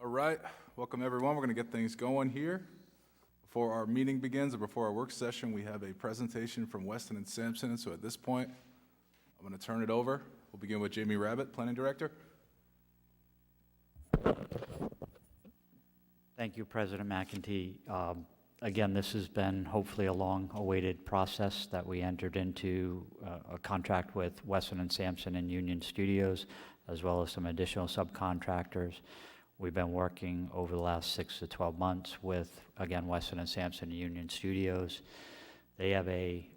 All right, welcome everyone. We're going to get things going here. Before our meeting begins or before our work session, we have a presentation from Weston and Sampson. So at this point, I'm going to turn it over. We'll begin with Jamie Rabbit, Planning Director. Thank you, President McEntee. Again, this has been hopefully a long-awaited process that we entered into a contract with Weston and Sampson and Union Studios, as well as some additional subcontractors. We've been working over the last 6 to 12 months with, again, Weston and Sampson and Union Studios. They have a,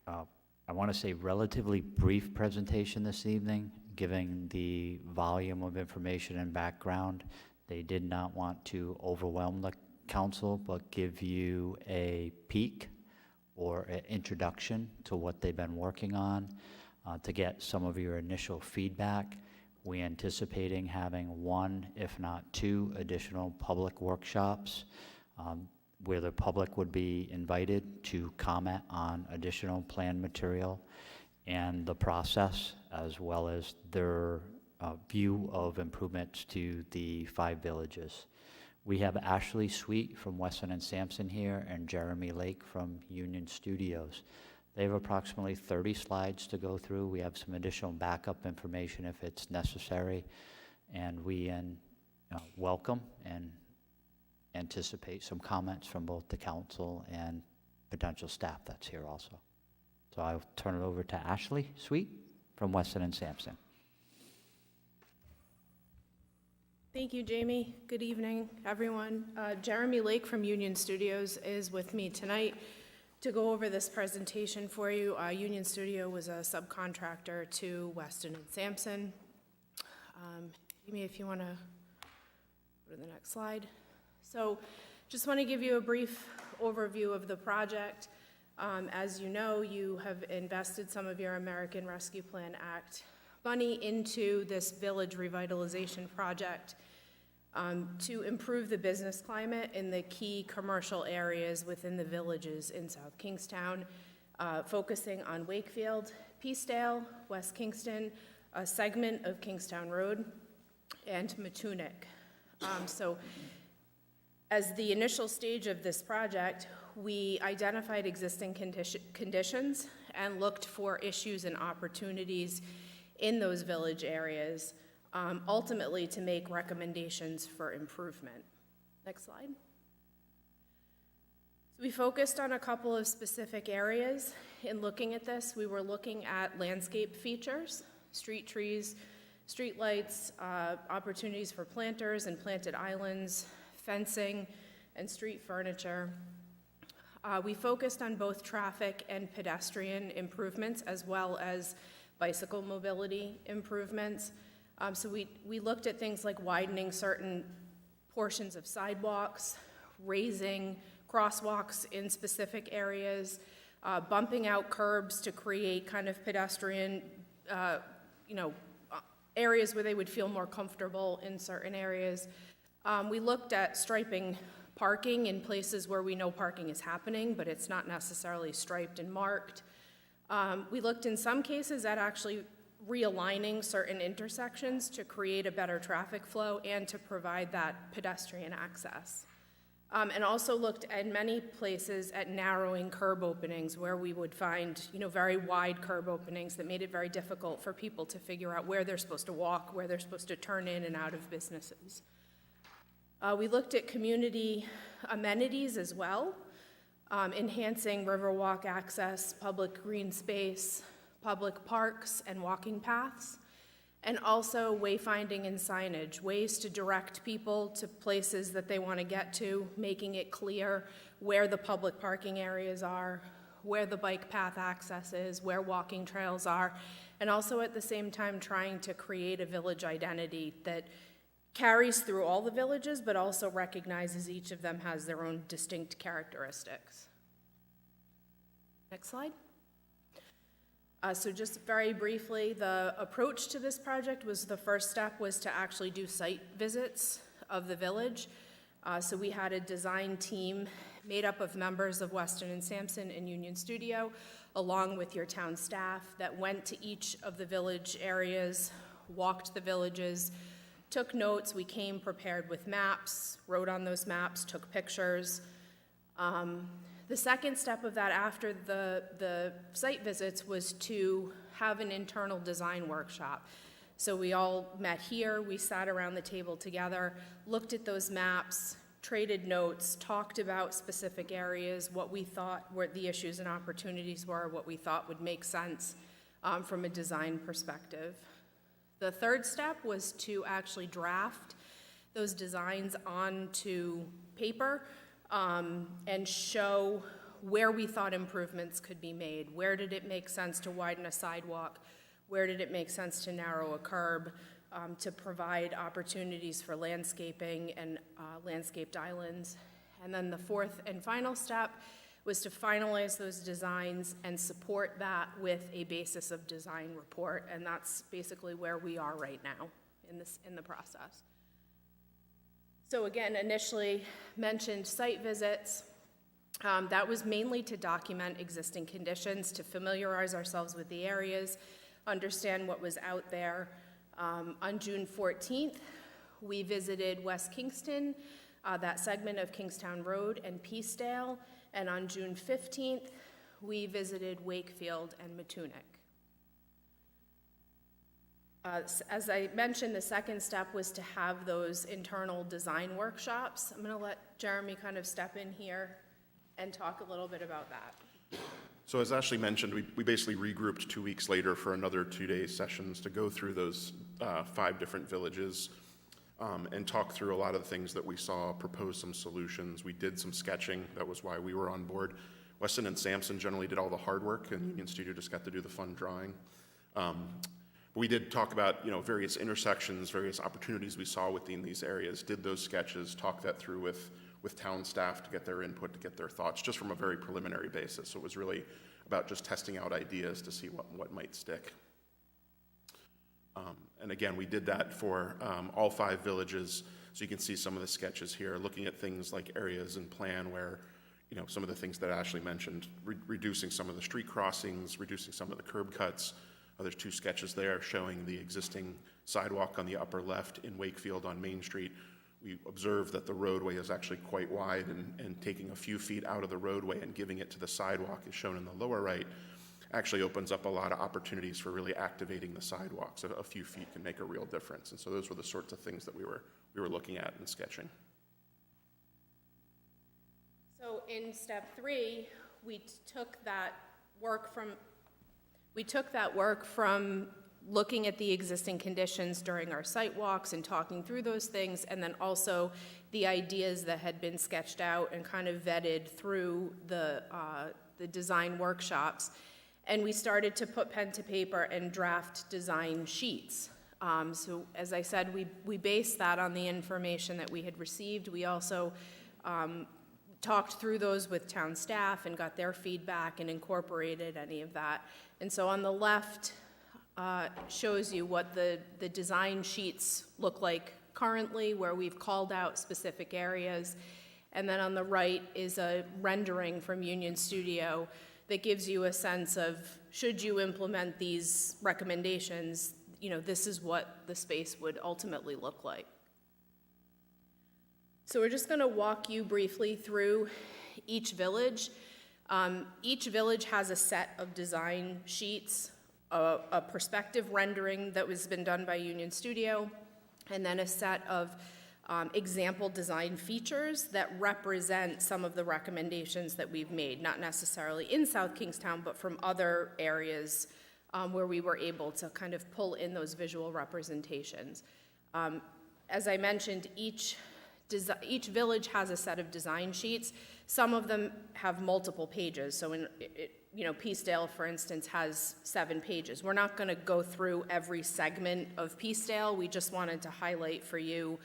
I want to say, relatively brief presentation this evening, giving the volume of information and background. They did not want to overwhelm the council, but give you a peek or an introduction to what they've been working on to get some of your initial feedback. We're anticipating having 1, if not 2, additional public workshops where the public would be invited to comment on additional plan material and the process, as well as their view of improvements to the 5 villages. We have Ashley Sweet from Weston and Sampson here and Jeremy Lake from Union Studios. They have approximately 30 slides to go through. We have some additional backup information if it's necessary, and we welcome and anticipate some comments from both the council and potential staff that's here also. So I'll turn it over to Ashley Sweet from Weston and Sampson. Thank you, Jamie. Good evening, everyone. Jeremy Lake from Union Studios is with me tonight to go over this presentation for you. Union Studio was a subcontractor to Weston and Sampson. Jamie, if you want to go to the next slide. So just want to give you a brief overview of the project. As you know, you have invested some of your American Rescue Plan Act money into this village revitalization project to improve the business climate in the key commercial areas within the villages in South Kingstown, focusing on Wakefield, Peacedale, West Kingston, a segment of Kingstown Road, and Matunic. So as the initial stage of this project, we identified existing conditions and looked for issues and opportunities in those village areas, ultimately to make recommendations for improvement. Next slide. So we focused on a couple of specific areas. In looking at this, we were looking at landscape features, street trees, street lights, opportunities for planters and planted islands, fencing, and street furniture. We focused on both traffic and pedestrian improvements, as well as bicycle mobility improvements. So we looked at things like widening certain portions of sidewalks, raising crosswalks in specific areas, bumping out curbs to create kind of pedestrian, areas where they would feel more comfortable in certain areas. We looked at striping parking in places where we know parking is happening, but it's not necessarily striped and marked. We looked in some cases at actually realigning certain intersections to create a better traffic flow and to provide that pedestrian access. And also looked in many places at narrowing curb openings where we would find, very wide curb openings that made it very difficult for people to figure out where they're supposed to walk, where they're supposed to turn in and out of businesses. We looked at community amenities as well. Enhancing Riverwalk access, public green space, public parks and walking paths, and also wayfinding and signage, ways to direct people to places that they want to get to, making it clear where the public parking areas are, where the bike path access is, where walking trails are, and also at the same time trying to create a village identity that carries through all the villages, but also recognizes each of them has their own distinct characteristics. Next slide. So just very briefly, the approach to this project was the first step was to actually do site visits of the village. So we had a design team made up of members of Weston and Sampson and Union Studio, along with your town staff, that went to each of the village areas, walked the villages, took notes, we came prepared with maps, wrote on those maps, took pictures. The second step of that after the site visits was to have an internal design workshop. So we all met here, we sat around the table together, looked at those maps, traded notes, talked about specific areas, what we thought were the issues and opportunities were, what we thought would make sense from a design perspective. The third step was to actually draft those designs onto paper and show where we thought improvements could be made. Where did it make sense to widen a sidewalk? Where did it make sense to narrow a curb, to provide opportunities for landscaping and landscaped islands? And then the fourth and final step was to finalize those designs and support that with a basis of design report, and that's basically where we are right now in the process. So again, initially mentioned site visits. That was mainly to document existing conditions, to familiarize ourselves with the areas, understand what was out there. On June 14th, we visited West Kingston, that segment of Kingstown Road and Peacedale, and on June 15th, we visited Wakefield and Matunic. As I mentioned, the second step was to have those internal design workshops. I'm going to let Jeremy kind of step in here and talk a little bit about that. So as Ashley mentioned, we basically regrouped 2 weeks later for another 2-day sessions to go through those 5 different villages and talk through a lot of the things that we saw, propose some solutions. We did some sketching. That was why we were on board. Weston and Sampson generally did all the hard work, and Union Studio just got to do the fun drawing. We did talk about, various intersections, various opportunities we saw within these areas, did those sketches, talked that through with town staff to get their input, to get their thoughts, just from a very preliminary basis. So it was really about just testing out ideas to see what might stick. And again, we did that for all 5 villages. So you can see some of the sketches here, looking at things like areas in plan where, some of the things that Ashley mentioned, reducing some of the street crossings, reducing some of the curb cuts. There's 2 sketches there showing the existing sidewalk on the upper left in Wakefield on Main Street. We observed that the roadway is actually quite wide, and taking a few feet out of the roadway and giving it to the sidewalk, as shown in the lower right, actually opens up a lot of opportunities for really activating the sidewalks. A few feet can make a real difference. And so those were the sorts of things that we were looking at and sketching. So in step 3, we took that work from looking at the existing conditions during our site walks and talking through those things, and then also the ideas that had been sketched out and kind of vetted through the design workshops. And we started to put pen to paper and draft design sheets. So as I said, we based that on the information that we had received. We also talked through those with town staff and got their feedback and incorporated any of that. And so on the left shows you what the design sheets look like currently, where we've called out specific areas. And then on the right is a rendering from Union Studio that gives you a sense of, should you implement these recommendations, this is what the space would ultimately look like. So we're just going to walk you briefly through each village. Each village has a set of design sheets, a perspective rendering that was been done by Union Studio, and then a set of example design features that represent some of the recommendations that we've made, not necessarily in South Kingstown, but from other areas where we were able to kind of pull in those visual representations. As I mentioned, each village has a set of design sheets. Some of them have multiple pages. So Peacedale, for instance, has 7 pages. We're not going to go through every segment of Peacedale. We just wanted to highlight for you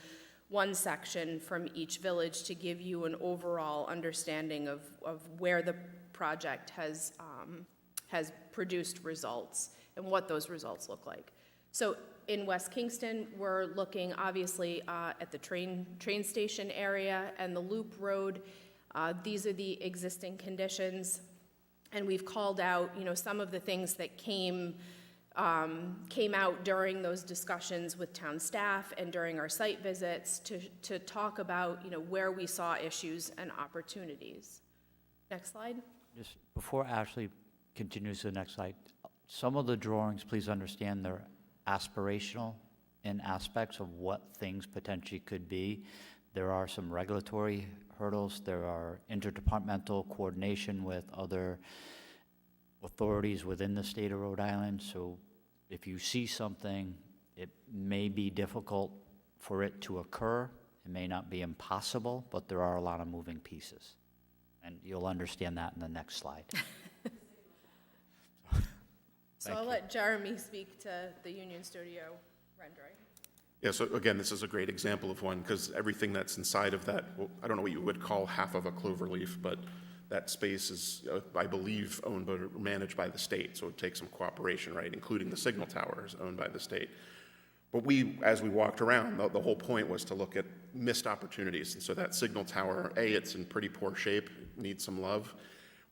one section from each village to give you an overall understanding of where the project has produced results and what those results look like. So in West Kingston, we're looking obviously at the train station area and the loop road. These are the existing conditions, and we've called out, some of the things that came came out during those discussions with town staff and during our site visits to talk about, where we saw issues and opportunities. Next slide. Just before Ashley continues to the next slide, some of the drawings, please understand, they're aspirational in aspects of what things potentially could be. There are some regulatory hurdles. There are interdepartmental coordination with other authorities within the state of Rhode Island. So if you see something, it may be difficult for it to occur. It may not be impossible, but there are a lot of moving pieces. And you'll understand that in the next slide. So I'll let Jeremy speak to the Union Studio rendering. Yeah, so again, this is a great example of one, because everything that's inside of that, well, I don't know what you would call half of a clover leaf, but that space is, I believe, owned or managed by the state, so it takes some cooperation, right, including the signal tower is owned by the state. But as we walked around, the whole point was to look at missed opportunities. And so that signal tower, it's in pretty poor shape, needs some love.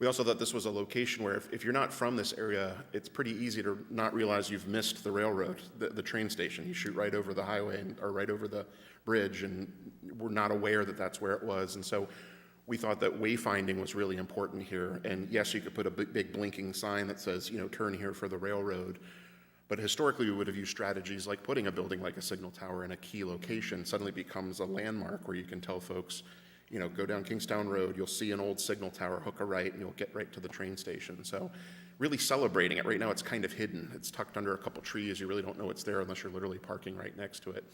We also thought this was a location where if you're not from this area, it's pretty easy to not realize you've missed the railroad, the train station. You shoot right over the highway or right over the bridge, and we're not aware that that's where it was. And so we thought that wayfinding was really important here. And yes, you could put a big blinking sign that says, turn here for the railroad. But historically, we would have used strategies like putting a building like a signal tower in a key location suddenly becomes a landmark where you can tell folks, go down Kingstown Road, you'll see an old signal tower, hook a right, and you'll get right to the train station. So really celebrating it. Right now, it's kind of hidden. It's tucked under a couple trees. You really don't know it's there unless you're literally parking right next to it.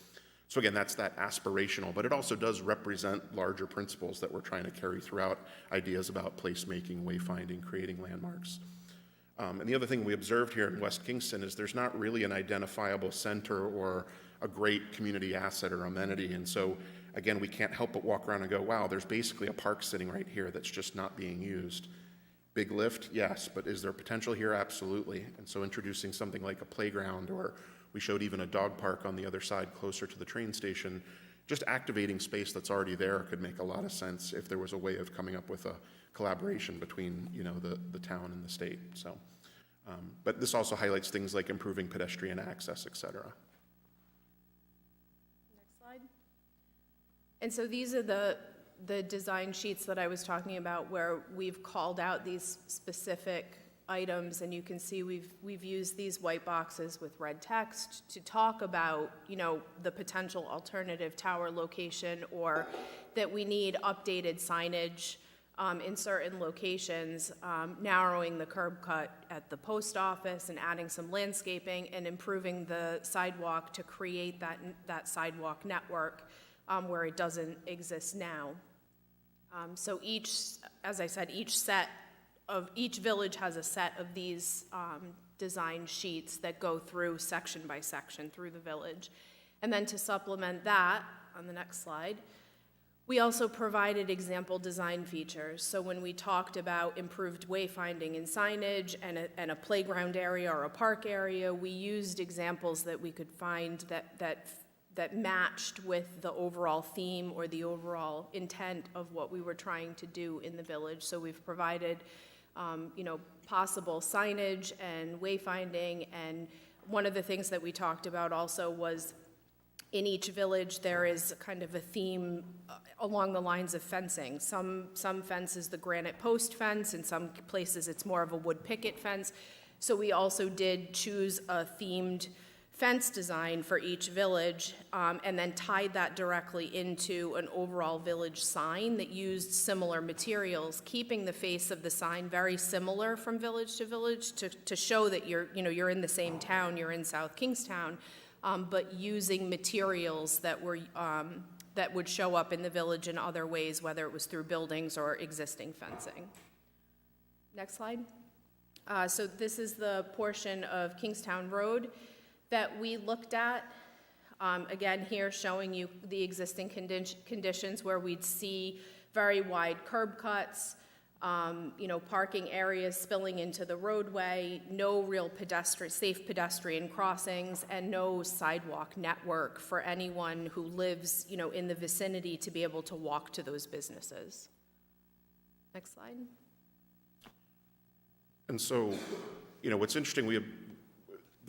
So again, that's that aspirational, but it also does represent larger principles that we're trying to carry throughout ideas about placemaking, wayfinding, creating landmarks. And the other thing we observed here in West Kingston is there's not really an identifiable center or a great community asset or amenity. And so, again, we can't help but walk around and go, wow, there's basically a park sitting right here that's just not being used. Big lift, yes, but is there potential here? Absolutely. And so introducing something like a playground, or we showed even a dog park on the other side closer to the train station, just activating space that's already there could make a lot of sense if there was a way of coming up with a collaboration between, the town and the state. So, but this also highlights things like improving pedestrian access, et cetera. Next slide. And so these are the design sheets that I was talking about where we've called out these specific items, and you can see we've used these white boxes with red text to talk about, the potential alternative tower location, or that we need updated signage in certain locations, narrowing the curb cut at the post office and adding some landscaping and improving the sidewalk to create that sidewalk network where it doesn't exist now. So as I said, each village has a set of these design sheets that go through section by section through the village. And then to supplement that, on the next slide, we also provided example design features. So when we talked about improved wayfinding and signage and a playground area or a park area, we used examples that we could find that matched with the overall theme or the overall intent of what we were trying to do in the village. So we've provided, possible signage and wayfinding. And one of the things that we talked about also was in each village, there is kind of a theme along the lines of fencing. Some fence is the granite post fence. In some places, it's more of a wood picket fence. So we also did choose a themed fence design for each village, and then tied that directly into an overall village sign that used similar materials, keeping the face of the sign very similar from village to village to show that you're in the same town, you're in South Kingstown, but using materials that would show up in the village in other ways, whether it was through buildings or existing fencing. Next slide. So this is the portion of Kingstown Road that we looked at. Again, here showing you the existing conditions where we'd see very wide curb cuts, parking areas spilling into the roadway, no real safe pedestrian crossings, and no sidewalk network for anyone who lives, in the vicinity to be able to walk to those businesses. Next slide. And so, what's interesting,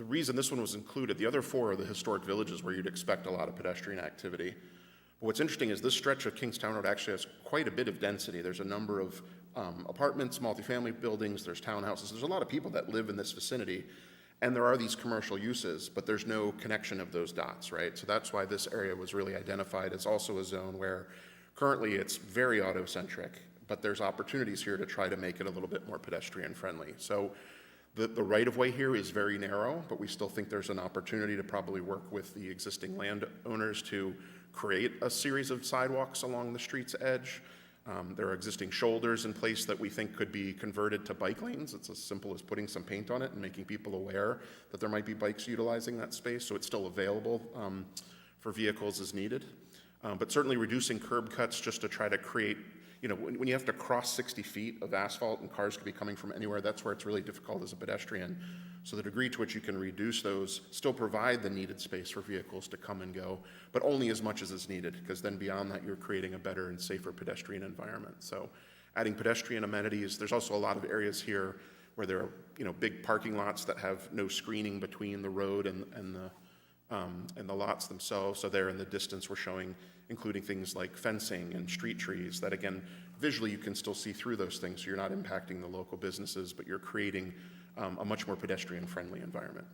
the reason this one was included, the other four are the historic villages where you'd expect a lot of pedestrian activity. But what's interesting is this stretch of Kingstown Road actually has quite a bit of density. There's a number of apartments, multifamily buildings, there's townhouses. There's a lot of people that live in this vicinity, and there are these commercial uses, but there's no connection of those dots, right? So that's why this area was really identified as also a zone where currently it's very auto-centric, but there's opportunities here to try to make it a little bit more pedestrian-friendly. So the right-of-way here is very narrow, but we still think there's an opportunity to probably work with the existing landowners to create a series of sidewalks along the street's edge. There are existing shoulders in place that we think could be converted to bike lanes. It's as simple as putting some paint on it and making people aware that there might be bikes utilizing that space, so it's still available for vehicles as needed. But certainly reducing curb cuts just to try to create, when you have to cross 60 feet of asphalt and cars could be coming from anywhere, that's where it's really difficult as a pedestrian. So the degree to which you can reduce those, still provide the needed space for vehicles to come and go, but only as much as is needed, because then beyond that, you're creating a better and safer pedestrian environment. So adding pedestrian amenities, there's also a lot of areas here where there are, big parking lots that have no screening between the road and the lots themselves. So there in the distance, we're showing, including things like fencing and street trees that, again, visually you can still see through those things. So you're not impacting the local businesses, but you're creating a much more pedestrian-friendly environment.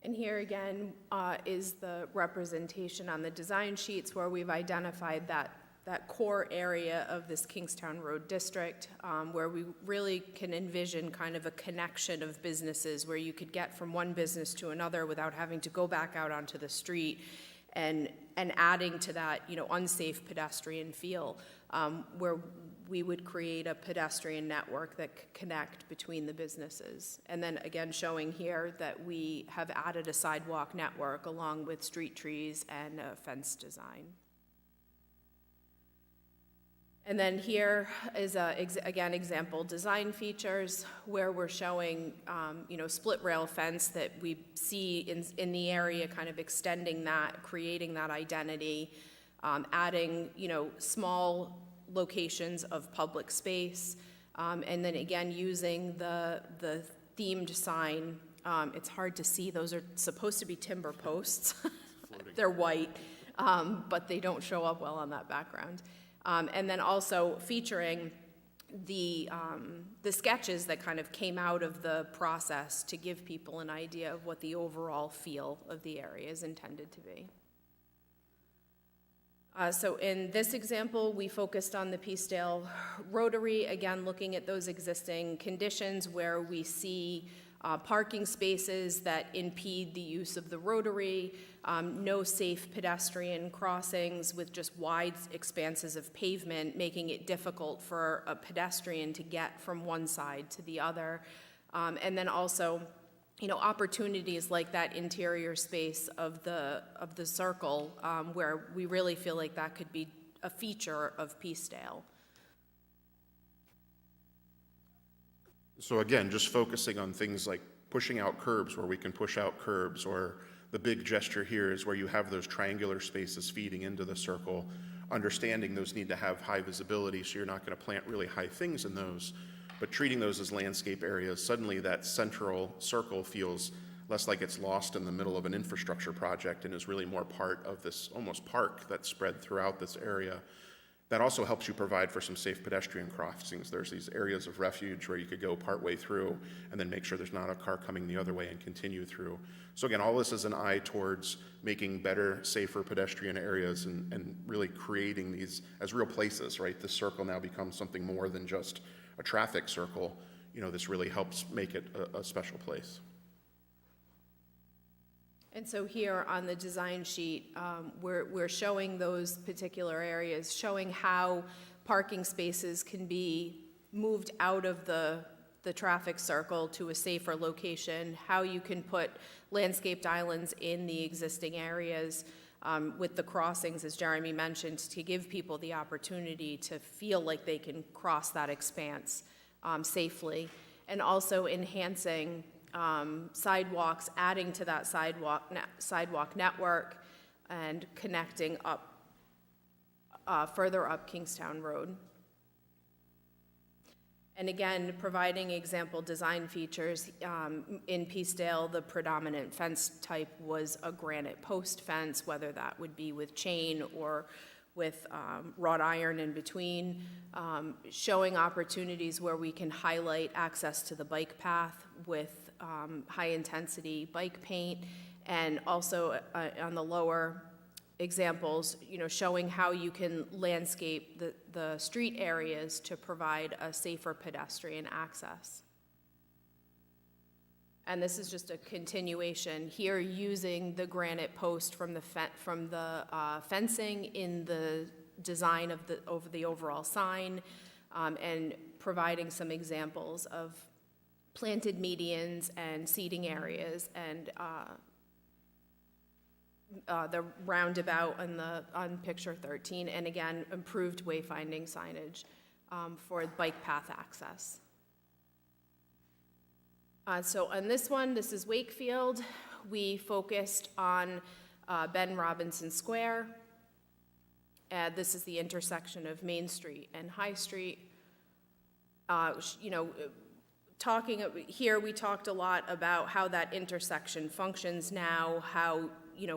And here again is the representation on the design sheets where we've identified that core area of this Kingstown Road district, where we really can envision kind of a connection of businesses where you could get from one business to another without having to go back out onto the street, and adding to that, unsafe pedestrian feel, where we would create a pedestrian network that could connect between the businesses. And then again, showing here that we have added a sidewalk network along with street trees and a fence design. And then here is, again, example design features where we're showing, split rail fence that we see in the area, kind of extending that, creating that identity, adding, small locations of public space, and then again, using the themed sign. It's hard to see. Those are supposed to be timber posts. They're white, but they don't show up well on that background. And then also featuring the sketches that kind of came out of the process to give people an idea of what the overall feel of the area is intended to be. So in this example, we focused on the Peacedale Rotary, again, looking at those existing conditions where we see parking spaces that impede the use of the rotary, no safe pedestrian crossings with just wide expanses of pavement, making it difficult for a pedestrian to get from one side to the other. And then also, opportunities like that interior space of the circle, where we really feel like that could be a feature of Peacedale. So again, just focusing on things like pushing out curbs where we can push out curbs, or the big gesture here is where you have those triangular spaces feeding into the circle, understanding those need to have high visibility, so you're not going to plant really high things in those, but treating those as landscape areas. Suddenly that central circle feels less like it's lost in the middle of an infrastructure project and is really more part of this almost park that's spread throughout this area. That also helps you provide for some safe pedestrian crossings. There's these areas of refuge where you could go partway through and then make sure there's not a car coming the other way and continue through. So again, all this is an eye towards making better, safer pedestrian areas and really creating these as real places, right? This circle now becomes something more than just a traffic circle. This really helps make it a special place. And so here on the design sheet, we're showing those particular areas, showing how parking spaces can be moved out of the traffic circle to a safer location, how you can put landscaped islands in the existing areas with the crossings, as Jeremy mentioned, to give people the opportunity to feel like they can cross that expanse safely, and also enhancing sidewalks, adding to that sidewalk network and connecting up further up Kingstown Road. And again, providing example design features. In Peacedale, the predominant fence type was a granite post fence, whether that would be with chain or with wrought iron in between, showing opportunities where we can highlight access to the bike path with high-intensity bike paint, and also on the lower examples, showing how you can landscape the street areas to provide a safer pedestrian access. And this is just a continuation here, using the granite post from the fencing in the design of the overall sign, and providing some examples of planted medians and seating areas, and the roundabout on picture 13, and again, improved wayfinding signage for bike path access. So on this one, this is Wakefield. We focused on Ben Robinson Square. This is the intersection of Main Street and High Street. Talking here, we talked a lot about how that intersection functions now, how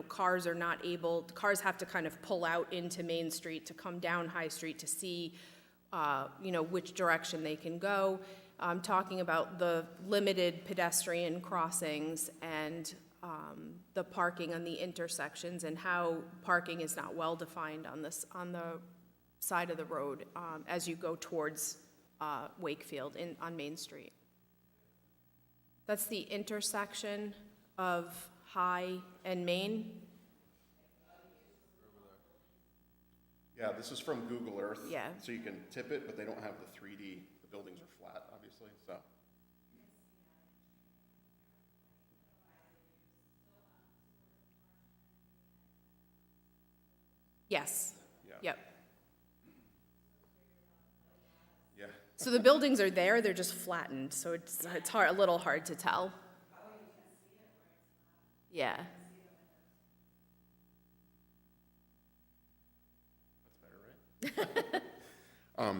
cars have to kind of pull out into Main Street to come down High Street to see which direction they can go. Talking about the limited pedestrian crossings and the parking on the intersections, and how parking is not well defined on the side of the road as you go towards Wakefield on Main Street. That's the intersection of High and Main. Yeah, this is from Google Earth. Yeah. So you can tip it, but they don't have the 3D. The buildings are flat, obviously, so. Yes. Yeah. Yep. Yeah. So the buildings are there, they're just flattened, so it's a little hard to tell. Yeah. That's better, right?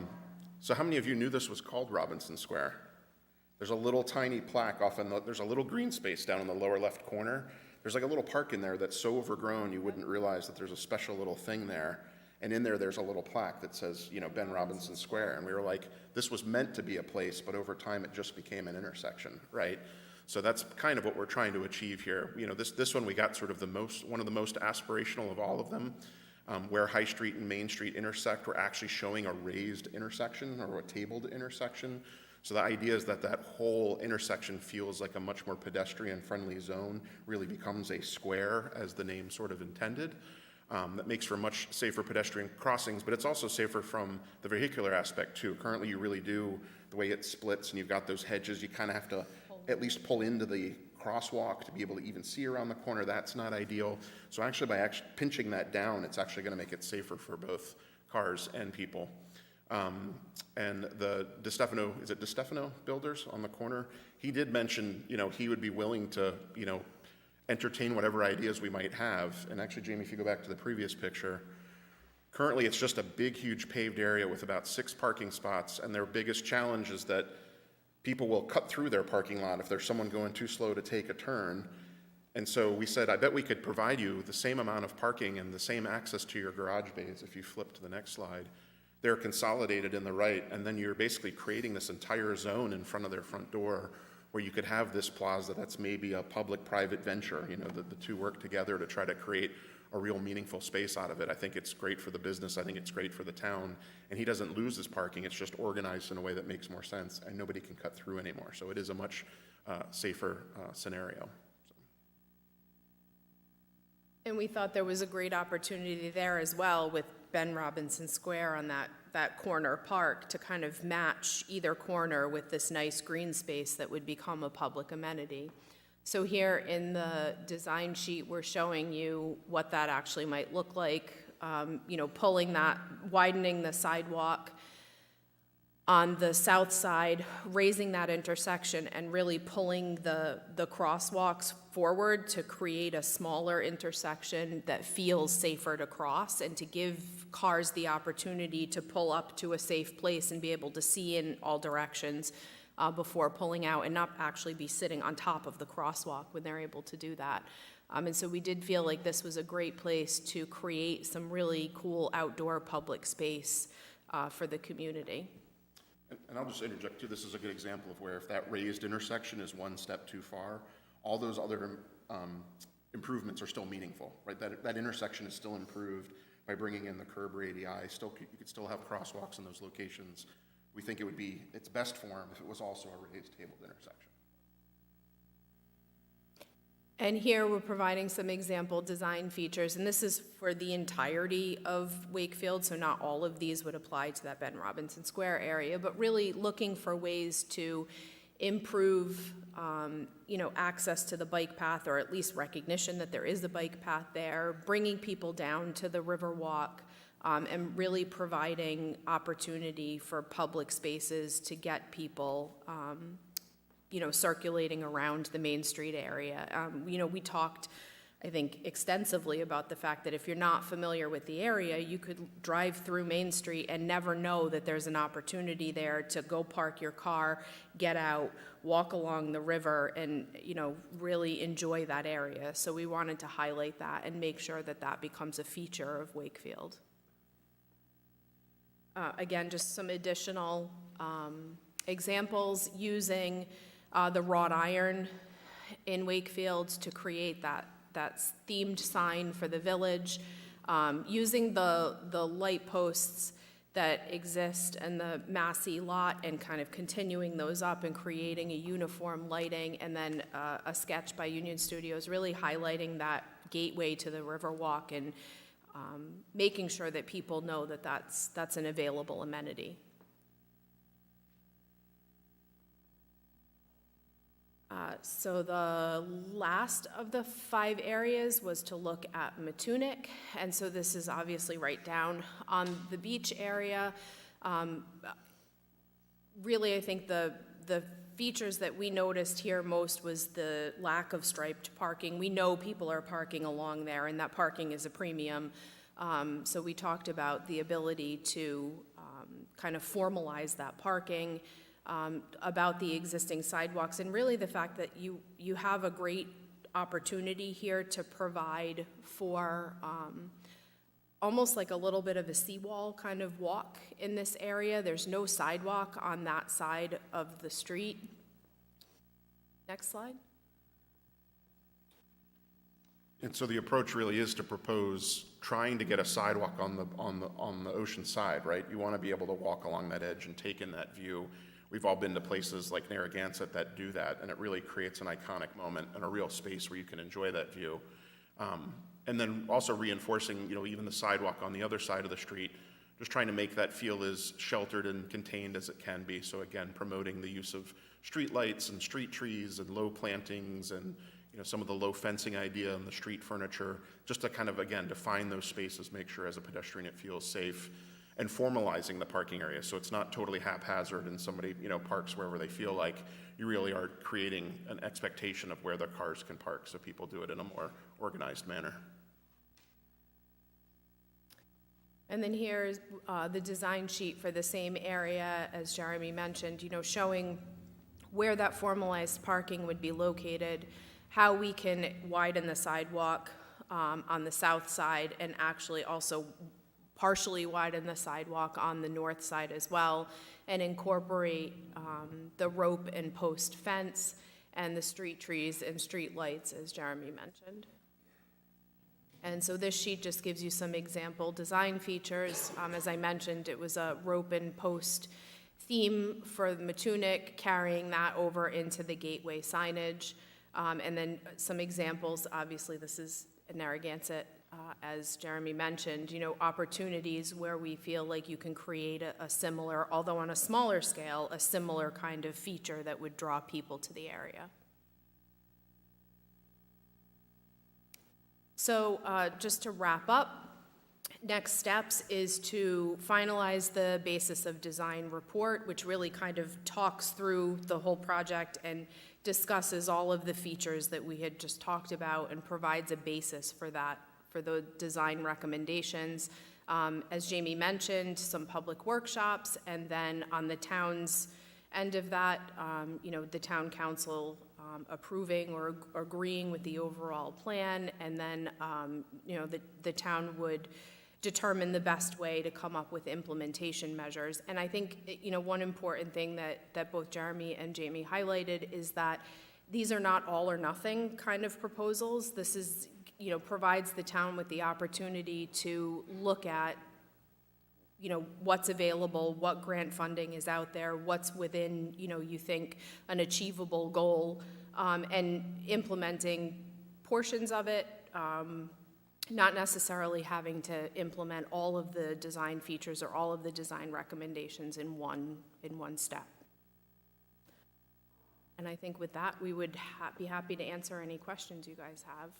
So how many of you knew this was called Robinson Square? There's a little tiny plaque there's a little green space down in the lower left corner. There's like a little park in there that's so overgrown you wouldn't realize that there's a special little thing there. And in there's a little plaque that says, Ben Robinson Square. And we were like, this was meant to be a place, but over time it just became an intersection, right? So that's kind of what we're trying to achieve here. This one we got sort of one of the most aspirational of all of them. Where High Street and Main Street intersect, we're actually showing a raised intersection or a tabled intersection. So the idea is that whole intersection feels like a much more pedestrian-friendly zone, really becomes a square as the name sort of intended. That makes for much safer pedestrian crossings, but it's also safer from the vehicular aspect too. Currently you really do, the way it splits and you've got those hedges, you kind of have to at least pull into the crosswalk to be able to even see around the corner. That's not ideal. So actually by pinching that down, it's actually going to make it safer for both cars and people. And the DeStefano, is it DeStefano Builders on the corner? He did mention, he would be willing to, entertain whatever ideas we might have. And actually, Jamie, if you go back to the previous picture, currently it's just a big, huge paved area with about 6 parking spots. And their biggest challenge is that people will cut through their parking lot if there's someone going too slow to take a turn. And so we said, I bet we could provide you the same amount of parking and the same access to your garage bays. If you flip to the next slide, they're consolidated in the right, and then you're basically creating this entire zone in front of their front door where you could have this plaza that's maybe a public-private venture, the two work together to try to create a real meaningful space out of it. I think it's great for the business. I think it's great for the town. And he doesn't lose his parking. It's just organized in a way that makes more sense, and nobody can cut through anymore. So it is a much safer scenario. And we thought there was a great opportunity there as well with Ben Robinson Square on that corner park to kind of match either corner with this nice green space that would become a public amenity. So here in the design sheet, we're showing you what that actually might look like, widening the sidewalk on the south side, raising that intersection and really pulling the crosswalks forward to create a smaller intersection that feels safer to cross and to give cars the opportunity to pull up to a safe place and be able to see in all directions before pulling out and not actually be sitting on top of the crosswalk when they're able to do that. And so we did feel like this was a great place to create some really cool outdoor public space for the community. And I'll just interject too, this is a good example of where if that raised intersection is one step too far, all those other improvements are still meaningful, right? That intersection is still improved by bringing in the curb radii. You could still have crosswalks in those locations. We think it would be its best form if it was also a raised tabled intersection. And here we're providing some example design features, and this is for the entirety of Wakefield, so not all of these would apply to that Ben Robinson Square area, but really looking for ways to improve, access to the bike path, or at least recognition that there is a bike path there, bringing people down to the Riverwalk, and really providing opportunity for public spaces to get people, circulating around the Main Street area. We talked, I think, extensively about the fact that if you're not familiar with the area, you could drive through Main Street and never know that there's an opportunity there to go park your car, get out, walk along the river, and, really enjoy that area. So we wanted to highlight that and make sure that that becomes a feature of Wakefield. Again, just some additional examples using the wrought iron in Wakefield to create that themed sign for the village, using the light posts that exist in the Massey lot and kind of continuing those up and creating a uniform lighting, and then a sketch by Union Studios really highlighting that gateway to the Riverwalk and making sure that people know that that's an available amenity. So the last of the 5 areas was to look at Matunic, and so this is obviously right down on the beach area. Really, I think the features that we noticed here most was the lack of striped parking. We know people are parking along there, and that parking is a premium. So we talked about the ability to kind of formalize that parking, about the existing sidewalks, and really the fact that you have a great opportunity here to provide for almost like a little bit of a seawall kind of walk in this area. There's no sidewalk on that side of the street. Next slide. And so the approach really is to propose trying to get a sidewalk on the ocean side, right? You want to be able to walk along that edge and take in that view. We've all been to places like Narragansett that do that, and it really creates an iconic moment and a real space where you can enjoy that view. And then also reinforcing, even the sidewalk on the other side of the street, just trying to make that feel as sheltered and contained as it can be. So again, promoting the use of street lights and street trees and low plantings and some of the low fencing idea and the street furniture, just to kind of, again, define those spaces, make sure as a pedestrian it feels safe, and formalizing the parking area so it's not totally haphazard and somebody, parks wherever they feel like. You really are creating an expectation of where their cars can park so people do it in a more organized manner. And then here's the design sheet for the same area, as Jeremy mentioned, showing where that formalized parking would be located, how we can widen the sidewalk on the south side, and actually also partially widen the sidewalk on the north side as well, and incorporate the rope and post fence and the street trees and street lights, as Jeremy mentioned. And so this sheet just gives you some example design features. As I mentioned, it was a rope and post theme for Matunic, carrying that over into the gateway signage. And then some examples, obviously this is Narragansett, as Jeremy mentioned, opportunities where we feel like you can create a similar, although on a smaller scale, a similar kind of feature that would draw people to the area. So just to wrap up, Next steps is to finalize the basis of design report, which really kind of talks through the whole project and discusses all of the features that we had just talked about and provides a basis for that, for the design recommendations. As Jamie mentioned, some public workshops, and then on the town's end of that, the town council approving or agreeing with the overall plan, and then, the town would determine the best way to come up with implementation measures. And I think, one important thing that both Jeremy and Jamie highlighted is that these are not all or nothing kind of proposals. This is, provides the town with the opportunity to look at, what's available, what grant funding is out there, what's within, you think an achievable goal, and implementing portions of it, not necessarily having to implement all of the design features or all of the design recommendations in one step. And I think with that, we would be happy to answer any questions you guys have.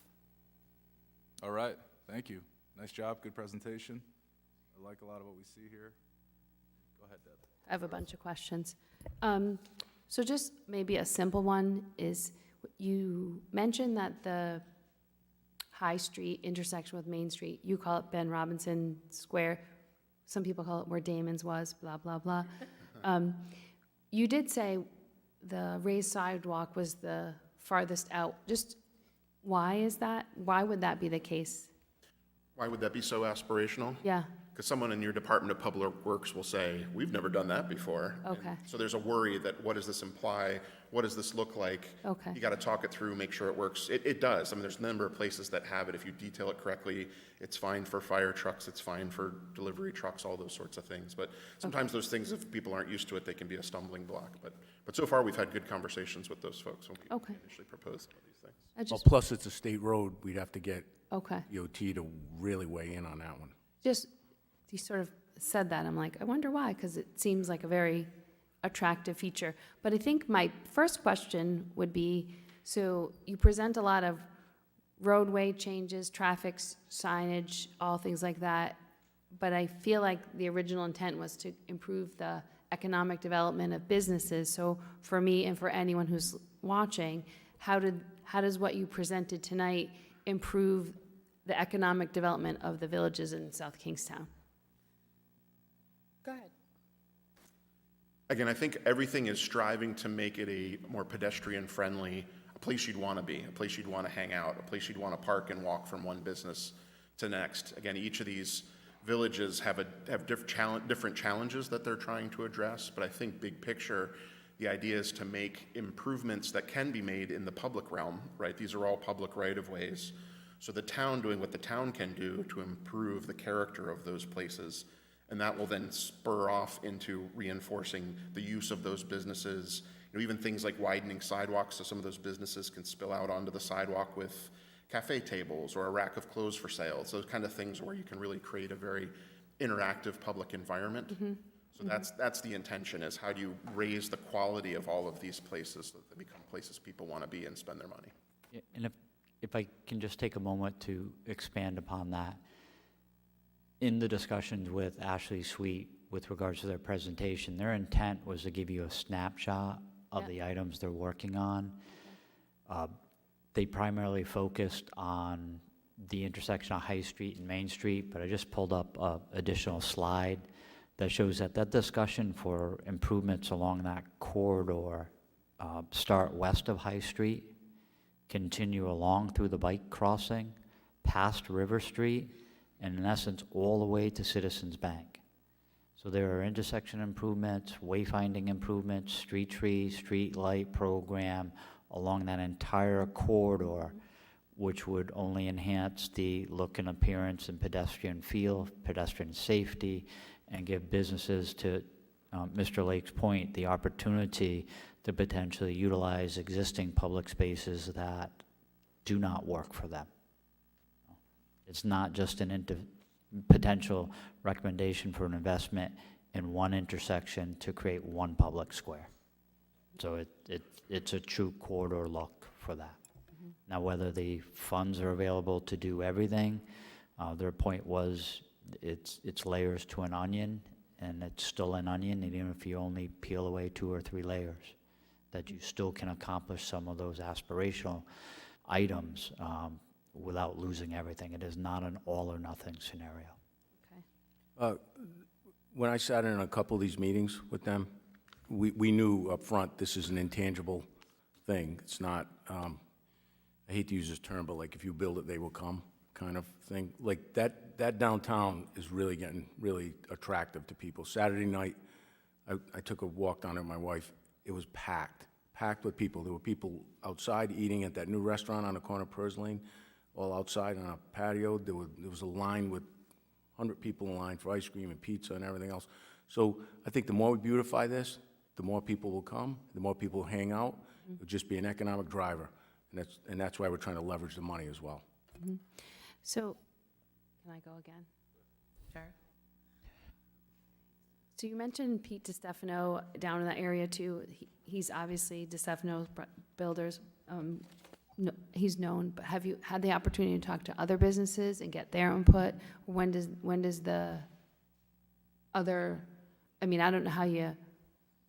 All right, thank you. Nice job, good presentation. I like a lot of what we see here. Go ahead, Deb. I have a bunch of questions. So just maybe a simple one is, you mentioned that the High Street intersection with Main Street, you call it Ben Robinson Square. Some people call it where Damon's was, blah, blah, blah. You did say the raised sidewalk was the farthest out. Just why is that? Why would that be the case? Why would that be so aspirational? Yeah, Because someone in your Department of Public Works will say, we've never done that before. Okay. And so there's a worry that, what does this imply? What does this look like? Okay. You got to talk it through, make sure it works. It does. I mean, there's a number of places that have it. If you detail it correctly, it's fine for fire trucks, it's fine for delivery trucks, all those sorts of things. But sometimes those things, if people aren't used to it, they can be a stumbling block. But so far, we've had good conversations with those folks when we Okay. initially proposed some of these things. I Well, just, plus it's a state road, we'd have to get okay. DOT to really weigh in on that one. Just, you sort of said that, I'm like, I wonder why, because it seems like a very attractive feature. But I think my first question would be, so you present a lot of roadway changes, traffic signage, all things like that, but I feel like the original intent was to improve the economic development of businesses. So for me and for anyone who's watching, how does what you presented tonight improve the economic development of the villages in South Kingstown? Go ahead. Again, I think everything is striving to make it a more pedestrian-friendly, a place you'd want to be, a place you'd want to hang out, a place you'd want to park and walk from one business to next. Again, each of these villages have different challenges that they're trying to address, but I think big picture, the idea is to make improvements that can be made in the public realm, right? These are all public right-of-ways. So the town doing what the town can do to improve the character of those places, and that will then spur off into reinforcing the use of those businesses. Even things like widening sidewalks so some of those businesses can spill out onto the sidewalk with cafe tables or a rack of clothes for sale. It's those kind of things where you can really create a very interactive public environment. So that's the intention, is how do you raise the quality of all of these places so that they become places people want to be and spend their money. Yeah, and if I can just take a moment to expand upon that. In the discussions with Ashley Sweet with regards to their presentation, their intent was to give you a snapshot of the items they're working on. They primarily focused on the intersection of High Street and Main Street, but I just pulled up an additional slide that shows that discussion for improvements along that corridor start west of High Street, continue along through the bike crossing, past River Street, and in essence, all the way to Citizens Bank. So there are intersection improvements, wayfinding improvements, street tree, street light program along that entire corridor, which would only enhance the look and appearance and pedestrian feel, pedestrian safety, and give businesses, to Mr. Lake's point, the opportunity to potentially utilize existing public spaces that do not work for them. It's not just an potential recommendation for an investment in one intersection to create one public square. So it's a true corridor look for that. Now, whether the funds are available to do everything, their point was it's layers to an onion, and it's still an onion, and even if you only peel away 2 or 3 layers, that you still can accomplish some of those aspirational items without losing everything. It is not an all or nothing scenario. Okay. When I sat in a couple of these meetings with them, we knew up front this is an intangible thing. It's not, I hate to use this term, but like if you build it, they will come kind of thing. Like that downtown is really getting really attractive to people. Saturday night, I took a walk down there with my wife. It was packed with people. There were people outside eating at that new restaurant on the corner of Purrs Lane, all outside on a patio. There was a line with 100 people in line for ice cream and pizza and everything else. So I think the more we beautify this, the more people will come, the more people will hang out. It'll just be an economic driver. And that's why we're trying to leverage the money as well. So, can I go again? Sure. So you mentioned Pete DiStefano down in that area too. He's obviously DiStefano's builders. He's known, but have you had the opportunity to talk to other businesses and get their input? When does the other, I mean, I don't know how you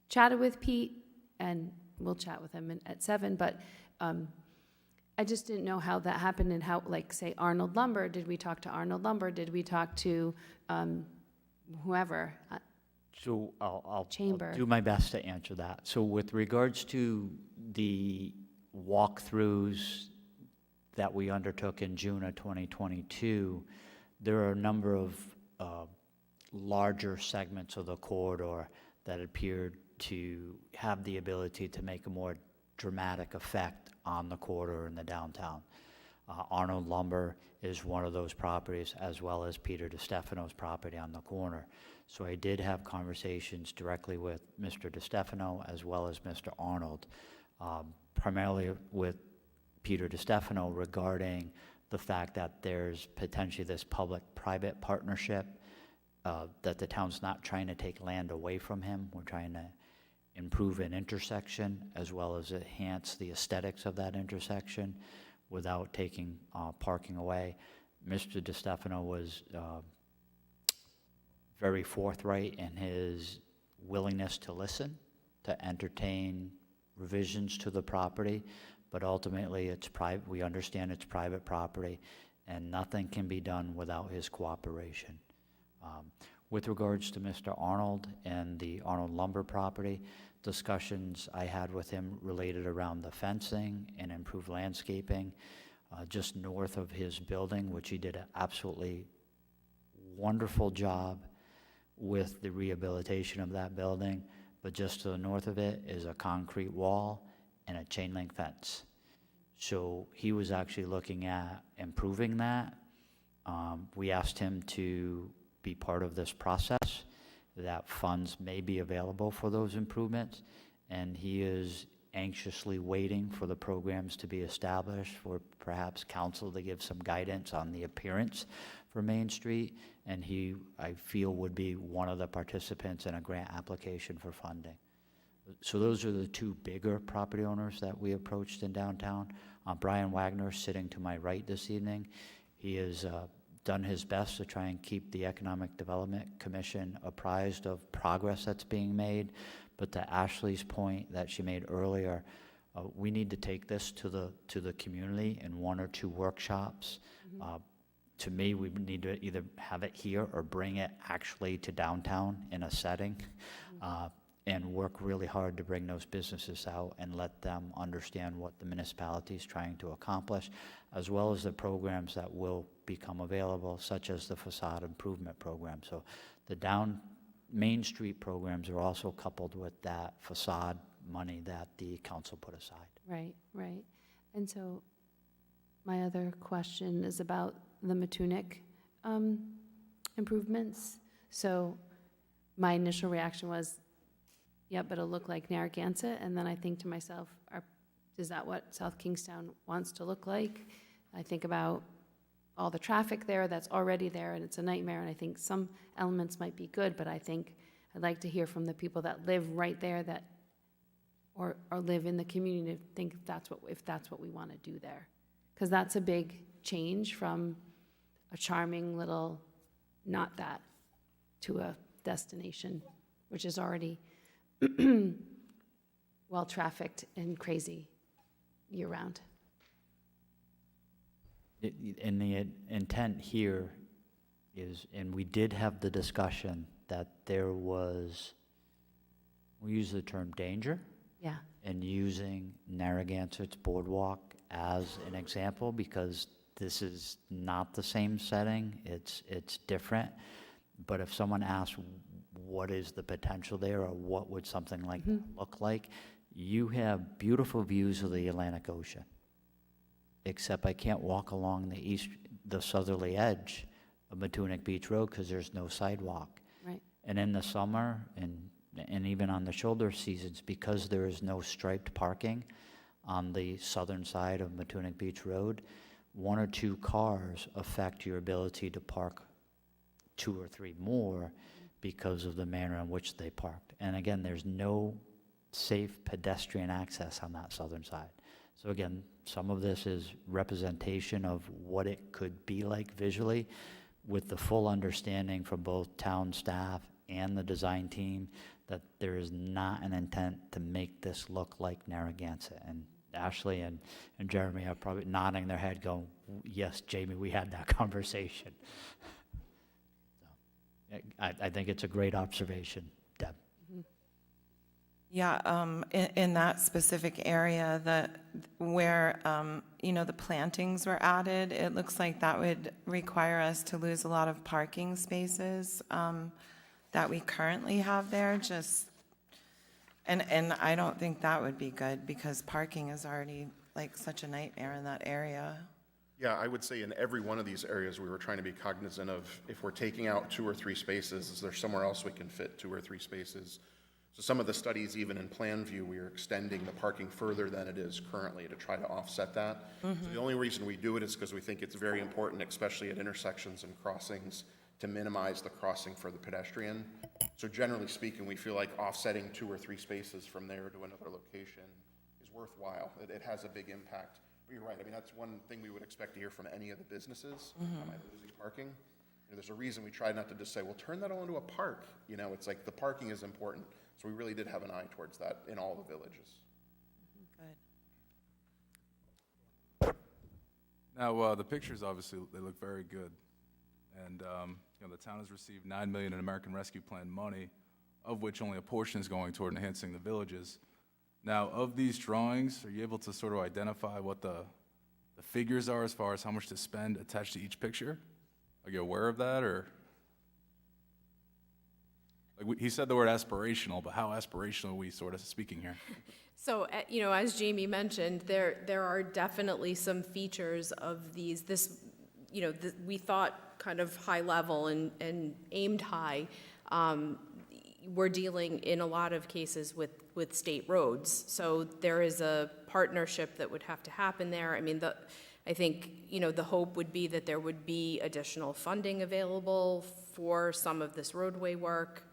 chatted with Pete, and we'll chat with him at 7, but I just didn't know how that happened and how, like, say, Arnold Lumber, did we talk to Arnold Lumber? Did we talk to whoever? So I'll Chamber. do my best to answer that. So with regards to the walkthroughs that we undertook in June of 2022, there are a number of larger segments of the corridor that appeared to have the ability to make a more dramatic effect on the corridor in the downtown. Arnold Lumber is one of those properties, as well as Peter DiStefano's property on the corner. So I did have conversations directly with Mr. DiStefano as well as Mr. Arnold, primarily with Peter DiStefano regarding the fact that there's potentially this public-private partnership, that the town's not trying to take land away from him. We're trying to improve an intersection as well as enhance the aesthetics of that intersection without taking parking away. Mr. DiStefano was very forthright in his willingness to listen, to entertain revisions to the property, but ultimately it's private. We understand it's private property, and nothing can be done without his cooperation. With regards to Mr. Arnold and the Arnold Lumber property, discussions I had with him related around the fencing and improved landscaping just north of his building, which he did an absolutely wonderful job with the rehabilitation of that building, but just to the north of it is a concrete wall and a chain link fence. So he was actually looking at improving that. We asked him to be part of this process, that funds may be available for those improvements, and he is anxiously waiting for the programs to be established, for perhaps council to give some guidance on the appearance for Main Street, and he, I feel, would be one of the participants in a grant application for funding. So those are the two bigger property owners that we approached in downtown. Brian Wagner, sitting to my right this evening, he has done his best to try and keep the Economic Development Commission apprised of progress that's being made. But to Ashley's point that she made earlier, we need to take this to the community in 1 or 2 workshops. To me, we need to either have it here or bring it actually to downtown in a setting, and work really hard to bring those businesses out and let them understand what the municipality is trying to accomplish, as well as the programs that will become available, such as the facade improvement program. So the Main Street programs are also coupled with that facade money that the council put aside. Right, right. And so my other question is about the Matunic improvements. So my initial reaction was, yep, it'll look like Narragansett. And then I think to myself, is that what South Kingstown wants to look like? I think about all the traffic there that's already there, and it's a nightmare. And I think some elements might be good, but I think I'd like to hear from the people that live right there, that or live in the community, to think if that's what we want to do there, because that's a big change from a charming little not that to a destination, which is already well-trafficked and crazy year-round. And the intent here is, and we did have the discussion that there was, we use the term danger, Yeah, and using Narragansett's Boardwalk as an example, because this is not the same setting, it's different. But if someone asks, what is the potential there, or what would something like that look like? You have beautiful views of the Atlantic Ocean, except I can't walk along the southerly edge of Matunic Beach Road because there's no sidewalk. right. And in the summer, and even on the shoulder seasons, because there is no striped parking on the southern side of Matunic Beach Road, 1 or 2 cars affect your ability to park 2 or 3 more because of the manner in which they parked. And again, there's no safe pedestrian access on that southern side. So again, some of this is representation of what it could be like visually, with the full understanding from both town staff and the design team that there is not an intent to make this look like Narragansett. And Ashley and Jeremy are probably nodding their head going, yes, Jamie, we had that conversation. So, I think it's a great observation, Deb. Yeah, in that specific area where, the plantings were added, it looks like that would require us to lose a lot of parking spaces that we currently have there, and I don't think that would be good, because parking is already like such a nightmare in that area. Yeah, I would say in every one of these areas, we were trying to be cognizant of, if we're taking out 2 or 3 spaces, is there somewhere else we can fit 2 or 3 spaces? So some of the studies, even in plan view, we are extending the parking further than it is currently to try to offset that. So the only reason we do it is because we think it's very important, especially at intersections and crossings, to minimize the crossing for the pedestrian. So generally speaking, we feel like offsetting 2 or 3 spaces from there to another location is worthwhile. It has a big impact. But you're right, I mean, that's one thing we would expect to hear from any of the businesses, am I losing parking? There's a reason we try not to just say, well, turn that all into a park. It's like the parking is important. So we really did have an eye towards that in all the villages. Good. Now, the pictures, obviously, they look very good. And, the town has received $9 million in American Rescue Plan money, of which only a portion is going toward enhancing the villages. Now, of these drawings, are you able to sort of identify what the figures are as far as how much to spend attached to each picture? Are you aware of that, or? He said the word aspirational, but how aspirational are we sort of speaking here? So, as Jamie mentioned, there are definitely some features of these. We thought kind of high level and aimed high. We're dealing in a lot of cases with state roads. So there is a partnership that would have to happen there. I mean, I think, the hope would be that there would be additional funding available for some of this roadway work.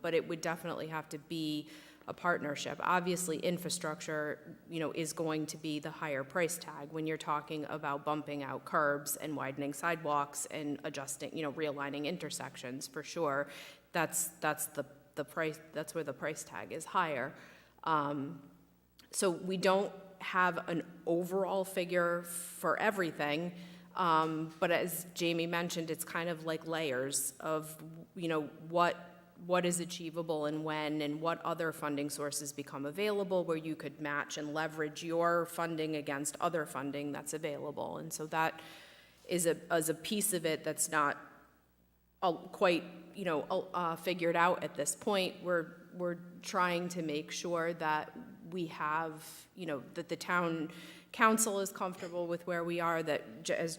But it would definitely have to be a partnership. Obviously, infrastructure, is going to be the higher price tag when you're talking about bumping out curbs and widening sidewalks and adjusting, realigning intersections, for sure. That's the price, that's where the price tag is higher. So we don't have an overall figure for everything. But as Jamie mentioned, it's kind of like layers of, what is achievable and when, and what other funding sources become available where you could match and leverage your funding against other funding that's available. And so that is a piece of it that's not quite, figured out at this point. We're trying to make sure that we have, that the town council is comfortable with where we are, that, as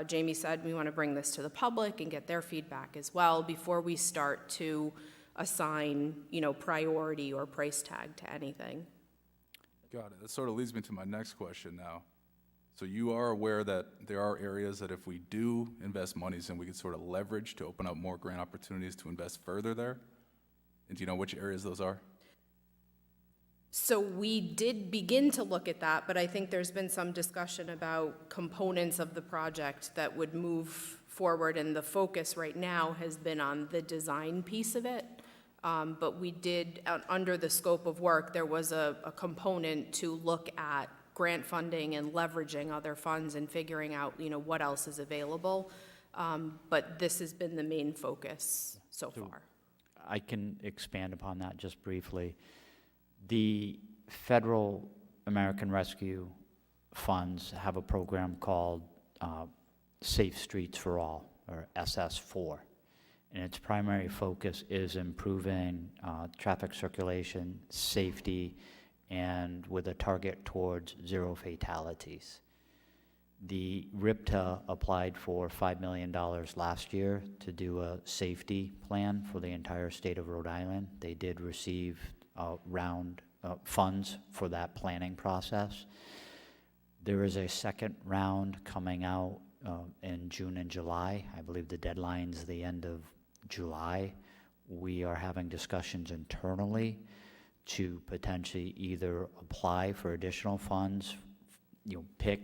Jamie said, we want to bring this to the public and get their feedback as well before we start to assign, priority or price tag to anything. Got it. That sort of leads me to my next question now. So you are aware that there are areas that if we do invest monies in, we could sort of leverage to open up more grant opportunities to invest further there? And do you know which areas those are? So we did begin to look at that, but I think there's been some discussion about components of the project that would move forward, and the focus right now has been on the design piece of it. But we did, under the scope of work, there was a component to look at grant funding and leveraging other funds and figuring out, what else is available. But this has been the main focus so far. I can expand upon that just briefly. The federal American Rescue funds have a program called Safe Streets for All, or SS4. And its primary focus is improving traffic circulation, safety, and with a target towards zero fatalities. The RIPTA applied for $5 million last year to do a safety plan for the entire state of Rhode Island. They did receive round funds for that planning process. There is a second round coming out in June and July. I believe the deadline's the end of July. We are having discussions internally to potentially either apply for additional funds, pick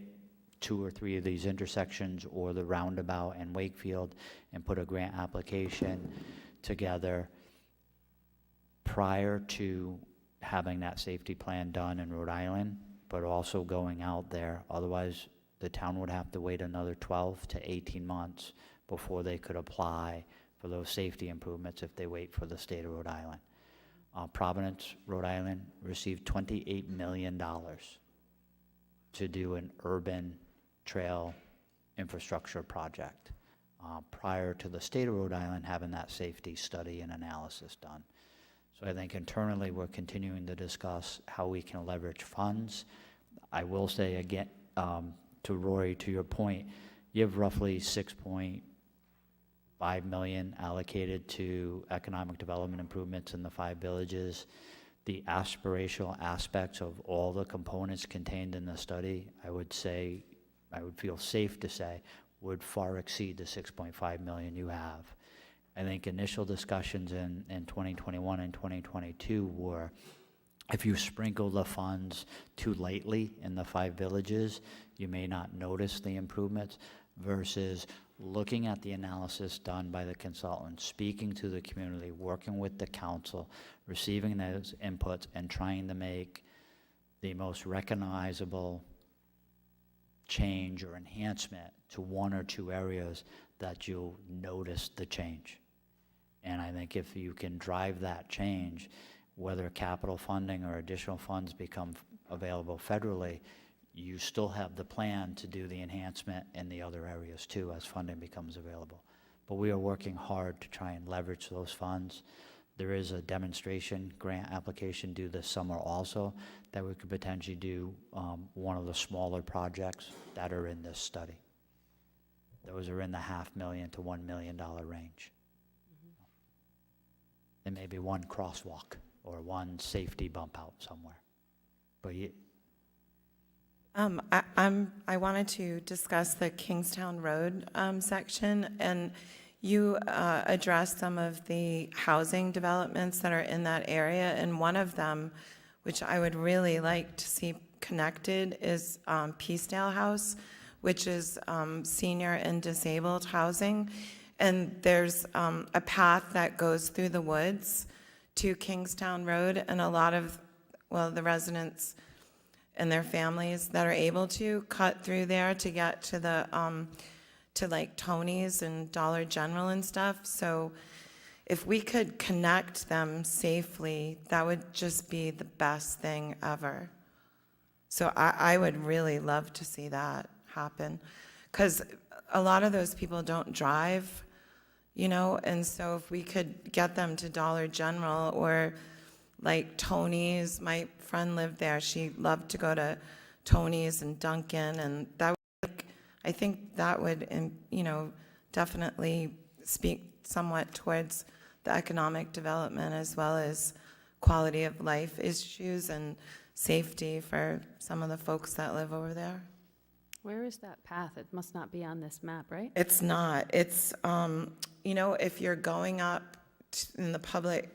2 or 3 of these intersections or the roundabout and Wakefield and put a grant application together prior to having that safety plan done in Rhode Island, but also going out there. Otherwise, the town would have to wait another 12 to 18 months before they could apply for those safety improvements if they wait for the state of Rhode Island. Providence, Rhode Island received $28 million to do an urban trail infrastructure project prior to the state of Rhode Island having that safety study and analysis done. So I think internally we're continuing to discuss how we can leverage funds. I will say again, to Rory, to your point, you have roughly $6.5 million allocated to economic development improvements in the 5 villages. The aspirational aspects of all the components contained in the study, I would feel safe to say, would far exceed the $6.5 million you have. I think initial discussions in 2021 and 2022 were, if you sprinkle the funds too lightly in the 5 villages, you may not notice the improvements, versus looking at the analysis done by the consultant, speaking to the community, working with the council, receiving those inputs, and trying to make the most recognizable change or enhancement to 1 or 2 areas that you'll notice the change. And I think if you can drive that change, whether capital funding or additional funds become available federally, you still have the plan to do the enhancement in the other areas too as funding becomes available. But we are working hard to try and leverage those funds. There is a demonstration grant application due this summer also that we could potentially do one of the smaller projects that are in this study. Those are in the $500,000 to $1 million range. There may be 1 crosswalk or 1 safety bump out somewhere. But I wanted to discuss the Kingstown Road section, and you addressed some of the housing developments that are in that area, and one of them, which I would really like to see connected, is Peacedale House, which is senior and disabled housing. And there's a path that goes through the woods to Kingstown Road, and a lot of, the residents and their families that are able to cut through there to get to the, to like Tony's and Dollar General and stuff. So if we could connect them safely, that would just be the best thing ever. So I would really love to see that happen, because a lot of those people don't drive, and so if we could get them to Dollar General or like Tony's. My friend lived there. She loved to go to Tony's and Dunkin', and that would, I think that would, definitely speak somewhat towards the economic development as well as quality of life issues and safety for some of the folks that live over there. Where is that path? It must not be on this map, right? It's not. It's, if you're going up in the public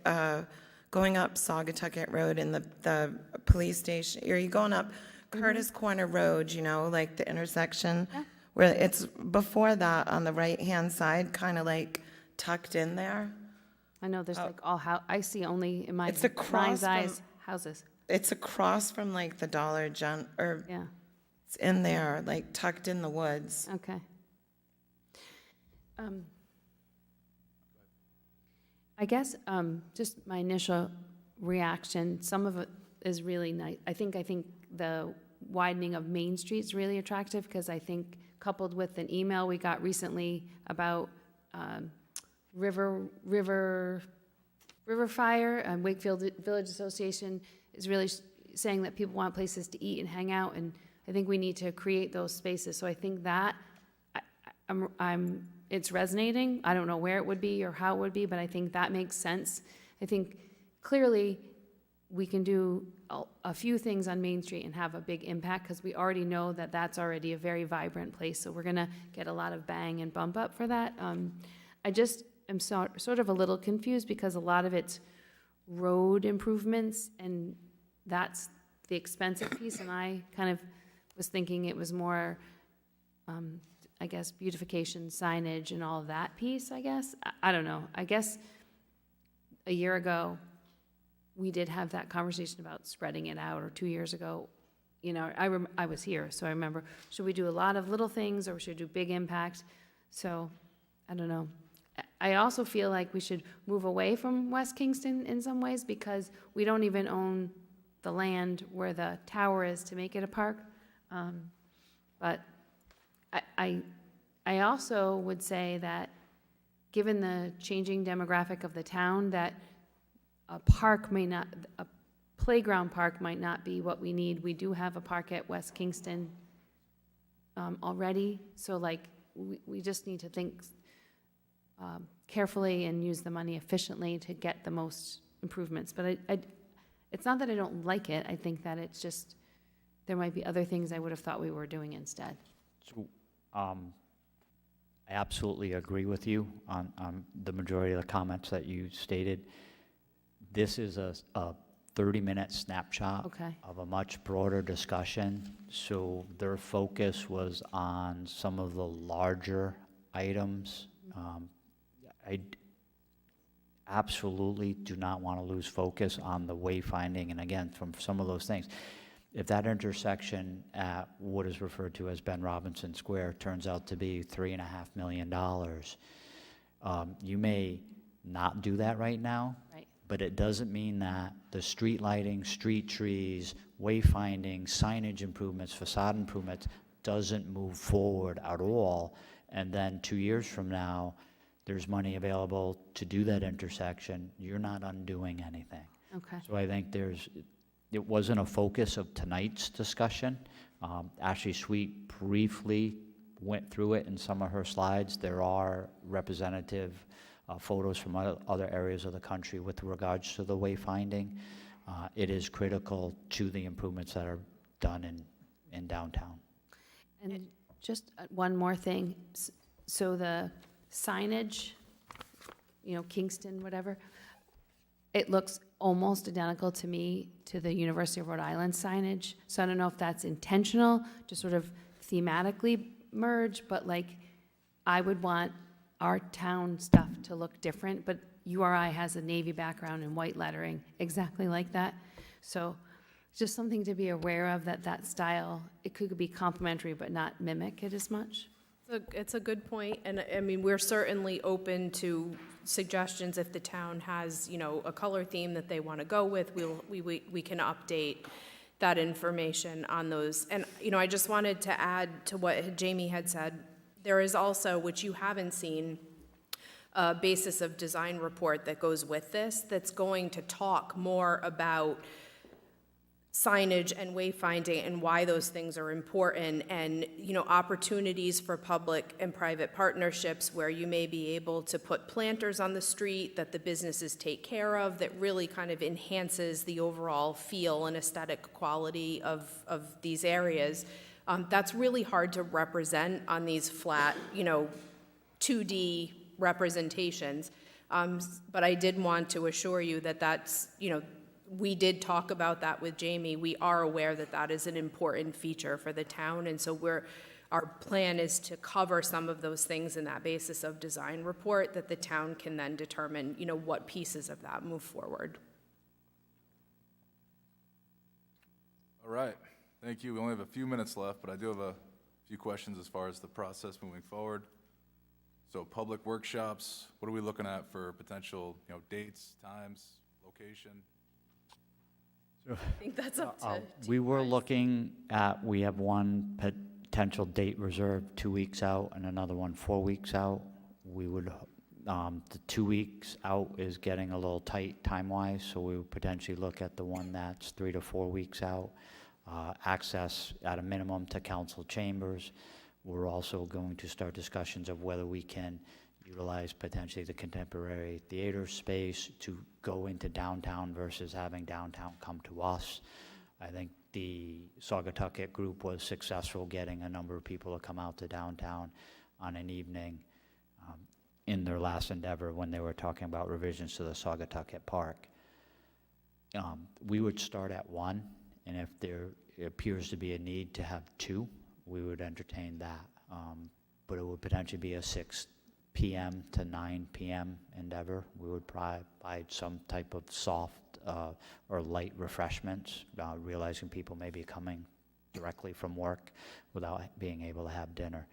going up Saugatucket Road and the police station, are you going up Curtis Corner Road, you know, like the intersection? Where it's before that on the right-hand side, kind of like tucked in there. I know there's like I see only in my It's across mind's from- eyes houses. It's across from like the Dollar Gen, or Yeah, it's in there, like tucked in the woods. okay. I guess, just my initial reaction, some of it is really nice. I think the widening of Main Street is really attractive, because I think coupled with an email we got recently about river fire, and Wakefield Village Association is really saying that people want places to eat and hang out, and I think we need to create those spaces. So I think that it's resonating. I don't know where it would be or how it would be, but I think that makes sense. I think clearly we can do a few things on Main Street and have a big impact, because we already know that that's already a very vibrant place, so we're gonna get a lot of bang and bump up for that. I just am sort of a little confused, because a lot of it's road improvements, and that's the expensive piece, and I kind of was thinking it was more, I guess, beautification, signage, and all of that piece, I guess. I don't know. I guess a year ago, we did have that conversation about spreading it out, or 2 years ago. You know, I was here, so I remember, should we do a lot of little things, or should we do big impact? So, I don't know. I also feel like we should move away from West Kingston in some ways, because we don't even own the land where the tower is to make it a park. But I also would say that, given the changing demographic of the town, that a playground park might not be what we need. We do have a park at West Kingston already, so like, we just need to think carefully and use the money efficiently to get the most improvements. But it's not that I don't like it, I think that it's just, there might be other things I would have thought we were doing instead. So, I absolutely agree with you on the majority of the comments that you stated. This is a 30-minute snapshot Okay. of a much broader discussion. So their focus was on some of the larger items. I absolutely do not want to lose focus on the wayfinding, and again, from some of those things. If that intersection at what is referred to as Ben Robinson Square turns out to be $3.5 million, you may not do that right now. Right. But it doesn't mean that the street lighting, street trees, wayfinding, signage improvements, facade improvements doesn't move forward at all. And then 2 years from now, there's money available to do that intersection. You're not undoing anything. Okay. So I think it wasn't a focus of tonight's discussion. Ashley Sweet briefly went through it in some of her slides. There are representative photos from other areas of the country with regards to the wayfinding. It is critical to the improvements that are done in downtown. And just one more thing. So the signage, you know, Kingston, whatever, it looks almost identical to me to the University of Rhode Island signage. So I don't know if that's intentional, to sort of thematically merge, but like, I would want our town stuff to look different, but URI has a navy background and white lettering, exactly like that. So just something to be aware of, that style, it could be complementary but not mimic it as much. It's a good point, and I mean, we're certainly open to suggestions if the town has, you know, a color theme that they want to go with. We can update that information on those. And, you know, I just wanted to add to what Jamie had said. There is also, which you haven't seen, a basis of design report that goes with this, that's going to talk more about signage and wayfinding and why those things are important, and, you know, opportunities for public and private partnerships where you may be able to put planters on the street that the businesses take care of, that really kind of enhances the overall feel and aesthetic quality of these areas. That's really hard to represent on these flat, you know, 2D representations. But I did want to assure you that that's, we did talk about that with Jamie. We are aware that that is an important feature for the town, and so our plan is to cover some of those things in that basis of design report that the town can then determine, what pieces of that move forward. All right, thank you. We only have a few minutes left, but I do have a few questions as far as the process moving forward. So public workshops, what are we looking at for potential, dates, times, location? I think that's up to We you were guys. looking at, we have one potential date reserved 2 weeks out and another one 4 weeks out. We would, the 2 weeks out is getting a little tight time-wise, so we would potentially look at the one that's 3 to 4 weeks out. Access at a minimum to council chambers. We're also going to start discussions of whether we can utilize potentially the contemporary theater space to go into downtown versus having downtown come to us. I think the Saugatucket group was successful getting a number of people to come out to downtown on an evening in their last endeavor when they were talking about revisions to the Saugatucket Park. We would start at 1, and if there appears to be a need to have 2, we would entertain that. But it would potentially be a 6 p.m. to 9 p.m. endeavor. We would provide some type of soft or light refreshments, realizing people may be coming directly from work without being able to have dinner.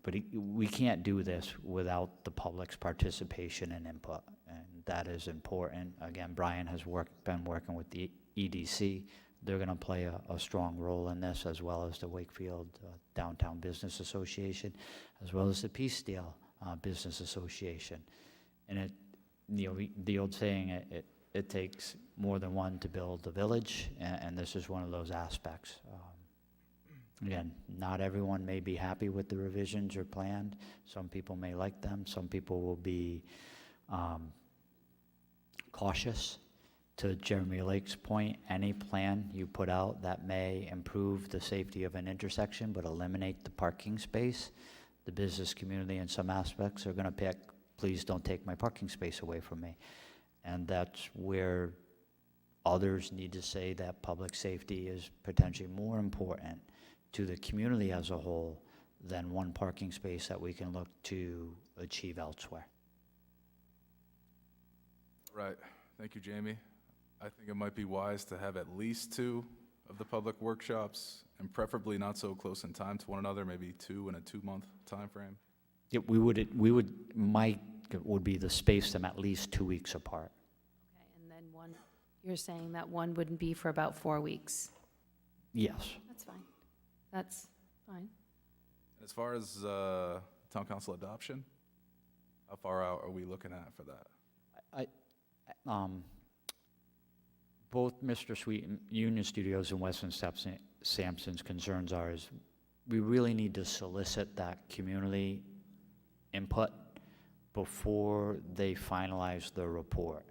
But we can't do this without the public's participation and input, and that is important. Again, Brian has been working with the EDC. They're going to play a strong role in this, as well as the Wakefield Downtown Business Association, as well as the Peacedale Business Association. And the old saying, it takes more than one to build a village, and this is one of those aspects. Again, not everyone may be happy with the revisions or planned. Some people may like them. Some people will be cautious. To Jeremy Lake's point, any plan you put out that may improve the safety of an intersection but eliminate the parking space, the business community in some aspects are going to pick, please don't take my parking space away from me. And that's where others need to say that public safety is potentially more important to the community as a whole than one parking space that we can look to achieve elsewhere. Right, thank you, Jamie. I think it might be wise to have at least 2 of the public workshops, and preferably not so close in time to one another, maybe 2 in a 2-month time frame. Yeah, would be to space them at least 2 weeks apart. Okay, and then one, you're saying that one wouldn't be for about 4 weeks? Yes. That's fine. That's fine. And as far as town council adoption, how far out are we looking at for that? Both Mr. Sweet and Union Studios and Weston Sampson's concerns are is we really need to solicit that community input before they finalize the report.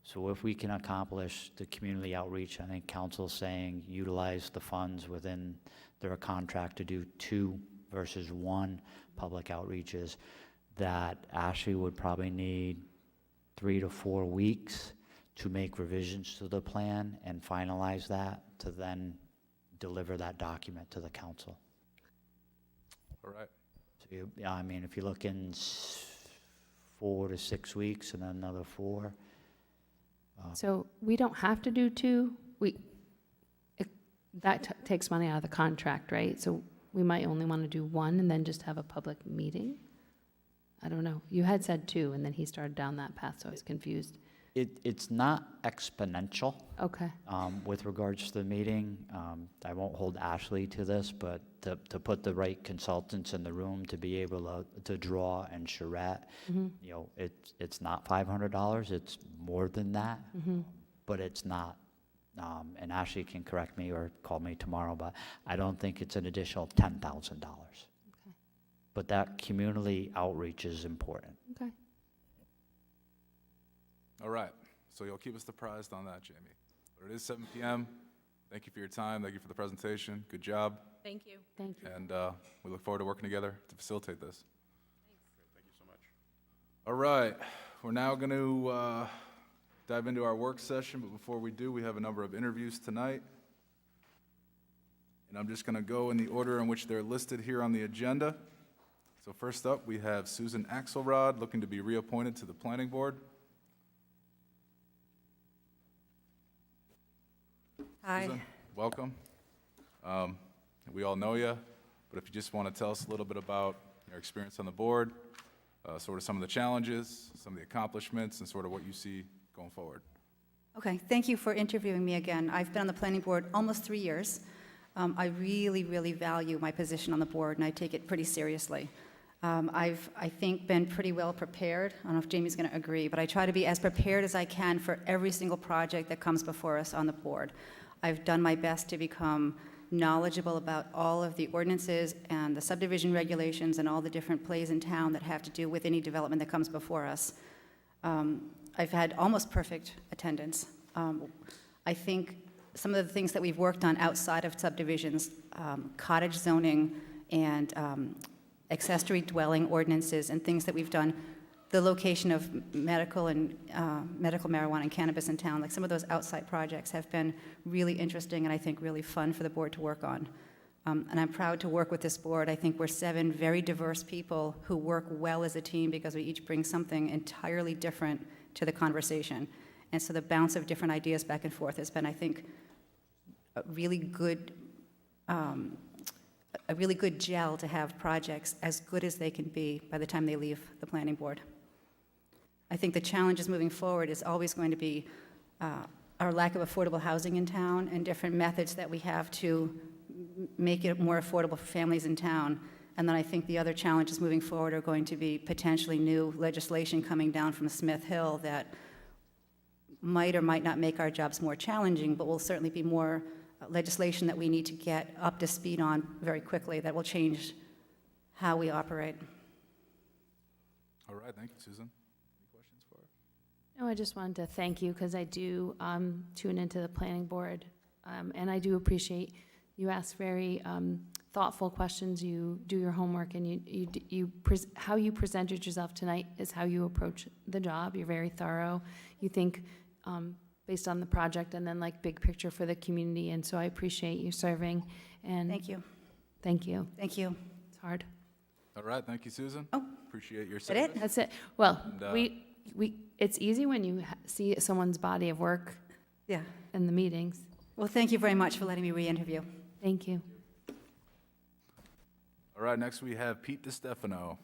So if we can accomplish the community outreach, I think council's saying utilize the funds within their contract to do 2 versus 1 public outreaches, that Ashley would probably need 3 to 4 weeks to make revisions to the plan and finalize that, to then deliver that document to the council. All right, So if you look in 4 to 6 weeks and then another 4. So we don't have to do 2? That takes money out of the contract, right? So we might only want to do 1 and then just have a public meeting? I don't know. You had said 2, and then he started down that path, so I was confused. It's not exponential Okay, with regards to the meeting. I won't hold Ashley to this, but to put the right consultants in the room to be able to draw and charrette, it's not $500, it's more than that, but it's not. And Ashley can correct me or call me tomorrow, but I don't think it's an additional $10,000. But that community outreach is important. okay. all right. So you'll keep us apprised on that, Jamie. But it is 7 p.m. Thank you for your time. Thank you for the presentation. Good job. Thank you. Thank you. And we look forward to working together to facilitate this. Thank you so much. All right, we're now going to dive into our work session, but before we do, we have a number of interviews tonight. And I'm just going to go in the order in which they're listed here on the agenda. So first up, we have Susan Axelrod, looking to be reappointed to the Planning Board. Hi. Susan, welcome. We all know you, but if you just want to tell us a little bit about your experience on the board, sort of some of the challenges, some of the accomplishments, and sort of what you see going forward. Okay, thank you for interviewing me again. I've been on the planning board almost 3 years. I really, really value my position on the board, and I take it pretty seriously. I've, I think, been pretty well prepared. I don't know if Jamie's going to agree, but I try to be as prepared as I can for every single project that comes before us on the board. I've done my best to become knowledgeable about all of the ordinances and the subdivision regulations and all the different plays in town that have to do with any development that comes before us. I've had almost perfect attendance. I think some of the things that we've worked on outside of subdivisions, cottage zoning and accessory dwelling ordinances and things that we've done, the location of medical and medical marijuana and cannabis in town, like some of those outside projects have been really interesting and I think really fun for the board to work on. And I'm proud to work with this board. I think we're 7 very diverse people who work well as a team because we each bring something entirely different to the conversation. And so the bounce of different ideas back and forth has been, I think, a really good gel to have projects as good as they can be by the time they leave the planning board. I think the challenges moving forward is always going to be our lack of affordable housing in town and different methods that we have to make it more affordable for families in town. And then I think the other challenges moving forward are going to be potentially new legislation coming down from Smith Hill that might or might not make our jobs more challenging, but will certainly be more legislation that we need to get up to speed on very quickly that will change how we operate. All right, thank you, Susan. Any questions for her? No, I just wanted to thank you because I do tune into the planning board, and I do appreciate you ask very thoughtful questions. You do your homework, and how you presented yourself tonight is how you approach the job. You're very thorough. You think based on the project and then like big picture for the community, and so I appreciate you serving. And Thank you. thank you. Thank you. It's hard. All right, thank you, Susan. Oh. Appreciate your That it? service. That's it. Well, And, it's easy when you see someone's body of work Yeah. in the meetings. Well, thank you very much for letting me re-interview. Thank you. All right, next we have Pete DiStefano.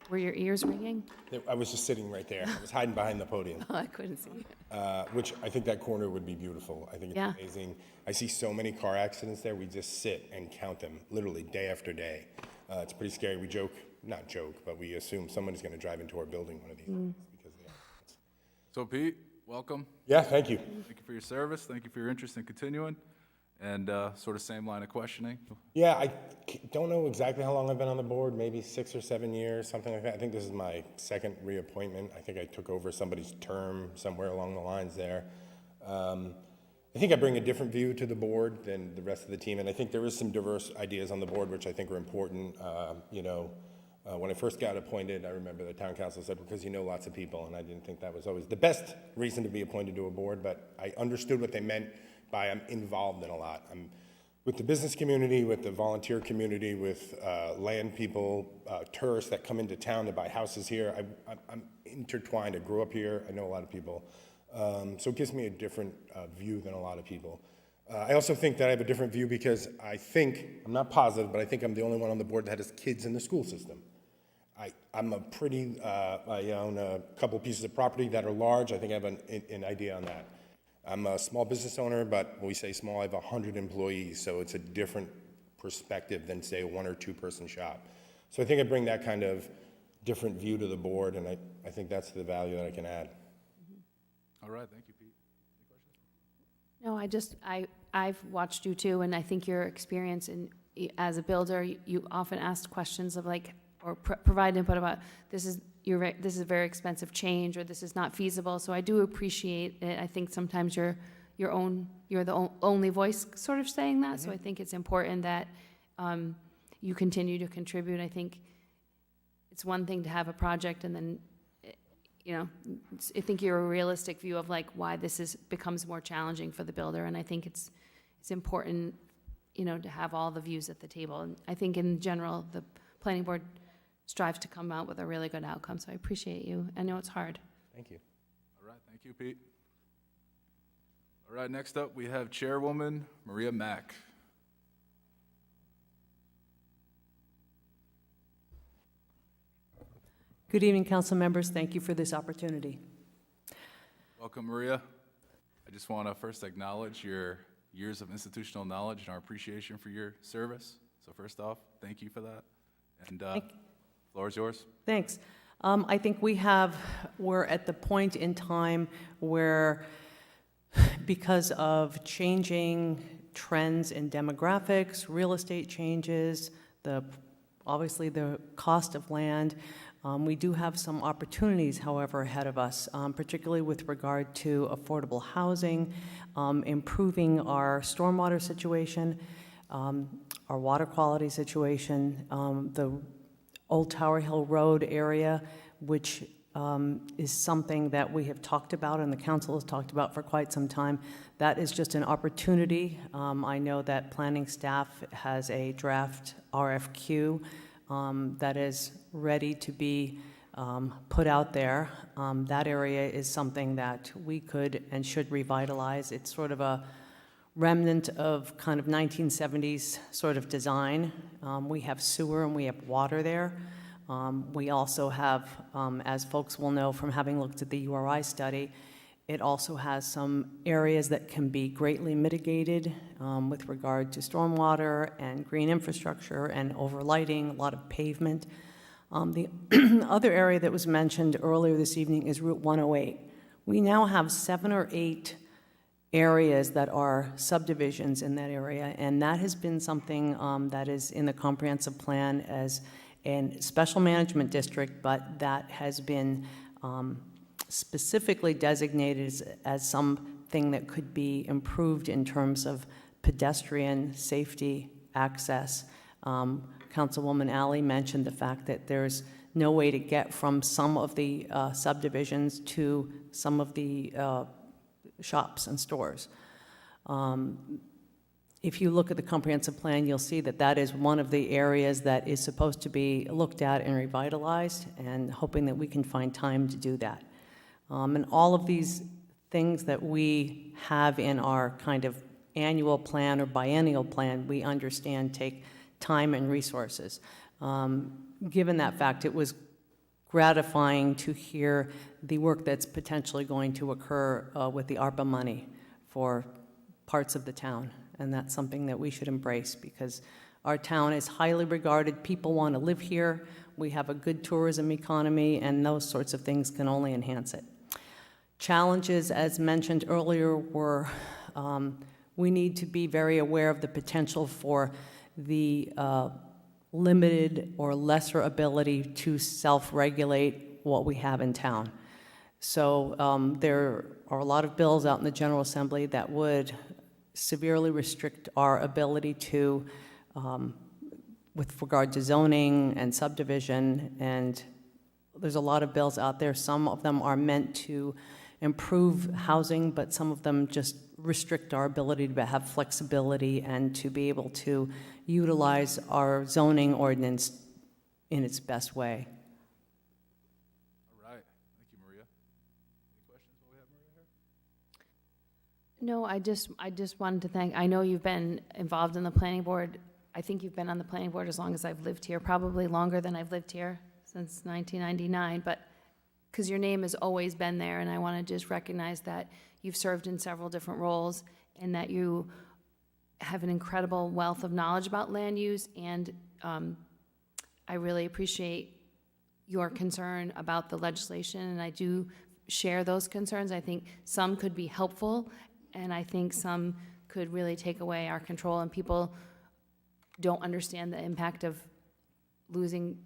Were your ears ringing? I was just sitting right there. I was hiding behind the podium, Oh, I couldn't see you. which I think that corner would be beautiful. I think it's Yeah. amazing. I see so many car accidents there. We just sit and count them, literally day after day. It's pretty scary. We joke, not joke, but we assume somebody's going to drive into our building one of these days. Because of that. So Pete, welcome. Yeah, thank you. Thank you for your service. Thank you for your interest in continuing. And sort of same line of questioning. Yeah, I don't know exactly how long I've been on the board, maybe 6 or 7 years, something like that. I think this is my second reappointment. I think I took over somebody's term somewhere along the lines there. I think I bring a different view to the board than the rest of the team, and I think there is some diverse ideas on the board, which I think are important. When I first got appointed, I remember the town council said, because you know lots of people, and I didn't think that was always the best reason to be appointed to a board, but I understood what they meant by I'm involved in a lot. I'm with the business community, with the volunteer community, with land people, tourists that come into town to buy houses here. I'm intertwined. I grew up here. I know a lot of people. So it gives me a different view than a lot of people. I also think that I have a different view because I think, I'm not positive, but I think I'm the only one on the board that has kids in the school system. I'm I own a couple pieces of property that are large. I think I have an idea on that. I'm a small business owner, but when we say small, I have 100 employees, so it's a different perspective than, say, a 1 or 2 person shop. So I think I bring that kind of different view to the board, and I think that's the value that I can add. All right, thank you, Pete. No, I've watched you too, and I think your experience as a builder, you often ask questions of like, or provide input about this is a very expensive change, or this is not feasible. So I do appreciate it. I think sometimes you're the only voice sort of saying that. So I think it's important that you continue to contribute. I think it's one thing to have a project and then, you know, I think you're a realistic view of like why becomes more challenging for the builder, and I think it's important, you know, to have all the views at the table. And I think in general, the planning board strives to come out with a really good outcome, so I appreciate you. I know it's hard. Thank you. All right, thank you, Pete. All right, next up, we have Chairwoman Maria Mack. Good evening, council members. Thank you for this opportunity. Welcome, Maria. I just want to first acknowledge your years of institutional knowledge and our appreciation for your service. So first off, thank you for that. And floor is yours. Thanks. I think we're at the point in time where, because of changing trends in demographics, real estate changes, obviously the cost of land, we do have some opportunities, however, ahead of us, particularly with regard to affordable housing, improving our stormwater situation, our water quality situation, the Old Tower Hill Road area, which is something that we have talked about and the council has talked about for quite some time. That is just an opportunity. I know that planning staff has a draft RFQ that is ready to be put out there. That area is something that we could and should revitalize. It's sort of a remnant of kind of 1970s sort of design. We have sewer and we have water there. We also have, as folks will know from having looked at the URI study, it also has some areas that can be greatly mitigated with regard to stormwater and green infrastructure and overlighting, a lot of pavement. The other area that was mentioned earlier this evening is Route 108. We now have 7 or 8 areas that are subdivisions in that area, and that has been something that is in the comprehensive plan as a special management district, but that has been specifically designated as something that could be improved in terms of pedestrian safety access. Councilwoman Alley mentioned the fact that there's no way to get from some of the subdivisions to some of the shops and stores. If you look at the comprehensive plan, you'll see that that is one of the areas that is supposed to be looked at and revitalized, and hoping that we can find time to do that. And all of these things that we have in our kind of annual plan or biennial plan, we understand take time and resources. Given that fact, it was gratifying to hear the work that's potentially going to occur with the ARPA money for parts of the town. And that's something that we should embrace, because our town is highly regarded. People want to live here. We have a good tourism economy, and those sorts of things can only enhance it. Challenges, as mentioned earlier, were we need to be very aware of the potential for the limited or lesser ability to self-regulate what we have in town. So there are a lot of bills out in the General Assembly that would severely restrict our ability to, with regard to zoning and subdivision, and there's a lot of bills out there. Some of them are meant to improve housing, but some of them just restrict our ability to have flexibility and to be able to utilize our zoning ordinance in its best way. All right, thank you, Maria. Any questions while we have Maria here? No, I just wanted to thank, I know you've been involved in the planning board. I think you've been on the planning board as long as I've lived here, probably longer than I've lived here, since 1999, but because your name has always been there, and I want to just recognize that you've served in several different roles and that you have an incredible wealth of knowledge about land use, and I really appreciate your concern about the legislation, and I do share those concerns. I think some could be helpful, and I think some could really take away our control, and people don't understand the impact of losing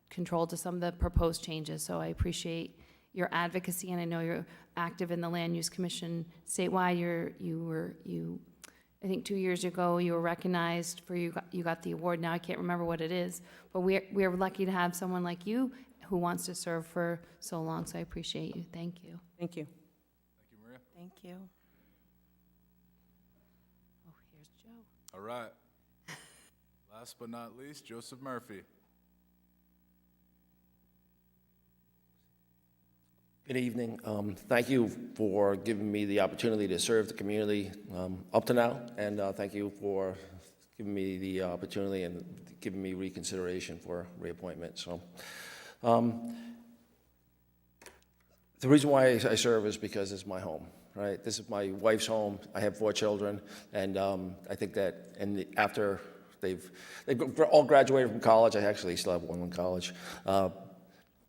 control to some of the proposed changes. So I appreciate your advocacy, and I know you're active in the Land Use Commission statewide. You I think 2 years ago, you were recognized for, you got the award. Now I can't remember what it is. But we're lucky to have someone like you who wants to serve for so long, so I appreciate you. Thank you. Thank you. Thank you, Maria. Thank you. Oh, here's Joe. All right. Last but not least, Joseph Murphy. Good evening. Thank you for giving me the opportunity to serve the community up to now, and thank you for giving me the opportunity and giving me reconsideration for reappointment. So, the reason why I serve is because it's my home, right? This is my wife's home. I have 4 children, and I think that, and after they've all graduated from college, I actually still have one in college.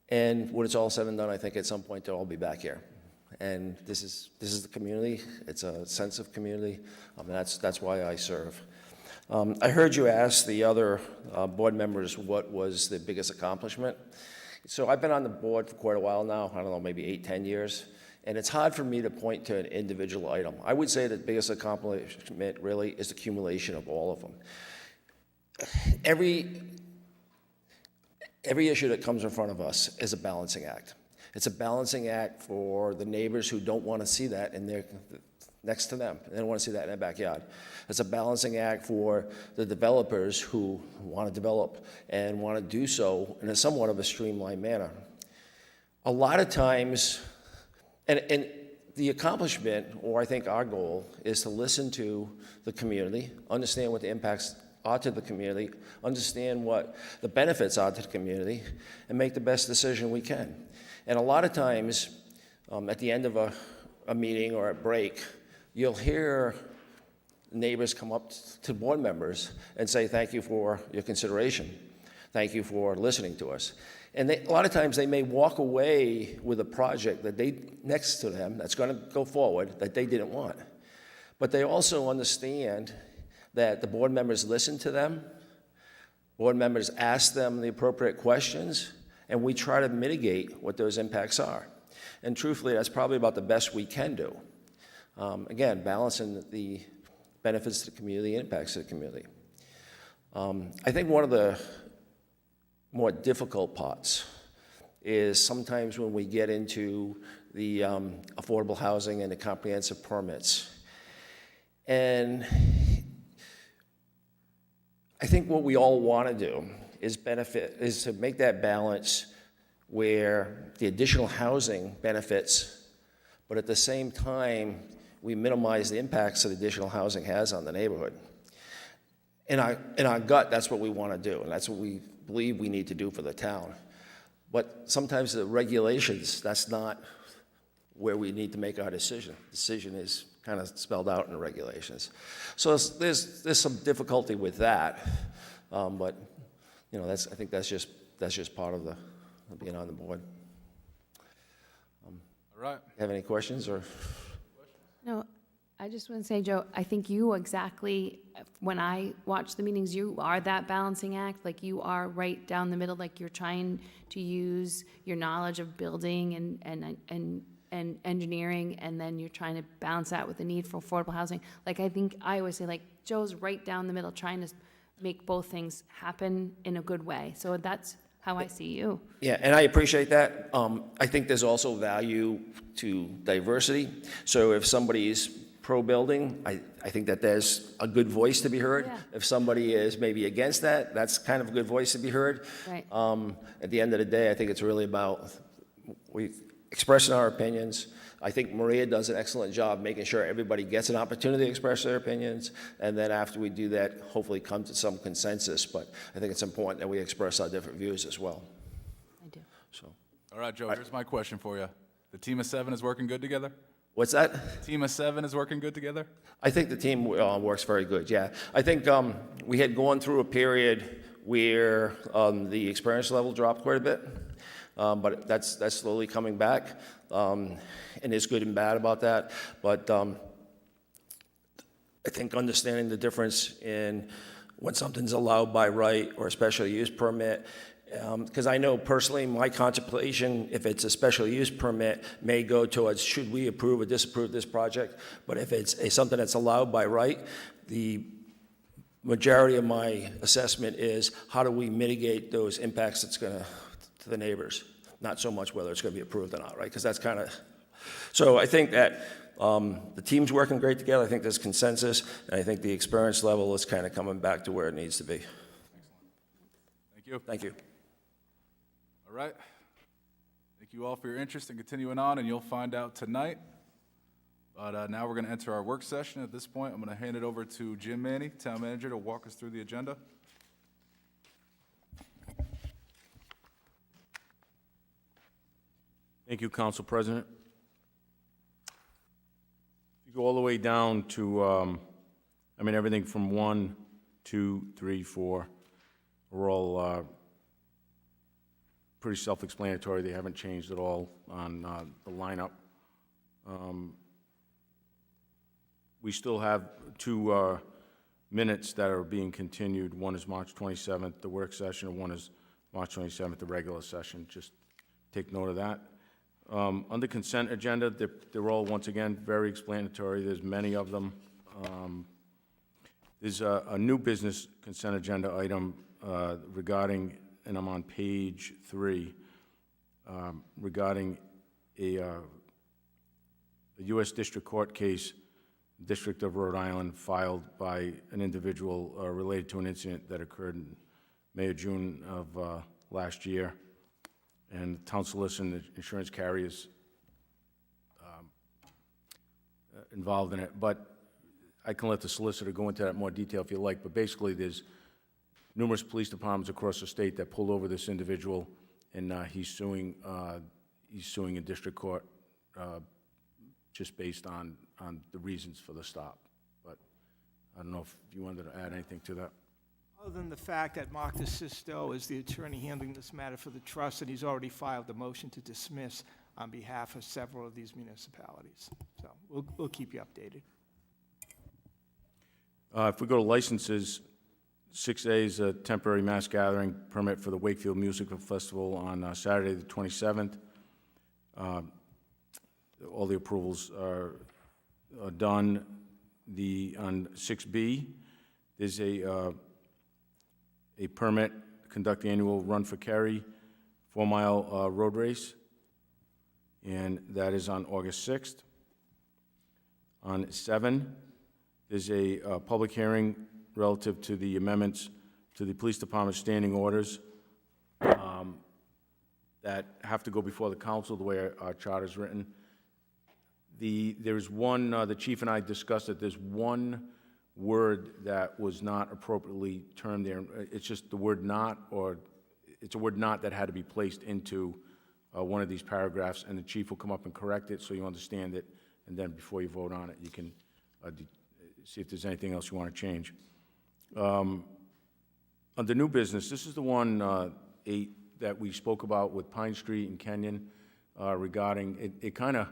And when it's all said and done, I think at some point they'll all be back here. And this is the community. It's a sense of community. That's why I serve. I heard you ask the other board members what was the biggest accomplishment. So I've been on the board for quite a while now. I don't know, maybe 8, 10 years. And it's hard for me to point to an individual item. I would say the biggest accomplishment really is the accumulation of all of them. Every issue that comes in front of us is a balancing act. It's a balancing act for the neighbors who don't want to see that in their, next to them. They don't want to see that in their backyard. It's a balancing act for the developers who want to develop and want to do so in a somewhat of a streamlined manner. A lot of times, and the accomplishment, or I think our goal, is to listen to the community, understand what the impacts are to the community, understand what the benefits are to the community, and make the best decision we can. And a lot of times, at the end of a meeting or a break, you'll hear neighbors come up to board members and say, thank you for your consideration. Thank you for listening to us. And a lot of times they may walk away with a project that next to them that's going to go forward that they didn't want. But they also understand that the board members listen to them, board members ask them the appropriate questions, and we try to mitigate what those impacts are. And truthfully, that's probably about the best we can do. Again, balancing the benefits to the community and impacts to the community. I think one of the more difficult parts is sometimes when we get into the affordable housing and the comprehensive permits. And I think what we all want to do is to make that balance where the additional housing benefits, but at the same time, we minimize the impacts that additional housing has on the neighborhood. In our gut, that's what we want to do, and that's what we believe we need to do for the town. But sometimes the regulations, that's not where we need to make our decision. Decision is kind of spelled out in the regulations. So there's some difficulty with that, but you know, I think that's just part of being on the board. All right. Have any questions or? No, I just want to say, Joe, I think you exactly, when I watch the meetings, you are that balancing act. Like, you are right down the middle, like you're trying to use your knowledge of building and engineering, and then you're trying to balance that with the need for affordable housing. Like, I think I always say, like, Joe's right down the middle, trying to make both things happen in a good way. So that's how I see you. Yeah, and I appreciate that. I think there's also value to diversity. So if somebody's pro-building, I think that there's a good voice to be heard. Yeah. If somebody is maybe against that, that's kind of a good voice to be heard. Right. At the end of the day, I think it's really about we expressing our opinions. I think Maria does an excellent job making sure everybody gets an opportunity to express their opinions, and then after we do that, hopefully come to some consensus. But I think it's important that we express our different views as well. I do. So, All right, Joe, here's my question for you. The team of 7 is working good together? what's that? Team of 7 is working good together? I think the team works very good, yeah. I think we had gone through a period where the experience level dropped quite a bit, but that's slowly coming back, and there's good and bad about that. But I think understanding the difference in when something's allowed by right or a special use permit Because I know personally, my contemplation, if it's a special use permit, may go towards, should we approve or disapprove this project? But if it's something that's allowed by right, the majority of my assessment is, how do we mitigate those impacts that's going to the neighbors? Not so much whether it's going to be approved or not, right? Because that's kind of, so I think that the team's working great together. I think there's consensus, and I think the experience level is kind of coming back to where it needs to be. Thank you. Thank you. All right. Thank you all for your interest in continuing on, and you'll find out tonight. But now we're going to enter our work session. At this point, I'm going to hand it over to Jim Manny, Town Manager, to walk us through the agenda. Thank you, Council President. You go all the way down to, everything from 1, 2, 3, 4 are all pretty self-explanatory. They haven't changed at all on the lineup. We still have 2 minutes that are being continued. One is March 27th, the work session, and one is March 27th, the regular session. Just take note of that. On the consent agenda, they're all, once again, very explanatory. There's many of them. There's a new business consent agenda item regarding, and I'm on page 3, regarding a U.S. District Court case, District of Rhode Island, filed by an individual related to an incident that occurred in May or June of last year. And the town solicitor and the insurance carriers involved in it. But I can let the solicitor go into that in more detail if you like. But basically, there's numerous police departments across the state that pulled over this individual, and he's suing a district court just based on the reasons for the stop. But I don't know if you wanted to add anything to that. Other than the fact that Mark DeSisto is the attorney handling this matter for the trust, and he's already filed a motion to dismiss on behalf of several of these municipalities. So we'll keep you updated. If we go to licenses, 6A is a temporary mass gathering permit for the Wakefield Musical Festival on Saturday the 27th. All the approvals are done. On 6B, there's a permit to conduct the annual Run for Kerry 4-mile road race, and that is on August 6th. On 7, there's a public hearing relative to the amendments to the police department standing orders that have to go before the council the way our charter is written. There's one, the chief and I discussed it, there's one word that was not appropriately termed there. It's just the word not, or it's a word not that had to be placed into one of these paragraphs, and the chief will come up and correct it so you understand it, and then before you vote on it, you can see if there's anything else you want to change. Under new business, this is the one, 8, that we spoke about with Pine Street and Kenyon regarding, it kind of,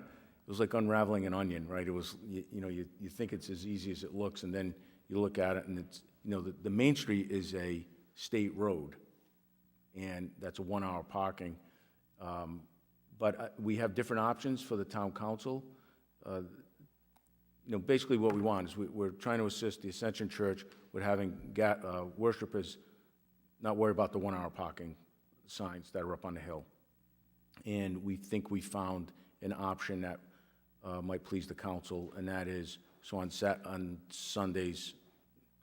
it was like unraveling an onion, right? It was, you think it's as easy as it looks, and then you look at it, and it's, the Main Street is a state road, and that's a 1-hour parking. But we have different options for the town council. Basically what we want is we're trying to assist the Ascension Church with having worshipers not worry about the 1-hour parking signs that are up on the hill. And we think we found an option that might please the council, and that is, so on Sundays,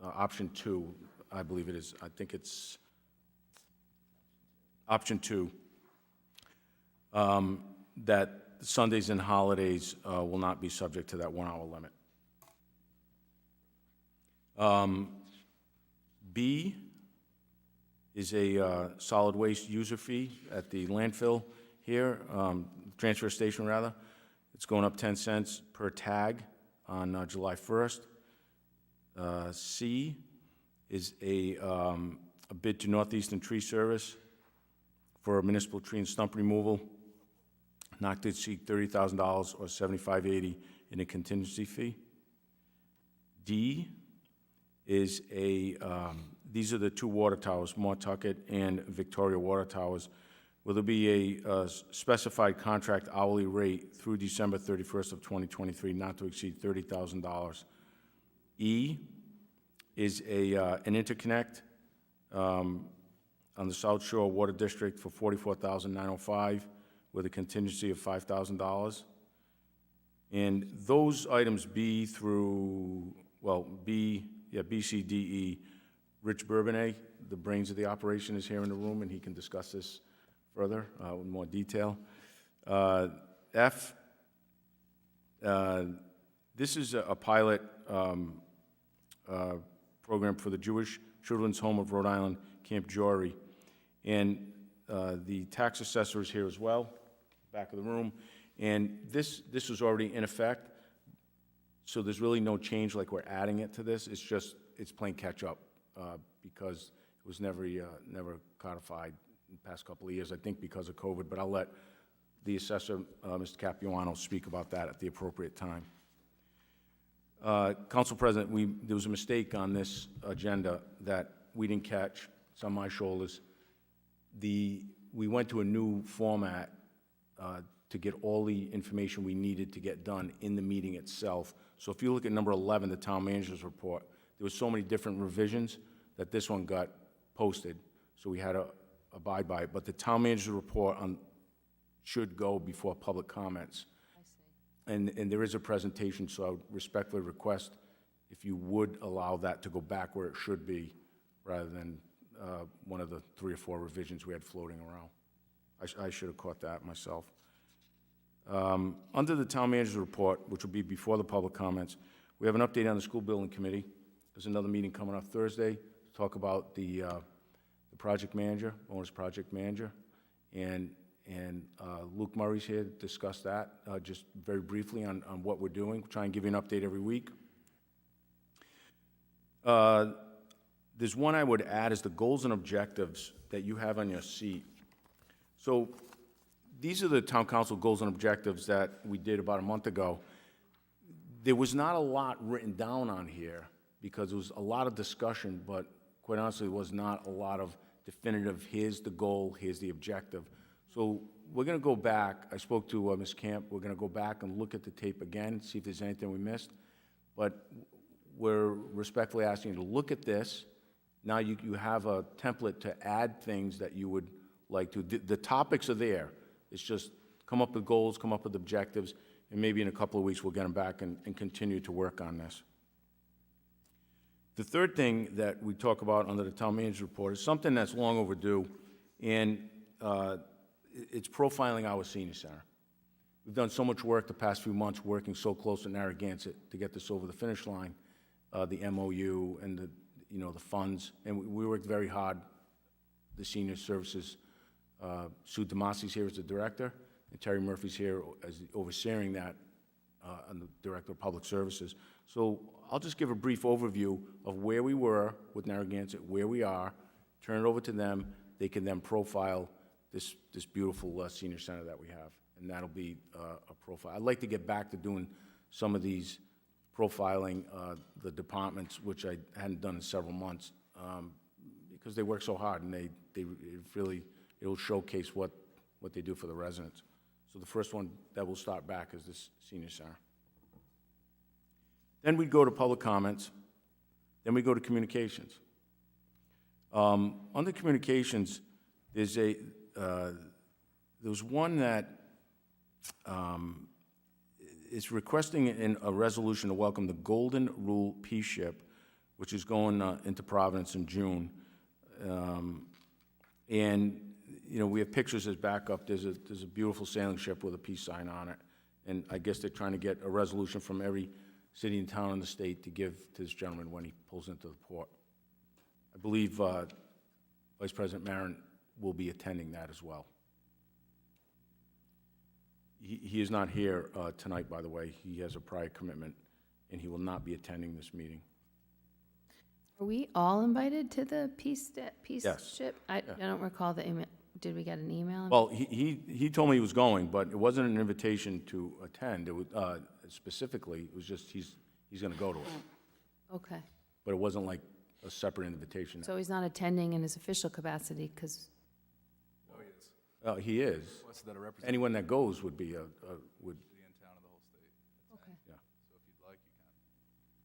option 2, I believe it is, I think it's option 2, that Sundays and holidays will not be subject to that 1-hour limit. B is a solid waste user fee at the landfill here, transfer station rather. It's going up 10 cents per tag on July 1st. C is a bid to Northeastern Tree Service for municipal tree and stump removal, not to exceed $30,000 or $75.80 in a contingency fee. D is a These are the two water towers, Mawtucket and Victoria Water Towers, where there'll be a specified contract hourly rate through December 31st of 2023, not to exceed $30,000. E is an interconnect on the South Shore Water District for $44,905 with a contingency of $5,000. And those items B through, B, C, D, E, Rich Bourbonnais, the brains of the operation, is here in the room, and he can discuss this further with more detail. F, this is a pilot program for the Jewish Children's Home of Rhode Island, Camp Jory. And the tax assessor is here as well, back of the room. And this was already in effect, so there's really no change like we're adding it to this. It's playing catch-up because it was never codified in the past couple of years, I think because of COVID, but I'll let the assessor, Mr. Capuano, speak about that at the appropriate time. Council President, there was a mistake on this agenda that we didn't catch. It's on my shoulders. We went to a new format to get all the information we needed to get done in the meeting itself. So if you look at number 11, the town manager's report, there were so many different revisions that this one got posted, so we had to abide by it. But the town manager's report should go before public comments. And there is a presentation, so I would respectfully request if you would allow that to go back where it should be, rather than one of the 3 or 4 revisions we had floating around. I should have caught that myself. Under the town manager's report, which will be before the public comments, we have an update on the school building committee. There's another meeting coming up Thursday to talk about the project manager, owner's project manager, and Luke Murray's here to discuss that, just very briefly on what we're doing. We'll try and give you an update every week. There's one I would add is the goals and objectives that you have on your seat. So these are the town council goals and objectives that we did about a month ago. There was not a lot written down on here because there was a lot of discussion, but quite honestly, there was not a lot of definitive, here's the goal, here's the objective. So we're going to go back. I spoke to Ms. Camp. We're going to go back and look at the tape again, see if there's anything we missed. But we're respectfully asking you to look at this. Now you have a template to add things that you would like to. The topics are there. It's just come up with goals, come up with objectives, and maybe in a couple of weeks we'll get them back and continue to work on this. The third thing that we talk about under the town manager's report is something that's long overdue, and it's profiling our senior center. We've done so much work the past few months working so close with Narragansett to get this over the finish line, the MOU and the funds, and we worked very hard. The senior services, Sue Demasi's here as the director, and Terry Murphy's here as overseeing that, and the director of public services. So I'll just give a brief overview of where we were with Narragansett, where we are, turn it over to them. They can then profile this beautiful senior center that we have, and that'll be a profile. I'd like to get back to doing some of these profiling the departments, which I hadn't done in several months, because they work so hard, and it'll showcase what they do for the residents. So the first one that will start back is this senior center. Then we go to public comments. Then we go to communications. Under communications, there was one that is requesting a resolution to welcome the Golden Rule Peace Ship, which is going into Providence in June. And we have pictures as backup. There's a beautiful sailing ship with a peace sign on it, and I guess they're trying to get a resolution from every city and town in the state to give to this gentleman when he pulls into the port. I believe Vice President Marin will be attending that as well. He is not here tonight, by the way. He has a prior commitment, and he will not be attending this meeting. Are we all invited to the peace Yes. ship? I don't recall the email. Did we get an email? Well, he told me he was going, but it wasn't an invitation to attend. It was specifically, it was just he's going to go to it. Okay. But it wasn't like a separate invitation. So he's not attending in his official capacity, because, Oh, he is. He is. Requested that a representative Anyone that goes would be would, be in town of the whole state. okay, yeah. So if you'd like, you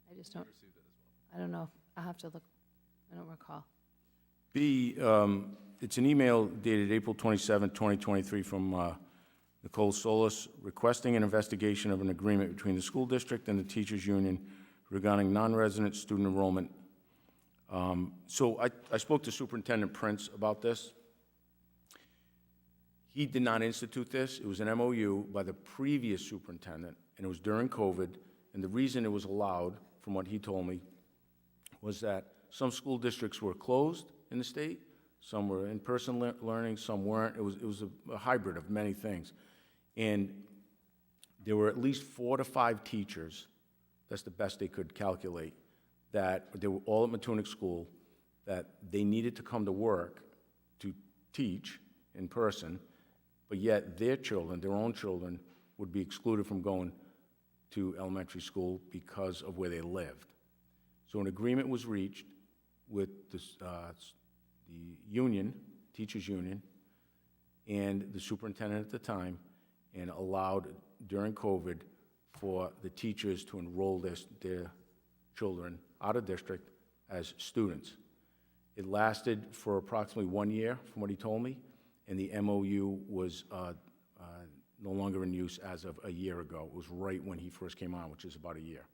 can. I just don't, Received it as well. I don't know, I'll have to look, I don't recall. B, it's an email dated April 27, 2023, from Nicole Solis, requesting an investigation of an agreement between the school district and the teachers' union regarding non-resident student enrollment. So I spoke to Superintendent Prince about this. He did not institute this. It was an MOU by the previous superintendent, and it was during COVID. And the reason it was allowed, from what he told me, was that some school districts were closed in the state, some were in-person learning, some weren't. It was a hybrid of many things. And there were at least 4 to 5 teachers, that's the best they could calculate, that they were all at Matunic School, that they needed to come to work to teach in person, but yet their children, their own children, would be excluded from going to elementary school because of where they lived. So an agreement was reached with the union, teachers' union, and the superintendent at the time, and allowed during COVID for the teachers to enroll their children out of district as students. It lasted for approximately 1 year, from what he told me, and the MOU was no longer in use as of a year ago. It was right when he first came on, which is about a year.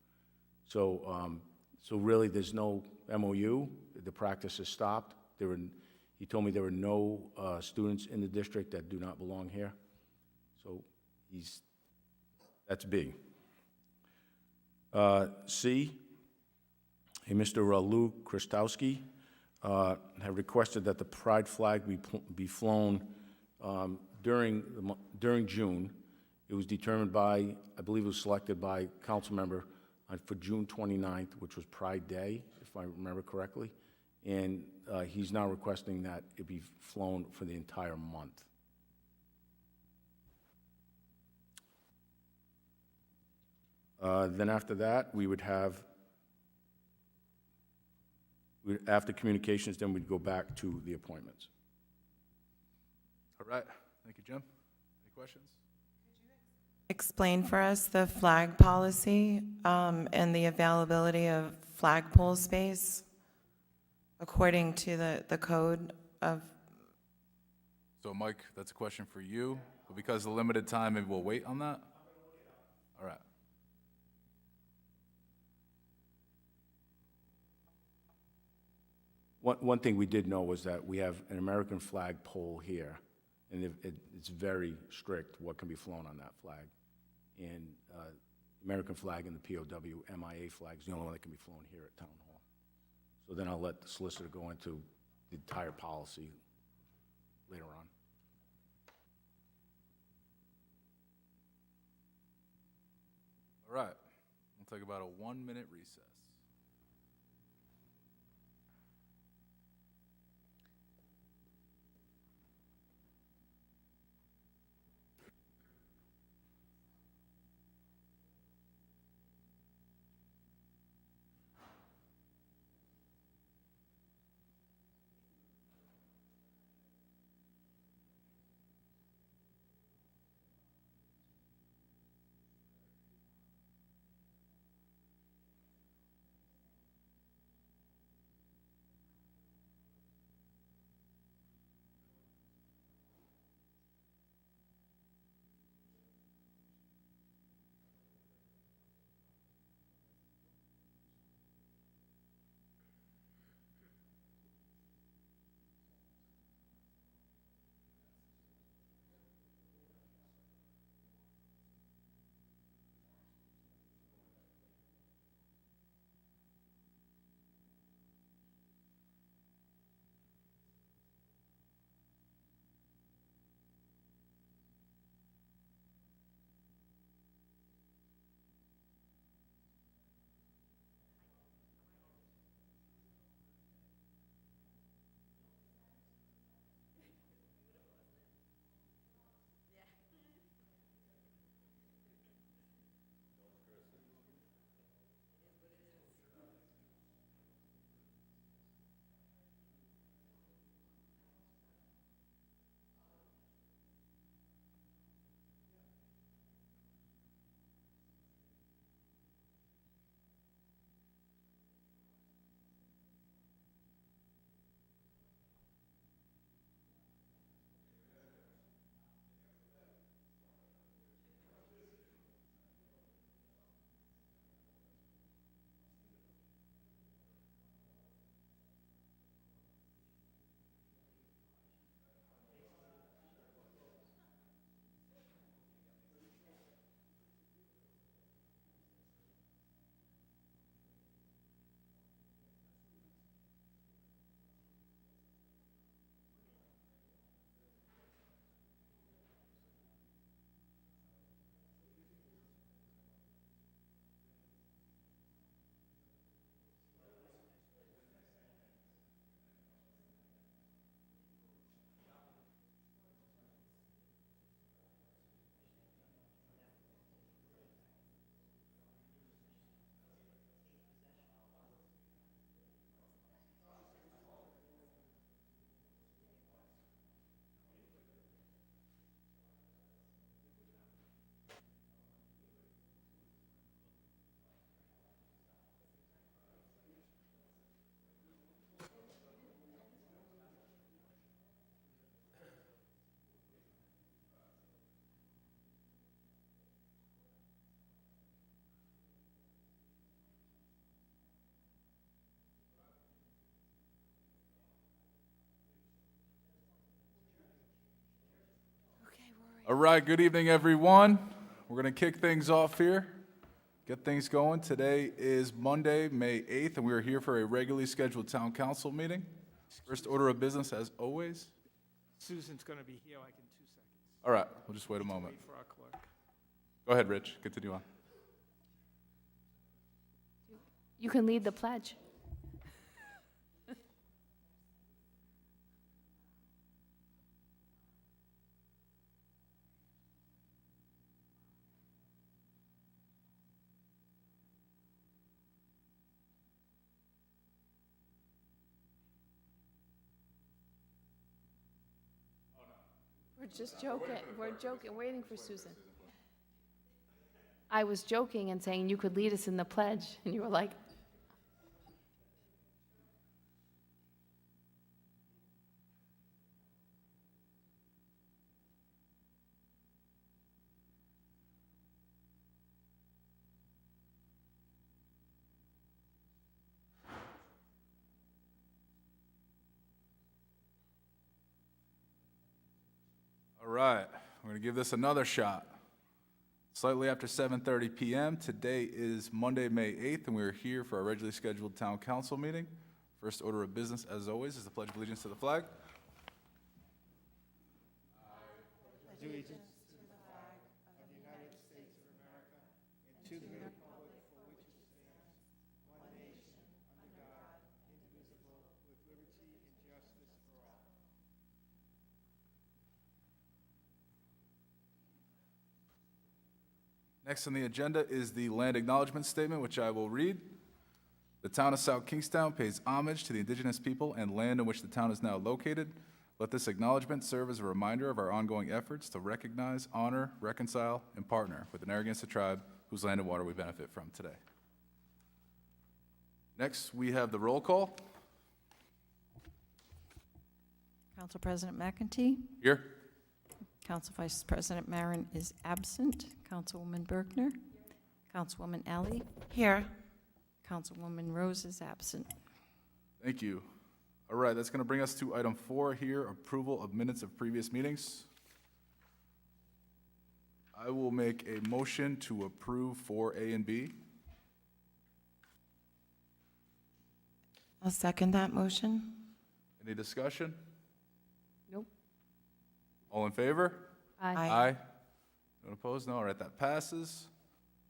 So, so really, there's no MOU. The practice has stopped. He told me there were no students in the district that do not belong here. So that's B. C, a Mr. Lou Krastowski had requested that the pride flag be flown during June. It was determined by, I believe it was selected by council member for June 29th, which was Pride Day, if I remember correctly. And he's now requesting that it be flown for the entire month. Then after that, we would have, after communications, then we'd go back to the appointments. All right. Thank you, Jim. Any questions? Explain for us the flag policy and the availability of flagpole space according to the code of. So, Mike, that's a question for you, but because of the limited time, maybe we'll wait on that? All right. One thing we did know was that we have an American flag pole here, and it's very strict what can be flown on that flag. And American flag and the POW MIA flag is the only one that can be flown here at Town Hall. So then I'll let the solicitor go into the entire policy later on. All right. We'll take about a 1-minute recess. All right, good evening, everyone. We're going to kick things off here, get things going. Today is Monday, May 8th, and we are here for a regularly scheduled town council meeting. First order of business, as always. Susan's going to be here like in 2 seconds. All right, we'll just wait a moment. Wait for our clerk. Go ahead, Rich, continue on. You can lead the pledge. We're just joking. We're joking, waiting for Susan. I was joking and saying you could lead us in the pledge, and you were like, All right, we're going to give this another shot. Slightly after 7:30 p.m., today is Monday, May 8th, and we are here for our regularly scheduled town council meeting. First order of business, as always, is the Pledge of Allegiance to the flag. Next on the agenda is the land acknowledgement statement, which I will read. The town of South Kingstown pays homage to the indigenous people and land in which the town is now located. Let this acknowledgement serve as a reminder of our ongoing efforts to recognize, honor, reconcile, and partner with the Narragansett tribe whose land and water we benefit from today. Next, we have the roll call. Council President McEntee. Here. Council Vice President Marin is absent. Councilwoman Berkner. Councilwoman Alley. Here. Councilwoman Rose is absent. Thank you. All right, that's going to bring us to item 4 here, approval of minutes of previous meetings. I will make a motion to approve 4A and B. I'll second that motion. Any discussion? nope. All in favor? Aye. Aye. No opposed? No. All right, that passes.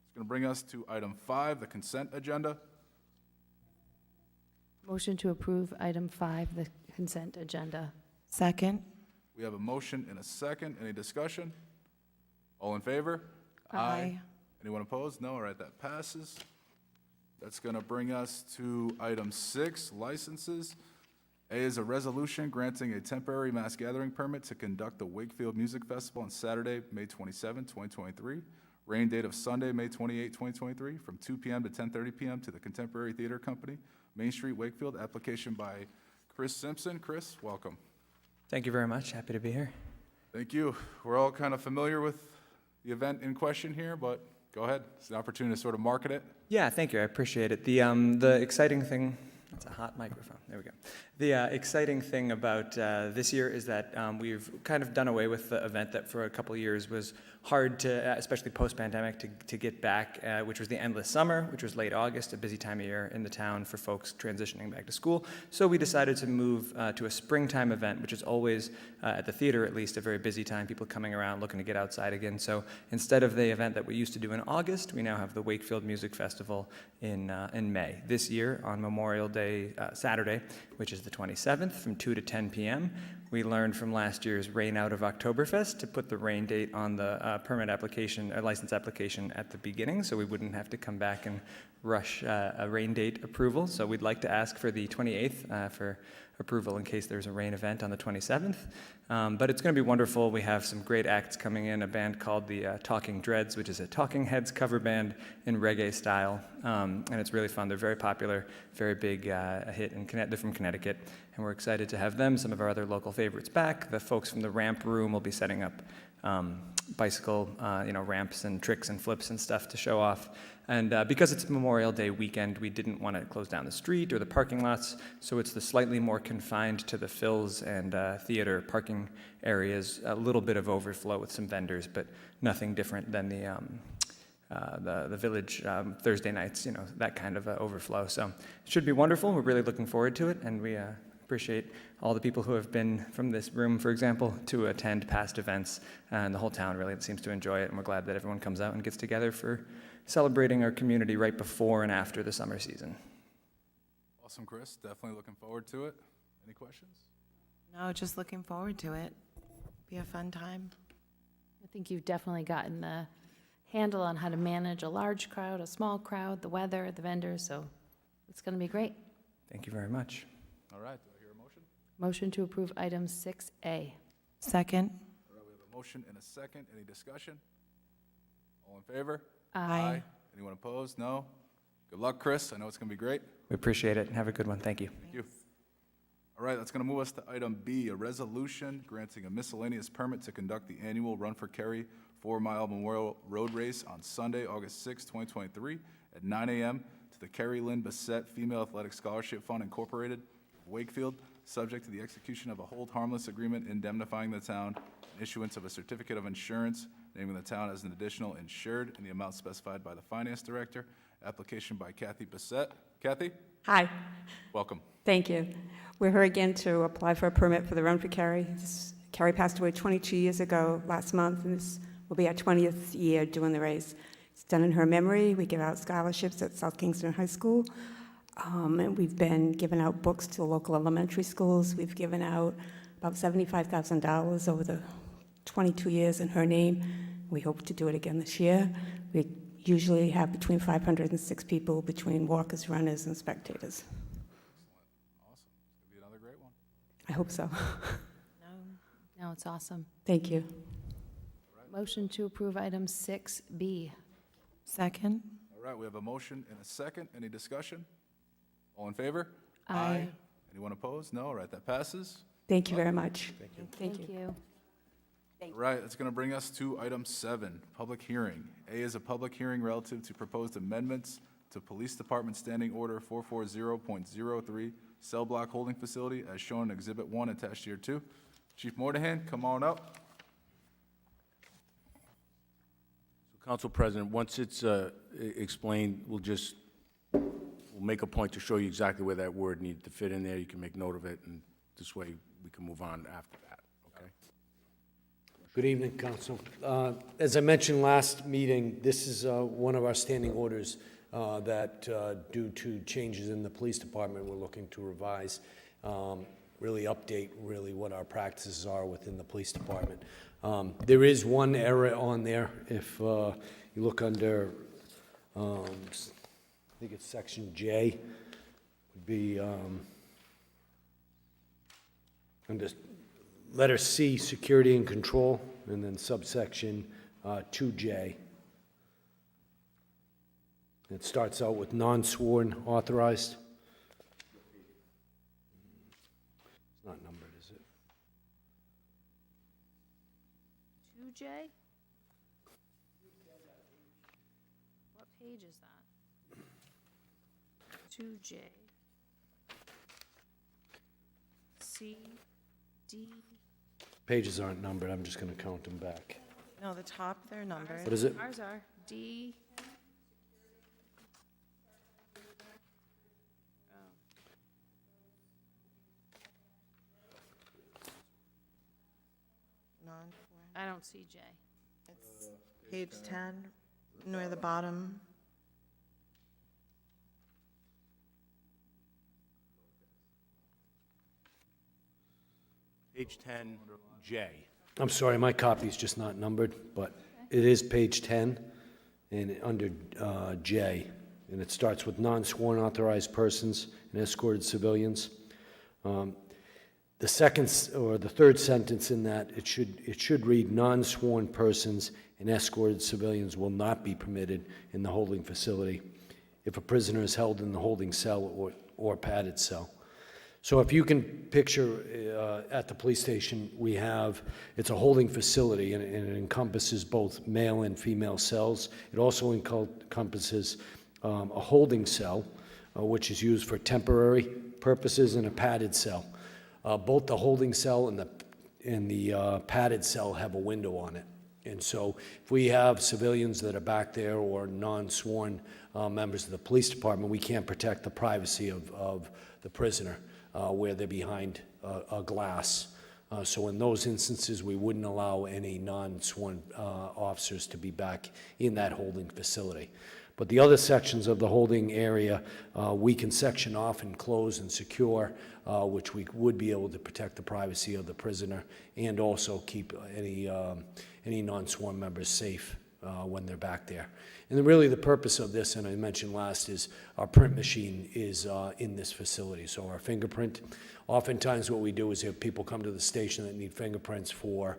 It's going to bring us to item 5, the consent agenda. Motion to approve item 5, the consent agenda. Second. We have a motion and a second. Any discussion? All in favor? Aye. Anyone opposed? No. All right, that passes. That's going to bring us to item 6, licenses. A is a resolution granting a temporary mass gathering permit to conduct the Wakefield Music Festival on Saturday, May 27, 2023. Rain date of Sunday, May 28, 2023, from 2 p.m. to 10:30 p.m. to the Contemporary Theater Company, Main Street, Wakefield. Application by Chris Simpson. Chris, welcome. Thank you very much. Happy to be here. Thank you. We're all kind of familiar with the event in question here, but go ahead. It's an opportunity to sort of market it. Yeah, thank you. I appreciate it. The exciting thing, it's a hot microphone. There we go. The exciting thing about this year is that we've kind of done away with the event that for a couple of years was hard to, especially post-pandemic, to get back, which was the Endless Summer, which was late August, a busy time of year in the town for folks transitioning back to school. So we decided to move to a springtime event, which is always, at the theater at least, a very busy time, people coming around looking to get outside again. So instead of the event that we used to do in August, we now have the Wakefield Music Festival in May. This year, on Memorial Day, Saturday, which is the 27th, from 2 to 10 p.m., we learned from last year's rain out of Oktoberfest to put the rain date on the permit application, license application at the beginning, so we wouldn't have to come back and rush a rain date approval. So we'd like to ask for the 28th for approval in case there's a rain event on the 27th. But it's going to be wonderful. We have some great acts coming in, a band called the Talking Dreads, which is a Talking Heads cover band in reggae style, and it's really fun. They're very popular, very big hit, and they're from Connecticut, and we're excited to have them, some of our other local favorites back. The folks from the Ramp Room will be setting up bicycle, ramps and tricks and flips and stuff to show off. And because it's Memorial Day weekend, we didn't want to close down the street or the parking lots, so it's the slightly more confined to the Phils and theater parking areas, a little bit of overflow with some vendors, but nothing different than the village Thursday nights, that kind of overflow. So it should be wonderful. We're really looking forward to it, and we appreciate all the people who have been from this room, for example, to attend past events, and the whole town really seems to enjoy it, and we're glad that everyone comes out and gets together for celebrating our community right before and after the summer season. Awesome, Chris. Definitely looking forward to it. Any questions? No, just looking forward to it. Be a fun time. I think you've definitely gotten the handle on how to manage a large crowd, a small crowd, the weather, the vendors, so it's going to be great. Thank you very much. All right, do I hear a motion? Motion to approve item 6A. Second. All right, we have a motion and a second. Any discussion? All in favor? Aye. Anyone opposed? No? Good luck, Chris. I know it's going to be great. We appreciate it. Have a good one. Thank you. Thank you. All right, that's going to move us to item B, a resolution granting a miscellaneous permit to conduct the annual Run for Kerry 4-mile Memorial Road Race on Sunday, August 6, 2023, at 9 a.m. to the Kerry Lynn Bassett Female Athletic Scholarship Fund Incorporated, Wakefield, subject to the execution of a hold harmless agreement indemnifying the town, and issuance of a certificate of insurance naming the town as an additional insured in the amount specified by the finance director. Application by Kathy Bassett. Kathy, Hi, welcome. thank you. We're here again to apply for a permit for the Run for Kerry. Kerry passed away 22 years ago last month, and this will be our 20th year doing the race. It's done in her memory. We give out scholarships at South Kingston High School, and we've been giving out books to the local elementary schools. We've given out about $75,000 over the 22 years in her name. We hope to do it again this year. We usually have between 500 and 6 people between walkers, runners, and spectators. Awesome. It's going to be another great one. I hope so. No, it's awesome. Thank you. Motion to approve item 6B. Second. All right, we have a motion and a second. Any discussion? All in favor? Aye. Anyone opposed? No? All right, that passes. Thank you very much. Thank you. All right, it's going to bring us to item 7, public hearing. A is a public hearing relative to proposed amendments to Police Department Standing Order 440.03, Cell Block Holding Facility, as shown in Exhibit 1 attached here 2. Chief Moynihan, come on up. Council President, once it's explained, we'll make a point to show you exactly where that word needed to fit in there. You can make note of it, and this way we can move on after that, okay? Good evening, Council. As I mentioned last meeting, this is one of our standing orders that, due to changes in the police department, we're looking to revise, really update what our practices are within the police department. There is one error on there. If you look under, I think it's section J, would be under letter C, security and control, and then subsection 2J. It starts out with non-sworn authorized. It's not numbered, is it? 2J? What page is that? 2J. C, D. Pages aren't numbered, I'm just going to count them back. No, the top, they're numbered. What is it? Ours are D. I don't see J. It's page 10, near the bottom. Page 10J. I'm sorry, my copy's just not numbered, but it is page 10, and under J, and it starts with non-sworn authorized persons and escorted civilians. The second or the third sentence in that, it should read, non-sworn persons and escorted civilians will not be permitted in the holding facility if a prisoner is held in the holding cell or padded cell. So if you can picture at the police station, it's a holding facility, and it encompasses both male and female cells. It also encompasses a holding cell, which is used for temporary purposes, and a padded cell. Both the holding cell and the padded cell have a window on it. And so if we have civilians that are back there or non-sworn members of the police department, we can't protect the privacy of the prisoner where they're behind a glass. So in those instances, we wouldn't allow any non-sworn officers to be back in that holding facility. But the other sections of the holding area, we can section off and close and secure, which we would be able to protect the privacy of the prisoner and also keep any non-sworn members safe when they're back there. And then really the purpose of this, and I mentioned last, is our print machine is in this facility. So our fingerprint, oftentimes what we do is if people come to the station that need fingerprints for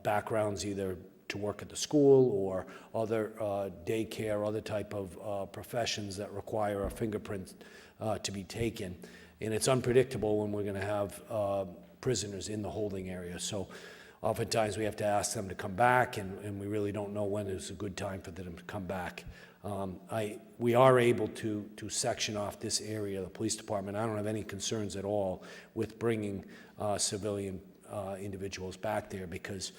backgrounds, either to work at the school or other daycare, other type of professions that require a fingerprint to be taken. And it's unpredictable when we're going to have prisoners in the holding area. So oftentimes we have to ask them to come back, and we really don't know when is a good time for them to come back. We are able to section off this area of the police department. I don't have any concerns at all with bringing civilian individuals back there, because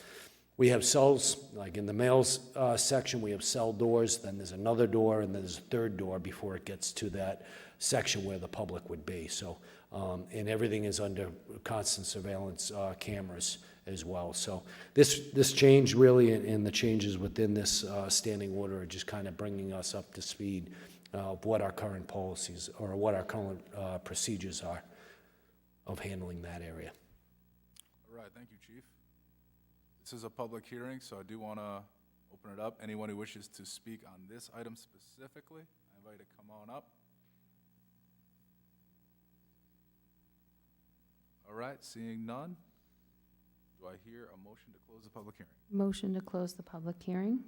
we have cells, like in the males section, we have cell doors, then there's another door, and then there's a third door before it gets to that section where the public would be. So, and everything is under constant surveillance cameras as well. So this change really, and the changes within this standing order are just kind of bringing us up to speed of what our current policies or what our current procedures are of handling that area. All right, thank you, Chief. This is a public hearing, so I do want to open it up. Anyone who wishes to speak on this item specifically, I invite you to come on up. All right, seeing none, do I hear a motion to close the public hearing? Motion to close the public hearing.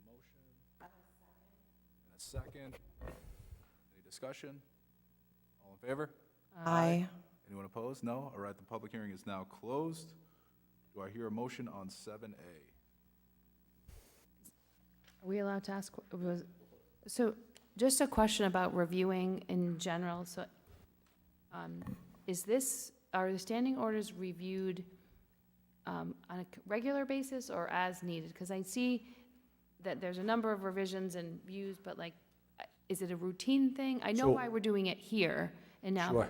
We have a motion and a second. Any discussion? All in favor? Aye. Anyone opposed? No? All right, the public hearing is now closed. Do I hear a motion on 7A? Are we allowed to ask, so just a question about reviewing in general. So are the standing orders reviewed on a regular basis or as needed? Because I see that there's a number of revisions and views, but like, is it a routine thing? I know why we're doing it here and now. Sure.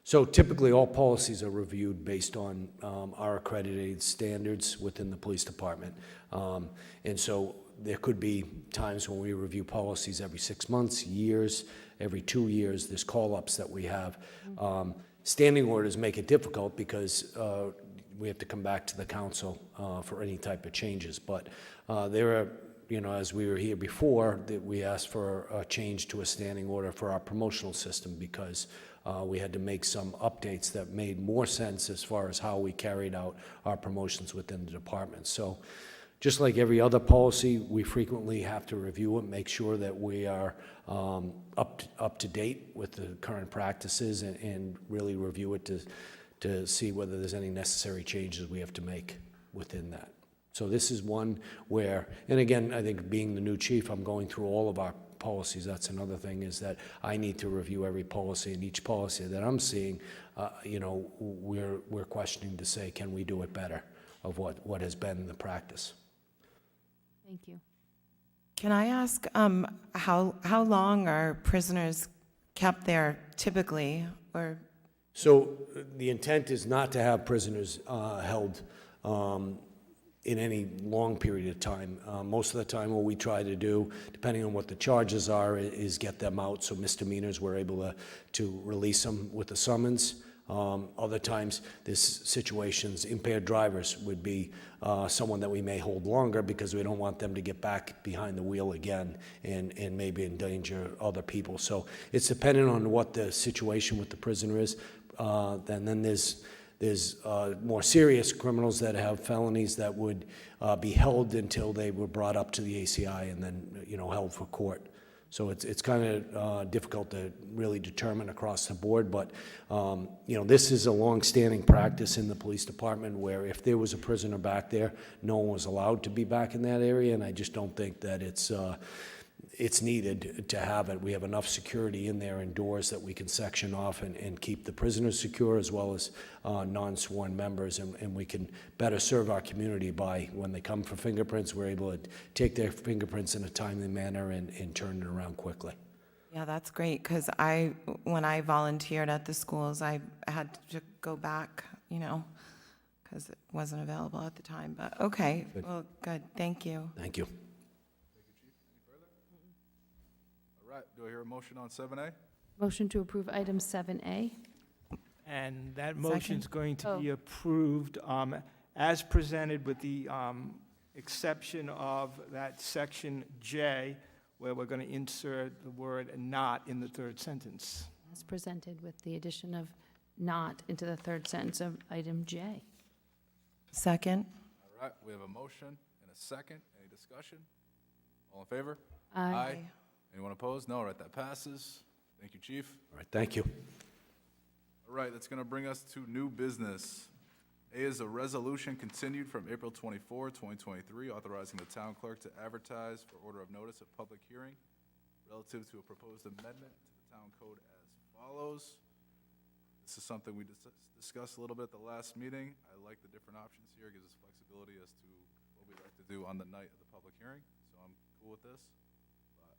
So typically, all policies are reviewed based on our accredited standards within the police department. And so there could be times when we review policies every 6 months, years, every 2 years. There's call-ups that we have. Standing orders make it difficult because we have to come back to the council for any type of changes. But there are, as we were here before, that we asked for a change to a standing order for our promotional system because we had to make some updates that made more sense as far as how we carried out our promotions within the department. So just like every other policy, we frequently have to review it, make sure that we are up to date with the current practices and really review it to see whether there's any necessary changes we have to make within that. So this is one where, and again, I think being the new chief, I'm going through all of our policies. That's another thing, is that I need to review every policy, and each policy that I'm seeing, we're questioning to say, can we do it better of what has been the practice. Thank you. Can I ask how long are prisoners kept there typically, or? So the intent is not to have prisoners held in any long period of time. Most of the time what we try to do, depending on what the charges are, is get them out. So misdemeanors, we're able to release them with a summons. Other times, there's situations, impaired drivers would be someone that we may hold longer because we don't want them to get back behind the wheel again and maybe endanger other people. So it's dependent on what the situation with the prisoner is. Then there's more serious criminals that have felonies that would be held until they were brought up to the ACI and then, held for court. So it's kind of difficult to really determine across the board, but, you know, this is a long-standing practice in the police department where if there was a prisoner back there, no one was allowed to be back in that area, and I just don't think that it's needed to have it. We have enough security in there and doors that we can section off and keep the prisoners secure as well as non-sworn members, and we can better serve our community by, when they come for fingerprints, we're able to take their fingerprints in a timely manner and turn it around quickly. Yeah, that's great, because when I volunteered at the schools, I had to go back, you know, because it wasn't available at the time, but okay, well, good, thank you. Thank you. All right, do I hear a motion on 7A? Motion to approve item 7A. And that motion's going to be Oh. approved as presented with the exception of that section J, where we're going to insert the word "not" in the third sentence. As presented with the addition of not into the third sentence of item J. Second? All right, we have a motion and a second. Any discussion? All in favor? Aye. Anyone opposed? No. All right, that passes. Thank you, Chief. All right, thank you. All right, that's going to bring us to new business. A is a resolution continued from April 24, 2023, authorizing the town clerk to advertise for order of notice of public hearing relative to a proposed amendment to the town code as follows. This is something we discussed a little bit at the last meeting. I like the different options here. It gives us flexibility as to what we'd like to do on the night of the public hearing, so I'm cool with this. But,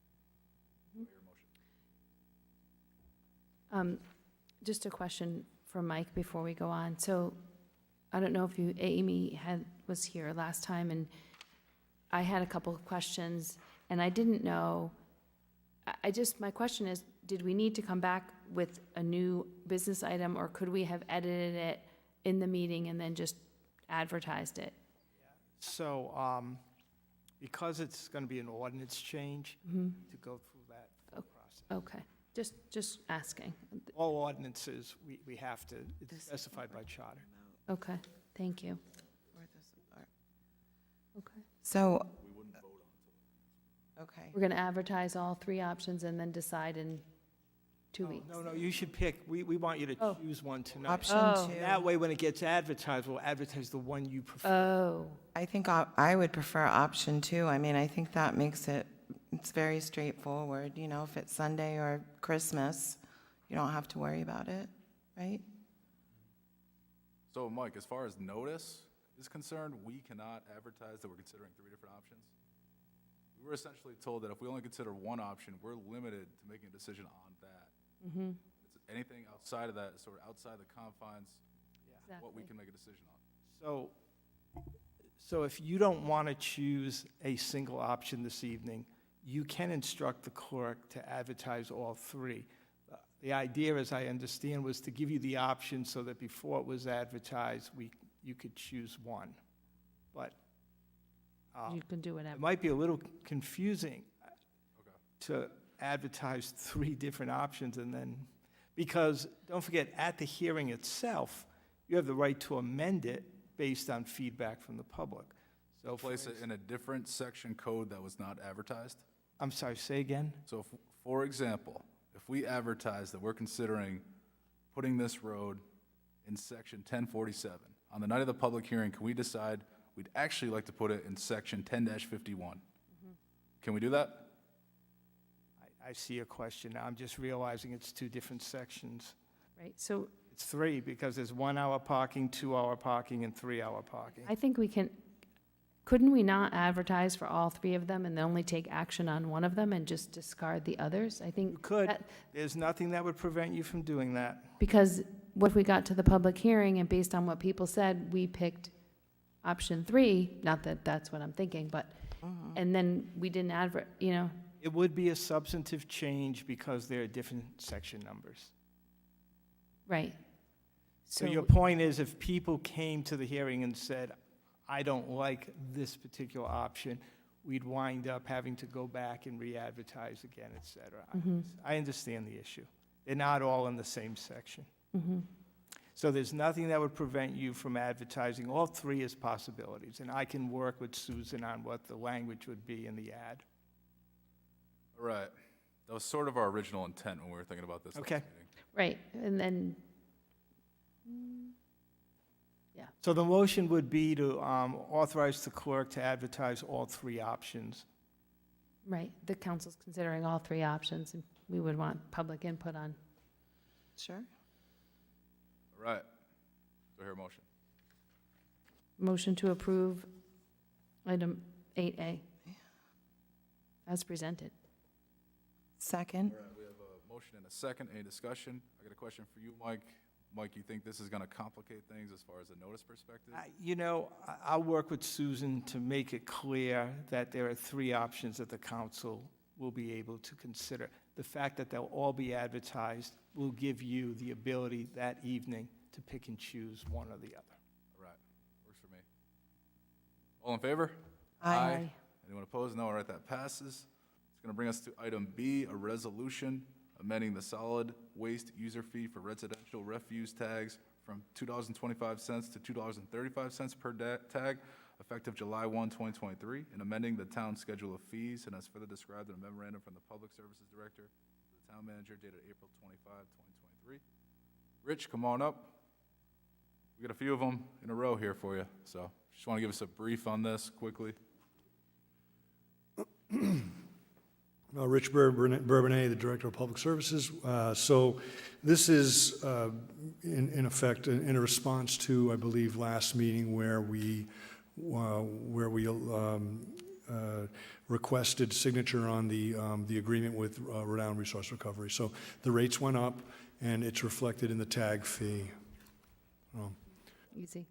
your motion. Just a question for Mike before we go on. So I don't know if Amy was here last time, and I had a couple of questions, and I didn't know, my question is, did we need to come back with a new business item, or could we have edited it in the meeting and then just advertised it? So because it's going to be an ordinance change, to go through that full process. Okay, just asking. All ordinances, we have to, it's specified by charter. Okay, thank you. Okay. So. Okay. We're going to advertise all three options and then decide in 2 weeks? No, you should pick, we want you to Oh. choose one tonight. Option Oh. 2. That way, when it gets advertised, we'll advertise the one you prefer. Oh, I think I would prefer option 2. I mean, I think that makes it's very straightforward, you know, if it's Sunday or Christmas, you don't have to worry about it, right? So, Mike, as far as notice is concerned, we cannot advertise that we're considering 3 different options. We were essentially told that if we only consider one option, we're limited to making a decision on that. It's anything outside of that, is sort of outside the confines, what we can make a decision on. So if you don't want to choose a single option this evening, you can instruct the clerk to advertise all 3. The idea, as I understand, was to give you the option so that before it was advertised, you could choose one. But you can do it whatever. might be a little confusing to advertise 3 different options and then, because, don't forget, at the hearing itself, you have the right to amend it based on feedback from the public. So Place it in a different section code that was not advertised? I'm sorry, say again? So, for example, if we advertise that we're considering putting this road in section 1047, on the night of the public hearing, can we decide we'd actually like to put it in section 10-51? Can we do that? I see your question now. I'm just realizing it's 2 different sections. Right, so It's 3 because there's 1-hour parking, 2-hour parking, and 3-hour parking. I think couldn't we not advertise for all 3 of them and then only take action on one of them and just discard the others? I think. You could. that- There's nothing that would prevent you from doing that. Because what if we got to the public hearing and based on what people said, we picked option 3, not that that's what I'm thinking, but, and then we didn't It would be a substantive change because there are different section numbers. right. So your point is, if people came to the hearing and said, I don't like this particular option, we'd wind up having to go back and re-advertise again, et cetera. I understand the issue. They're not all in the same section. So there's nothing that would prevent you from advertising all 3 as possibilities, and I can work with Susan on what the language would be in the ad. All right. That was sort of our original intent when we were thinking about this last Okay. meeting. Right, and then, yeah. So the motion would be to authorize the clerk to advertise all three options. Right, the council's considering all three options, and we would want public input on. Sure. All right. Do I hear a motion? Motion to approve item 8A as presented. Second. All right, we have a motion and a second. Any discussion? I got a question for you, Mike. Mike, you think this is going to complicate things as far as a notice perspective? You know, I'll work with Susan to make it clear that there are three options that the council will be able to consider. The fact that they'll all be advertised will give you the ability that evening to pick and choose one or the other. All right, works for me. All in favor? Aye. Anyone opposed? No, all right, that passes. It's going to bring us to item B, a resolution amending the solid waste user fee for residential refuse tags from $2.25 to $2.35 per tag, effective July 1, 2023, and amending the town schedule of fees, and as further described in a memorandum from the Public Services Director to the town manager dated April 25, 2023. Rich, come on up. We got a few of them in a row here for you, so just want to give us a brief on this quickly. Rich Bourbonnais, the Director of Public Services. So this is, in effect, in a response to, I believe, last meeting where we requested signature on the agreement with Rhode Island Resource Recovery. So the rates went up, and it's reflected in the tag fee. Easy.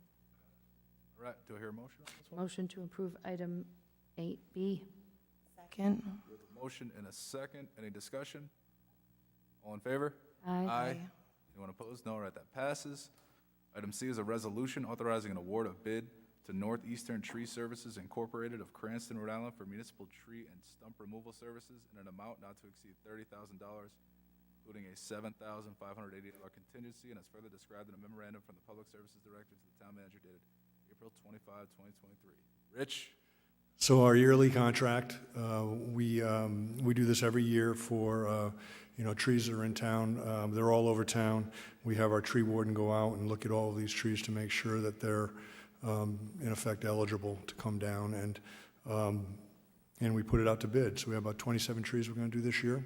All right, do I hear a motion on this one? Motion to approve item 8B. Second. We have a motion and a second. Any discussion? All in favor? Aye. Anyone opposed? No. All right, that passes. Item C is a resolution authorizing an award of bid to Northeastern Tree Services Incorporated of Cranston, Rhode Island for municipal tree and stump removal services in an amount not to exceed $30,000, including a $7,580 contingency, and as further described in a memorandum from the Public Services Director to the town manager dated April 25, 2023. Rich? So our yearly contract, we do this every year for, trees that are in town. They're all over town. We have our tree warden go out and look at all of these trees to make sure that they're, in effect, eligible to come down. And we put it out to bid. So we have about 27 trees we're going to do this year.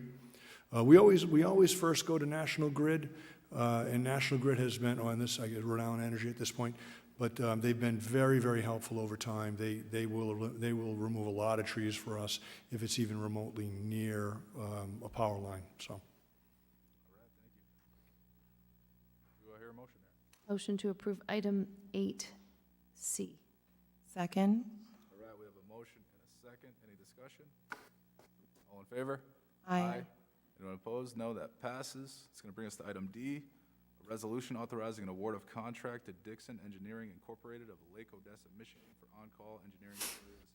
We always first go to National Grid, and National Grid has been, and this, I guess, Rhode Island Energy at this point, but they've been very, very helpful over time. They will remove a lot of trees for us if it's even remotely near a power line. So. All right, thank you. Do I hear a motion there? Motion to approve item 8C. Second. All right, we have a motion and a second. Any discussion? All in favor? Aye. Anyone opposed? No, that passes. It's going to bring us to item D, a resolution authorizing an award of contract to Dixon Engineering Incorporated of Lake Odessa, Michigan for on-call engineering services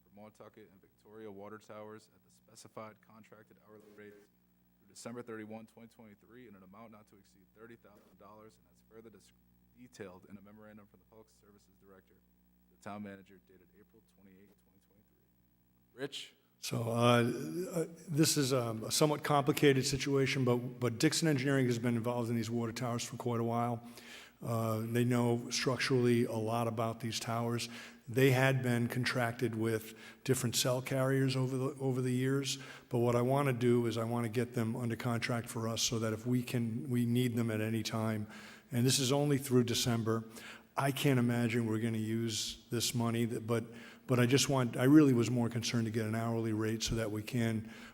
for Montucket and Victoria water towers at the specified contracted hourly rates through December 31, 2023, in an amount not to exceed $30,000, and as further detailed in a memorandum from the Public Services Director to the town manager dated April 28, 2023. Rich? So this is a somewhat complicated situation, but Dixon Engineering has been involved in these water towers for quite a while. They know structurally a lot about these towers. They had been contracted with different cell carriers over the years, but what I want to do is I want to get them under contract for us so that if we need them at any time, and this is only through December. I can't imagine we're going to use this money, but I really was more concerned to get an hourly rate so that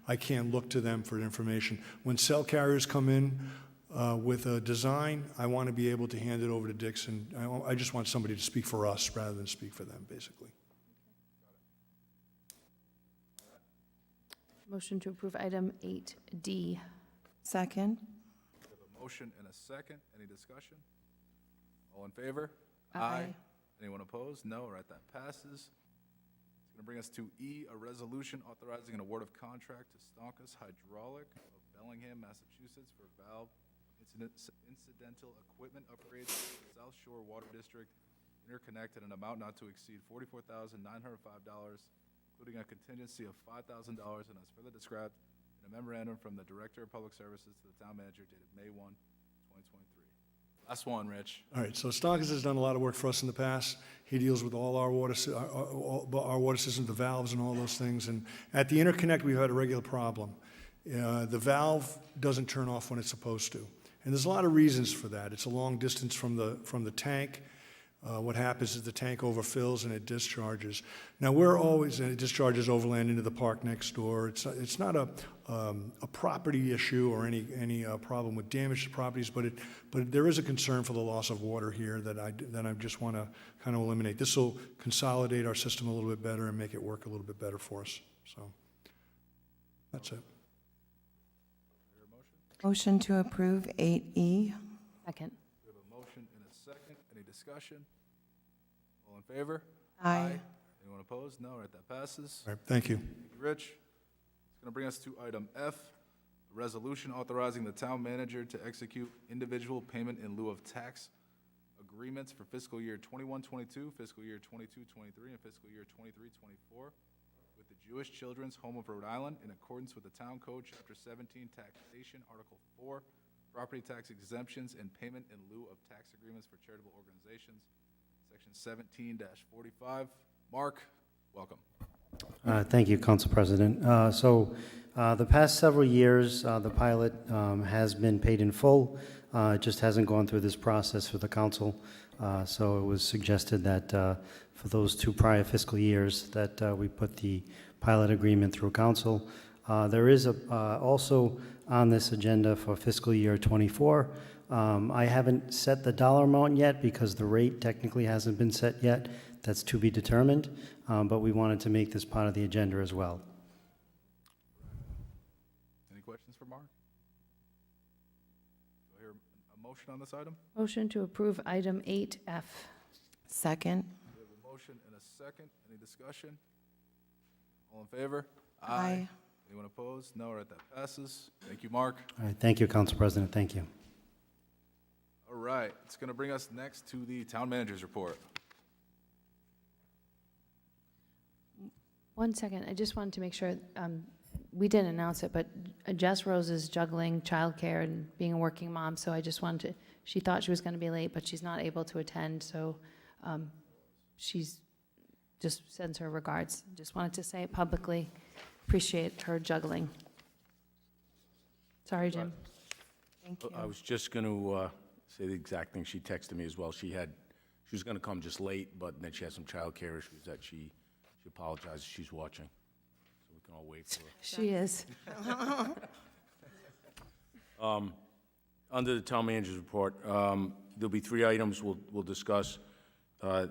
I can look to them for information. When cell carriers come in with a design, I want to be able to hand it over to Dixon. I just want somebody to speak for us rather than speak for them, basically. Motion to approve item 8D. Second. We have a motion and a second. Any discussion? All in favor? Aye. Anyone opposed? No. All right, that passes. It's going to bring us to E, a resolution authorizing an award of contract to Stonkus Hydraulic of Bellingham, Massachusetts for valve incidental equipment upgrades to the South Shore Water District interconnect at an amount not to exceed $44,905, including a contingency of $5,000, and as further described in and a memorandum from the Director of Public Services to the Town Manager dated May 1, 2023. Last one, Rich. All right, so Stockers has done a lot of work for us in the past. He deals with all our our water system, the valves and all those things. And at the interconnect, we've had a regular problem. The valve doesn't turn off when it's supposed to. And there's a lot of reasons for that. It's a long distance from the tank. What happens is the tank overfills and it discharges. Now, it discharges overland into the park next door. It's not a property issue or any problem with damage to properties, but there is a concern for the loss of water here that I just want to kind of eliminate. This will consolidate our system a little bit better and make it work a little bit better for us. So that's it. Motion to approve 8E. Second. We have a motion and a second. Any discussion? All in favor? Aye. Anyone opposed? No. All right, that passes. All right, thank you. Thank you, Rich. It's going to bring us to item F, a resolution authorizing the town manager to execute individual payment in lieu of tax agreements for fiscal year 21-22, fiscal year 22-23, and fiscal year 23-24 with the Jewish Children's Home of Rhode Island in accordance with the Town Code, Chapter 17, Taxation, Article 4, Property Tax Exemptions and Payment in lieu of tax agreements for charitable organizations, Section 17-45. Mark, welcome. Thank you, Council President. The past several years, the pilot has been paid in full. It just hasn't gone through this process for the council. So it was suggested that for those 2 prior fiscal years that we put the pilot agreement through council. There is also on this agenda for fiscal year 24. I haven't set the dollar amount yet because the rate technically hasn't been set yet. That's to be determined, but we wanted to make this part of the agenda as well. Any questions for Mark? Do I hear a motion on this item? Motion to approve item 8F. Second. We have a motion and a second. Any discussion? All in favor? Aye. Anyone opposed? No. All right, that passes. Thank you, Mark. All right, thank you, Council President. Thank you. All right, it's going to bring us next to the town manager's report. 1 second, I just wanted to make sure, we didn't announce it, but Jess Rose is juggling childcare and being a working mom, so I just wanted to, she thought she was going to be late, but she's not able to attend, so she's just sends her regards. Just wanted to say it publicly. Appreciate her juggling. Sorry, Jim. Thank you. I was just going to say the exact thing. She texted me as well. She was going to come just late, but then she had some childcare issues that she apologizes. She's watching, so we can all wait for her. She is. Under the town manager's report, there'll be 3 items we'll discuss. The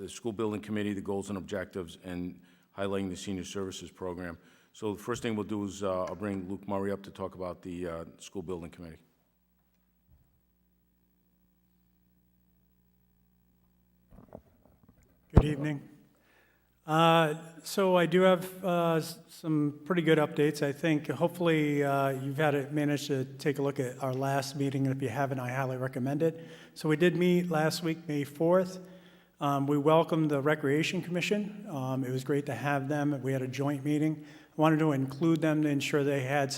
school building committee, the goals and objectives, and highlighting the senior services program. So the first thing we'll do is I'll bring Luke Murray up to talk about the school building committee. Good evening. So I do have some pretty good updates. I think hopefully you've managed to take a look at our last meeting, and if you haven't, I highly recommend it. So we did meet last week, May 4th. We welcomed the Recreation Commission. It was great to have them. We had a joint meeting. I wanted to include them to ensure they had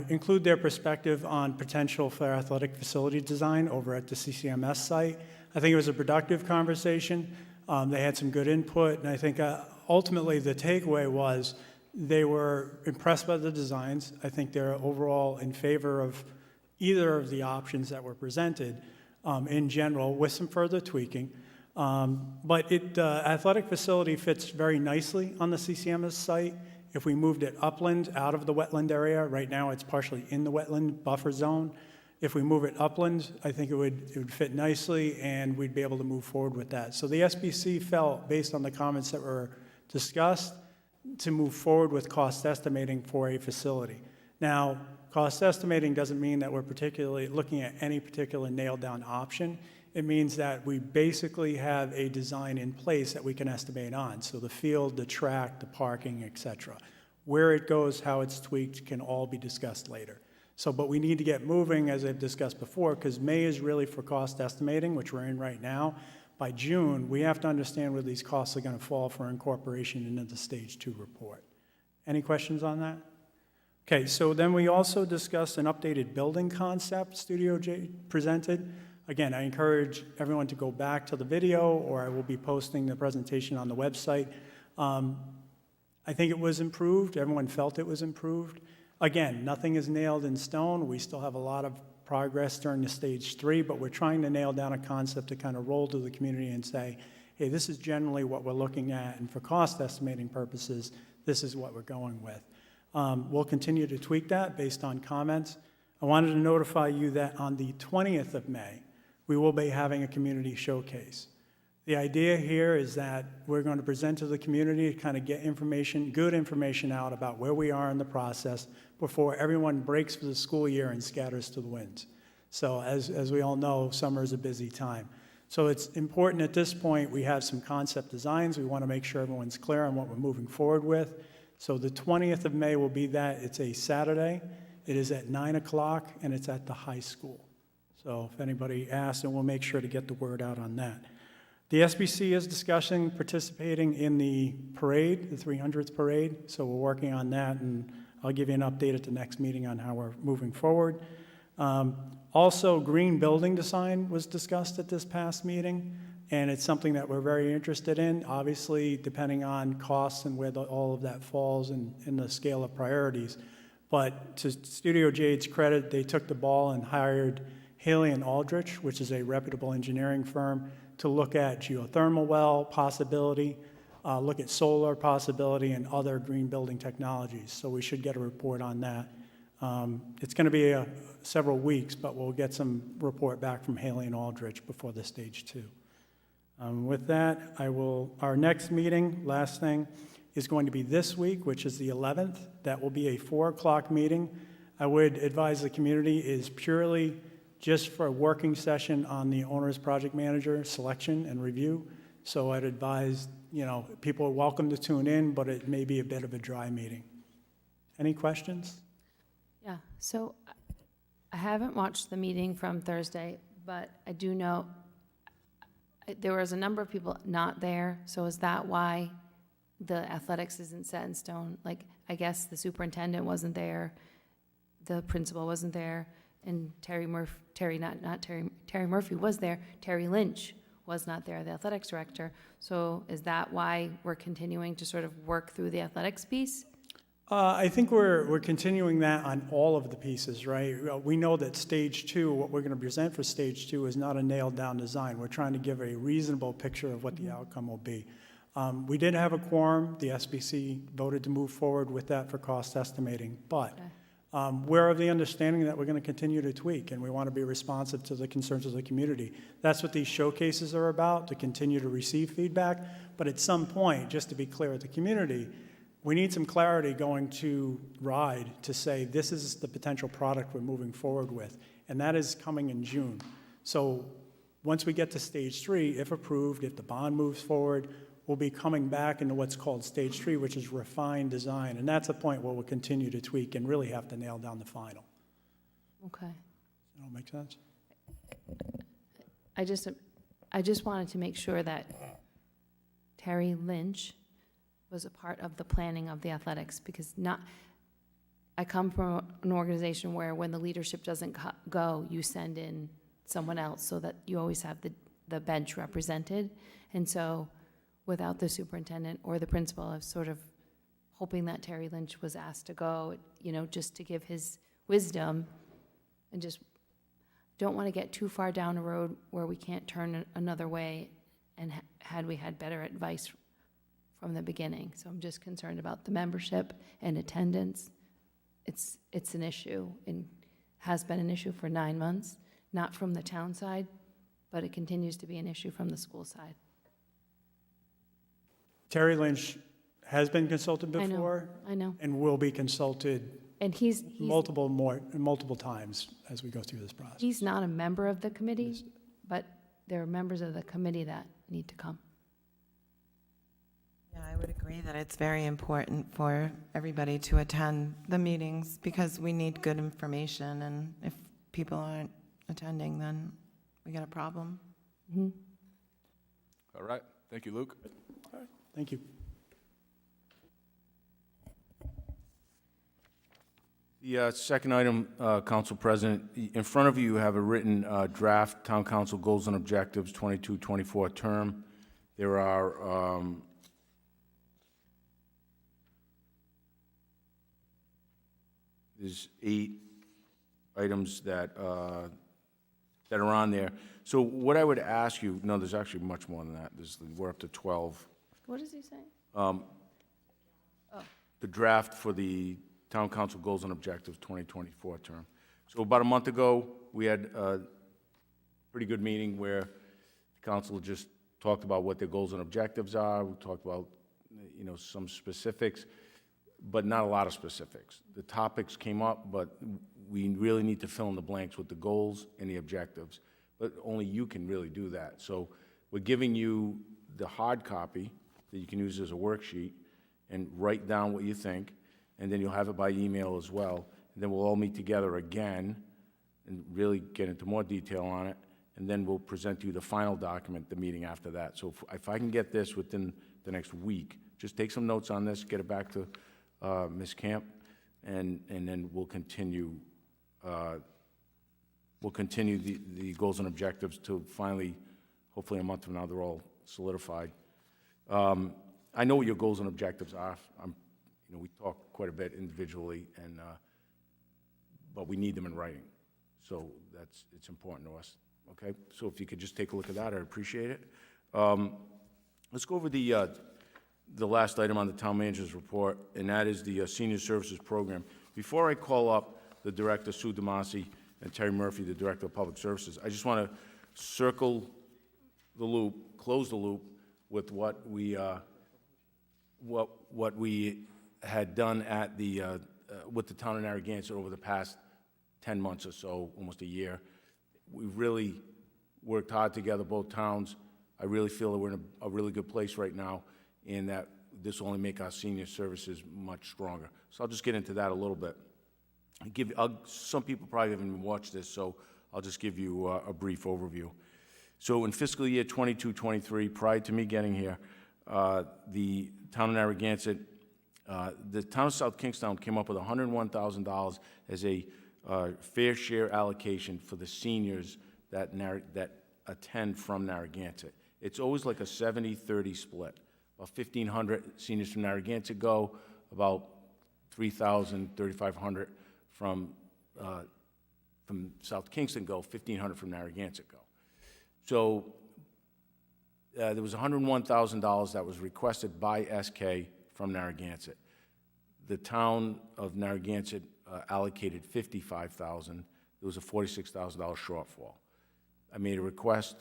include their perspective on potential for athletic facility design over at the CCMS site. I think it was a productive conversation. They had some good input, and I think ultimately the takeaway was they were impressed by the designs. I think they're overall in favor of either of the options that were presented in general, with some further tweaking. But athletic facility fits very nicely on the CCMS site. If we moved it upland out of the wetland area, right now it's partially in the wetland buffer zone. If we move it upland, I think it would fit nicely, and we'd be able to move forward with that. So the SBC felt, based on the comments that were discussed, to move forward with cost estimating for a facility. Now, cost estimating doesn't mean that we're particularly looking at any particular nailed-down option. It means that we basically have a design in place that we can estimate on. So the field, the track, the parking, et cetera. Where it goes, how it's tweaked, can all be discussed later. But we need to get moving, as I've discussed before, because May is really for cost estimating, which we're in right now. By June, we have to understand where these costs are going to fall for incorporation into the Stage 2 report. Any questions on that? Okay, so then we also discussed an updated building concept Studio J presented. Again, I encourage everyone to go back to the video, or I will be posting the presentation on the website. I think it was improved. Everyone felt it was improved. Again, nothing is nailed in stone. We still have a lot of progress during the stage 3, but we're trying to nail down a concept to kind of roll to the community and say, hey, this is generally what we're looking at, and for cost estimating purposes, this is what we're going with. We'll continue to tweak that based on comments. I wanted to notify you that on the 20th of May, we will be having a community showcase. The idea here is that we're going to present to the community to kind of get information, good information out about where we are in the process before everyone breaks for the school year and scatters to the winds. So as we all know, summer is a busy time. So it's important at this point, we have some concept designs. We want to make sure everyone's clear on what we're moving forward with. So the 20th of May will be that. It's a Saturday. It is at 9 o'clock, and it's at the high school. So if anybody asks, and we'll make sure to get the word out on that. The SBC is discussing participating in the parade, the 300th parade, so we're working on that, and I'll give you an update at the next meeting on how we're moving forward. Also, green building design was discussed at this past meeting, and it's something that we're very interested in, obviously, depending on costs and where all of that falls in the scale of priorities. But to Studio Jade's credit, they took the ball and hired Haley & Aldrich, which is a reputable engineering firm, to look at geothermal well possibility, look at solar possibility, and other green building technologies. So we should get a report on that. It's going to be several weeks, but we'll get some report back from Haley & Aldrich before the stage 2. With that, our next meeting, last thing, is going to be this week, which is the 11th. That will be a 4 o'clock meeting. I would advise the community is purely just for a working session on the owner's project manager selection and review. So I'd advise, people are welcome to tune in, but it may be a bit of a dry meeting. Any questions? Yeah, so I haven't watched the meeting from Thursday, but I do know there was a number of people not there. So is that why the athletics isn't set in stone? Like, I guess the superintendent wasn't there, the principal wasn't there, and Terry Murphy was there. Terry Lynch was not there, the athletics director. So is that why we're continuing to sort of work through the athletics piece? I think we're continuing that on all of the pieces, right? We know that stage 2, what we're going to present for stage 2 is not a nailed down design. We're trying to give a reasonable picture of what the outcome will be. We did have a quorum. The SBC voted to move forward with that for cost estimating, but we're of the understanding that we're going to continue to tweak, and we want to be responsive to the concerns of the community. That's what these showcases are about, to continue to receive feedback. But at some point, just to be clear with the community, we need some clarity going to RIDE to say this is the potential product we're moving forward with, and that is coming in June. So once we get to stage 3, if approved, if the bond moves forward, we'll be coming back into what's called stage 3, which is refined design, and that's a point where we'll continue to tweak and really have to nail down the final. Okay. Does that all make sense? I just wanted to make sure that Terry Lynch was a part of the planning of the athletics, because I come from an organization where when the leadership doesn't go, you send in someone else so that you always have the bench represented. And so without the superintendent or the principal, I was sort of hoping that Terry Lynch was asked to go, just to give his wisdom, and just don't want to get too far down a road where we can't turn another way, and had we had better advice from the beginning. So I'm just concerned about the membership and attendance. It's an issue, and has been an issue for 9 months, not from the town side, but it continues to be an issue from the school side. Terry Lynch has been consulted I know, before. I know. And will be consulted And he's multiple times as we go through this process. He's not a member of the committee, but there are members of the committee that need to come. Yeah, I would agree that it's very important for everybody to attend the meetings because we need good information, and if people aren't attending, then we got a problem. Mm-hmm. All right. Thank you, Luke. Thank you. The second item, Council President, in front of you have a written draft Town Council Goals and Objectives 22-24 term. There are there's 8 items that are on there. So what I would ask you, no, there's actually much more than that. We're up to 12. What is he saying? The draft for the Town Council Goals and Objectives 2024 term. So about a month ago, we had a pretty good meeting where the council just talked about what their goals and objectives are. We talked about, some specifics, but not a lot of specifics. The topics came up, but we really need to fill in the blanks with the goals and the objectives. But only you can really do that. So we're giving you the hard copy that you can use as a worksheet and write down what you think, and then you'll have it by email as well. And then we'll all meet together again and really get into more detail on it, and then we'll present to you the final document the meeting after that. So if I can get this within the next week, just take some notes on this, get it back to Ms. Camp, and then we'll continue the goals and objectives till finally, hopefully a month from now, they're all solidified. I know what your goals and objectives are. We talk quite a bit individually, but we need them in writing. So it's important to us. Okay? So if you could just take a look at that, I'd appreciate it. Let's go over the last item on the town manager's report, and that is the senior services program. Before I call up the director, Sue DeMasi, and Terry Murphy, the director of public services, I just want to circle the loop, close the loop with what we had done at with the town of Narragansett over the past 10 months or so, almost a year. We've really worked hard together, both towns. I really feel that we're in a really good place right now, and that this will only make our senior services much stronger. So I'll just get into that a little bit. Some people probably haven't even watched this, so I'll just give you a brief overview. So in fiscal year 22-23, prior to me getting here, the town of Narragansett, the town of South Kingstown came up with $101,000 as a fair share allocation for the seniors that attend from Narragansett. It's always like a 70-30 split. About 1,500 seniors from Narragansett go, about 3,000, 3,500 from South Kingston go, 1,500 from Narragansett go. So there was $101,000 that was requested by SK from Narragansett. The town of Narragansett allocated $55,000. There was a $46,000 shortfall. I made a request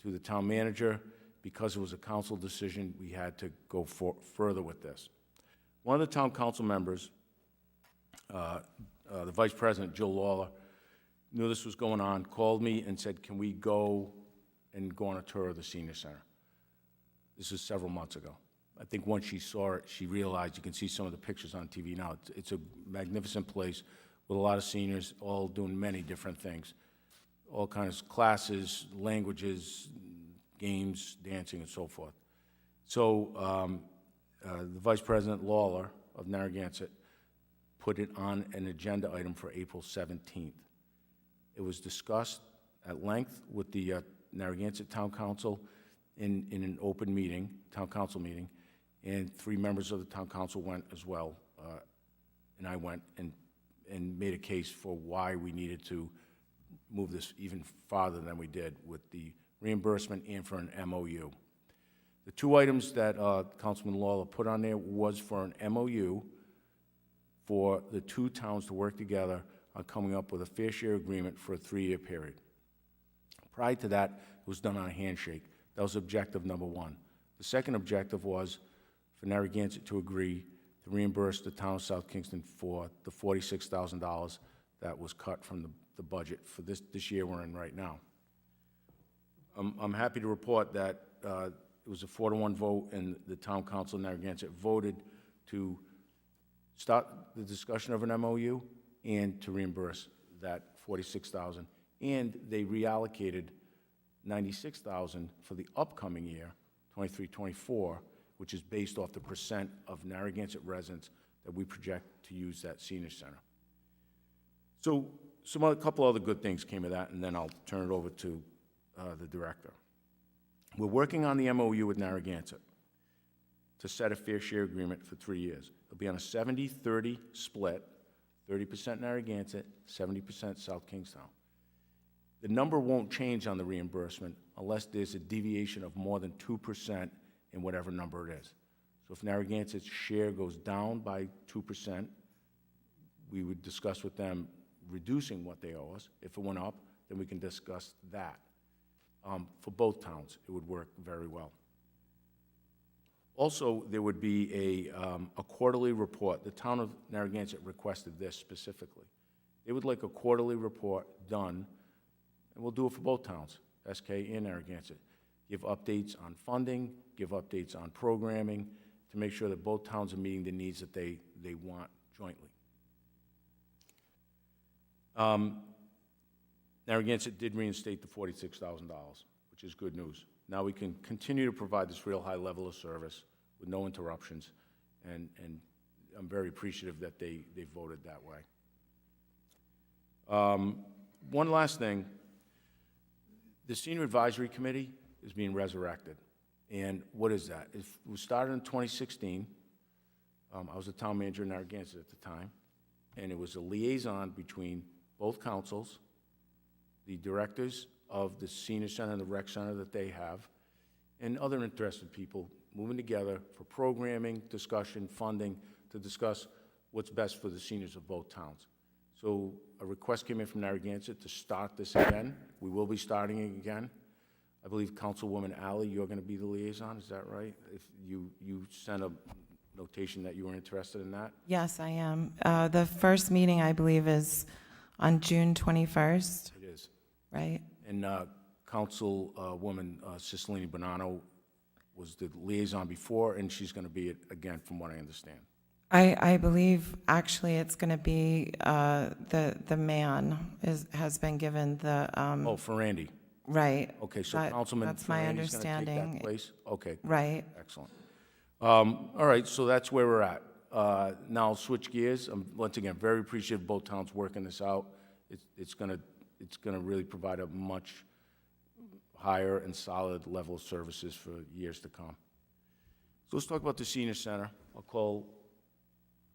to the town manager. Because it was a council decision, we had to go further with this. One of the town council members, the vice president, Jill Lawler, knew this was going on, called me and said, can we go on a tour of the senior center? This is several months ago. I think once she saw it, she realized, you can see some of the pictures on TV now, it's a magnificent place with a lot of seniors all doing many different things, all kinds of classes, languages, games, dancing, and so forth. So the Vice President Lawler of Narragansett put it on an agenda item for April 17th. It was discussed at length with the Narragansett Town Council in an open meeting, town council meeting, and 3 members of the town council went as well, and I went and made a case for why we needed to move this even farther than we did with the reimbursement and for an MOU. The 2 items that Councilman Lawler put on there was for an MOU for the 2 towns to work together on coming up with a fair share agreement for a 3-year period. Prior to that, it was done on a handshake. That was objective number 1. The second objective was for Narragansett to agree to reimburse the town of South Kingston for the $46,000 that was cut from the budget for this year we're in right now. I'm happy to report that it was a 4-to-1 vote, and the town council in Narragansett voted to start the discussion of an MOU and to reimburse that $46,000. And they reallocated $96,000 for the upcoming year, 23-24, which is based off the percent of Narragansett residents that we project to use that senior center. So a couple other good things came of that, and then I'll turn it over to the director. We're working on the MOU with Narragansett to set a fair share agreement for 3 years. It'll be on a 70-30 split, 30% Narragansett, 70% South Kingstown. The number won't change on the reimbursement unless there's a deviation of more than 2% in whatever number it is. So if Narragansett's share goes down by 2%, we would discuss with them reducing what they owe us. If it went up, then we can discuss that. For both towns, it would work very well. Also, there would be a quarterly report. The town of Narragansett requested this specifically. They would like a quarterly report done, and we'll do it for both towns, SK and Narragansett. Give updates on funding, give updates on programming, to make sure that both towns are meeting the needs that they want jointly. Narragansett did reinstate the $46,000, which is good news. Now we can continue to provide this real high level of service with no interruptions, and I'm very appreciative that they voted that way. One last thing, the Senior Advisory Committee is being resurrected. And what is that? It was started in 2016. I was the town manager in Narragansett at the time, and it was a liaison between both councils, the directors of the senior center and the rec center that they have, and other interested people moving together for programming, discussion, funding, to discuss what's best for the seniors of both towns. So a request came in from Narragansett to start this again. We will be starting it again. I believe Councilwoman Alley, you're going to be the liaison, is that right? If you sent a notation that you were interested in that? Yes, I am. The first meeting, I believe, is on June 21st. It is. Right? And Councilwoman Cicilline Bonanno was the liaison before, and she's going to be it again, from what I understand. I believe, actually, it's going to be the man has been given the... Oh, for Randy. Right. Okay, so That- Councilman that's my Ferrandi's going to take understanding. that place? Okay. Right. Excellent. All right, so that's where we're at. Now I'll switch gears. I'm, once again, very appreciative of both towns working this out. It's going to really provide a much higher and solid level of services for years to come. So let's talk about the senior center. I'll call,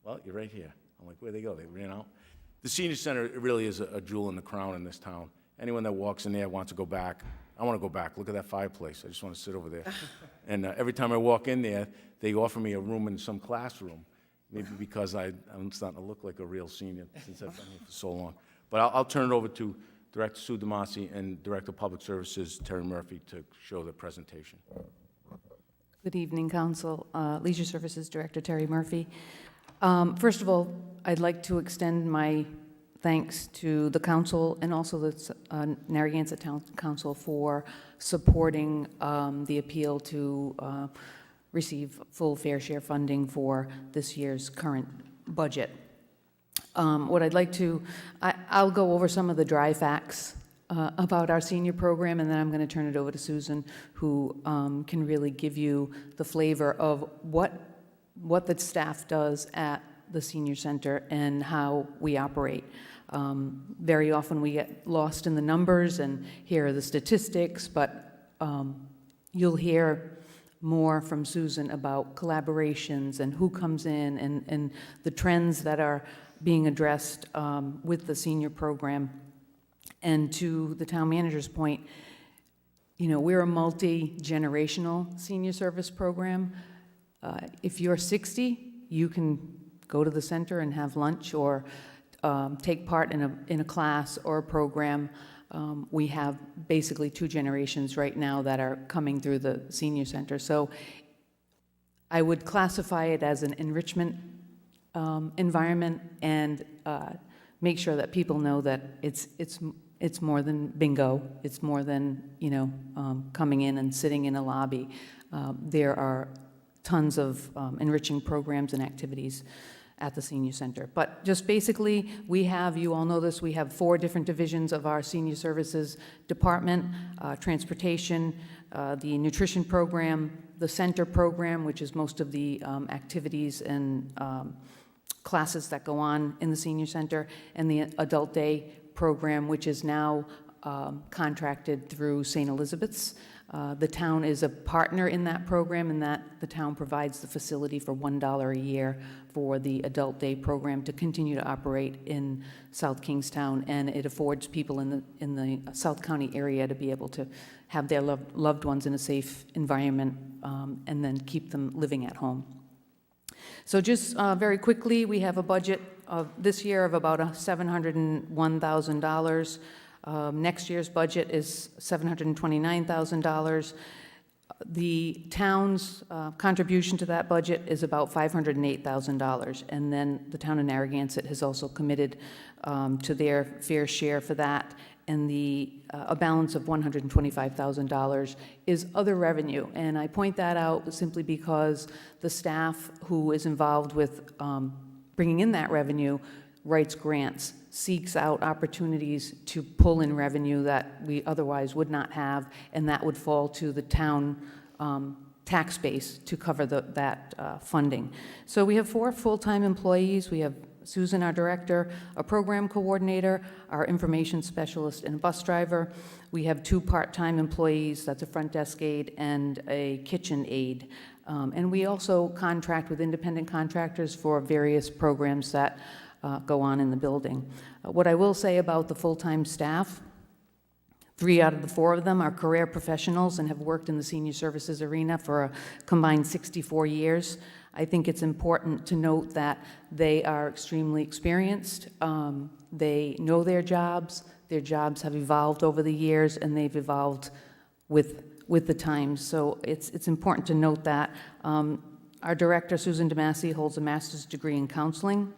well, you're right here. I'm like, where'd they go? They ran out. The senior center, it really is a jewel in the crown in this town. Anyone that walks in there wants to go back. I want to go back. Look at that fireplace. I just want to sit over there. And every time I walk in there, they offer me a room in some classroom, maybe because I'm starting to look like a real senior since I've been here for so long. But I'll turn it over to Director Sue DeMasi and Director of Public Services Terry Murphy to show the presentation. Good evening, Council. Leisure Services Director Terry Murphy. First of all, I'd like to extend my thanks to the council and also the Narragansett Town Council for supporting the appeal to receive full fair share funding for this year's current budget. What I'd like to, I'll go over some of the dry facts about our senior program, and then I'm going to turn it over to Susan, who can really give you the flavor of what the staff does at the senior center and how we operate. Very often we get lost in the numbers and here are the statistics, but you'll hear more from Susan about collaborations and who comes in and the trends that are being addressed with the senior program. And to the town manager's point, you know, we're a multi-generational senior service program. If you're 60, you can go to the center and have lunch or take part in a class or a program. We have basically 2 generations right now that are coming through the senior center. So I would classify it as an enrichment environment and make sure that people know that it's more than bingo. It's more than, you know, coming in and sitting in a lobby. There are tons of enriching programs and activities at the senior center. But just basically, we have, you all know this, we have 4 different divisions of our senior services department: transportation, the nutrition program, the center program, which is most of the activities and classes that go on in the senior center, and the adult day program, which is now contracted through St. Elizabeth's. The town is a partner in that program, in that the town provides the facility for $1 a year for the adult day program to continue to operate in South Kingstown, and it affords people in the South County area to be able to have their loved ones in a safe environment, and then keep them living at home. So just very quickly, we have a budget of this year of about $701,000. Next year's budget is $729,000. The town's contribution to that budget is about $508,000, and then the town of Narragansett has also committed to their fair share for that, and a balance of $125,000 is other revenue. And I point that out simply because the staff who is involved with bringing in that revenue writes grants, seeks out opportunities to pull in revenue that we otherwise would not have, and that would fall to the town tax base to cover that funding. So we have 4 full-time employees. We have Susan, our director, a program coordinator, our information specialist, and a bus driver. We have 2 part-time employees, that's a front desk aide and a kitchen aide. And we also contract with independent contractors for various programs that go on in the building. What I will say about the full-time staff, 3 out of the 4 of them are career professionals and have worked in the senior services arena for a combined 64 years. I think it's important to note that they are extremely experienced. They know their jobs. Their jobs have evolved over the years, and they've evolved with the times. So it's important to note that. Our director, Susan DeMasi, holds a master's degree in counseling.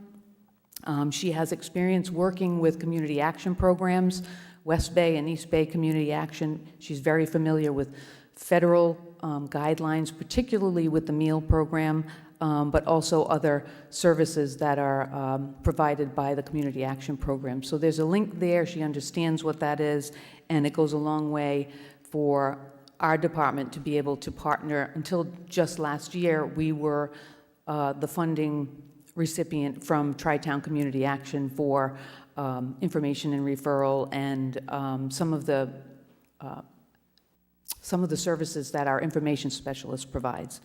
She has experience working with community action programs, West Bay and East Bay Community Action. She's very familiar with federal guidelines, particularly with the meal program, but also other services that are provided by the community action program. So there's a link there. She understands what that is, and it goes a long way for our department to be able to partner. Until just last year, we were the funding recipient from Tri-Town Community Action for information and referral, and some of the services that our information specialist provides.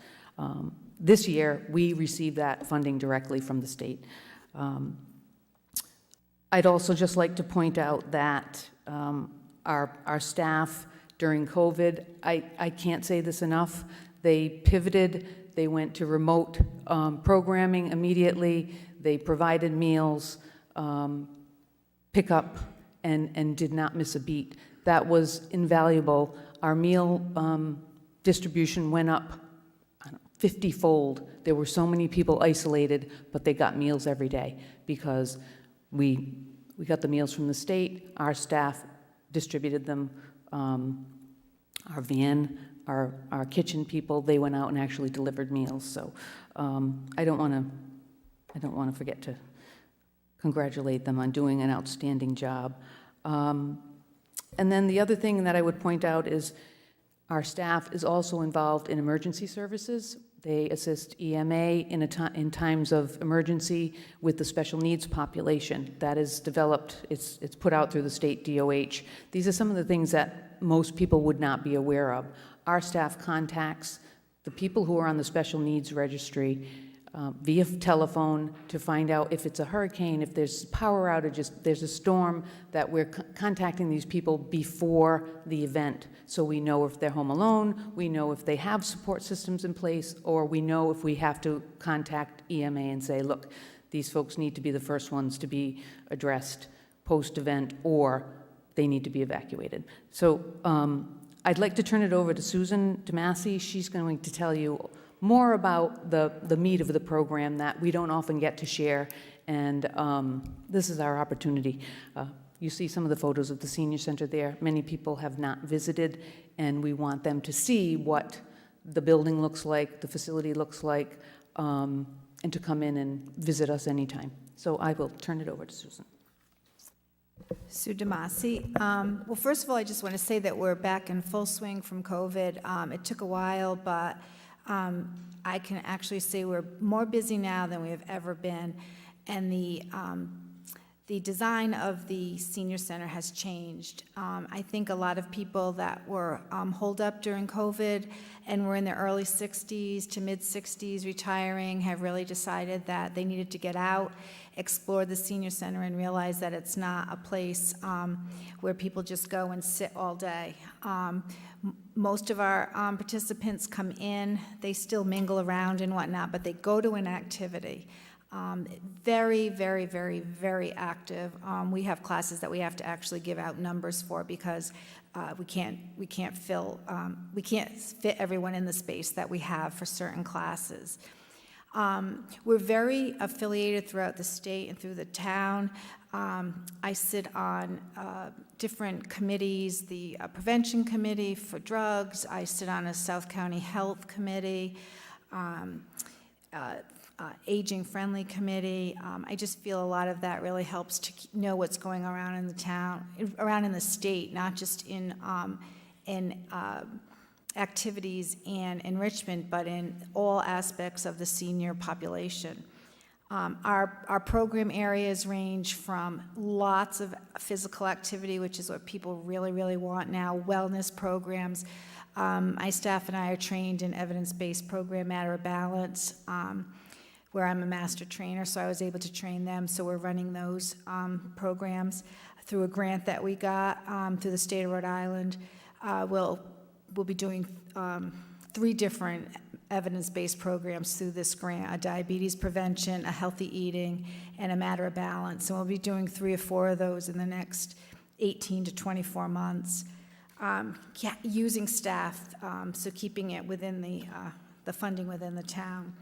This year, we received that funding directly from the state. I'd also just like to point out that our staff during COVID, I can't say this enough, they pivoted. They went to remote programming immediately. They provided meals, pickup, and did not miss a beat. That was invaluable. Our meal distribution went up 50-fold. There were so many people isolated, but they got meals every day because we got the meals from the state. Our staff distributed them. Our van, our kitchen people, they went out and actually delivered meals. So I don't want to forget to congratulate them on doing an outstanding job. And then the other thing that I would point out is our staff is also involved in emergency services. They assist EMA in times of emergency with the special needs population. That is developed, it's put out through the state DOH. These are some of the things that most people would not be aware of. Our staff contacts the people who are on the special needs registry via telephone to find out if it's a hurricane, if there's power outages, there's a storm, that we're contacting these people before the event. So we know if they're home alone, we know if they have support systems in place, or we know if we have to contact EMA and say, look, these folks need to be the first ones to be addressed post-event, or they need to be evacuated. So I'd like to turn it over to Susan DeMasi. She's going to tell you more about the meat of the program that we don't often get to share, and this is our opportunity. You see some of the photos of the senior center there. Many people have not visited, and we want them to see what the building looks like, the facility looks like, and to come in and visit us anytime. So I will turn it over to Susan. Sue DeMasi. Well, first of all, I just want to say that we're back in full swing from COVID. It took a while, but I can actually say we're more busy now than we have ever been. and the design of the senior center has changed. I think a lot of people that were holed up during COVID and were in their early 60s to mid 60s retiring have really decided that they needed to get out, explore the senior center, and realize that it's not a place where people just go and sit all day. Most of our participants come in, they still mingle around and whatnot, but they go to an activity. Very, very, very, very active. We have classes that we have to actually give out numbers for because we can't fit everyone in the space that we have for certain classes. We're very affiliated throughout the state and through the town. I sit on different committees, the Prevention Committee for Drugs. I sit on a South County Health Committee, Aging Friendly Committee. I just feel a lot of that really helps to know what's going around in the town, around in the state, not just in activities and enrichment, but in all aspects of the senior population. Our program areas range from lots of physical activity, which is what people really, really want now, wellness programs. My staff and I are trained in evidence-based program Matter of Balance, where I'm a master trainer, so I was able to train them. So we're running those programs through a grant that we got through the state of Rhode Island. We'll be doing 3 different evidence-based programs through this grant: a diabetes prevention, a healthy eating, and a Matter of Balance. And we'll be doing 3 or 4 of those in the next 18 to 24 months. Using staff, so keeping it within the funding within the town.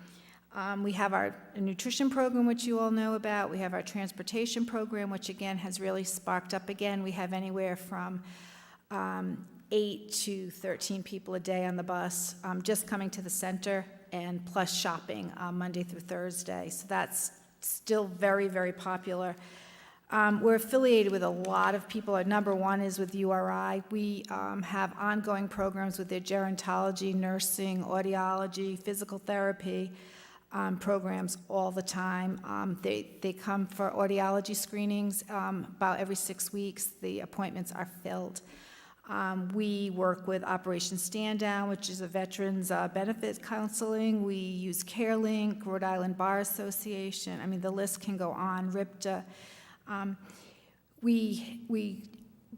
We have our nutrition program, which you all know about. We have our transportation program, which again has really sparked up again. We have anywhere from 8 to 13 people a day on the bus, just coming to the center, and plus shopping Monday through Thursday. So that's still very, very popular. We're affiliated with a lot of people. Our number 1 is with URI. We have ongoing programs with their gerontology, nursing, audiology, physical therapy programs all the time. They come for audiology screenings about every 6 weeks. The appointments are filled. We work with Operation Stand Down, which is a veterans benefit counseling. We use CareLink, Rhode Island Bar Association. I mean, the list can go on. RIPTA. We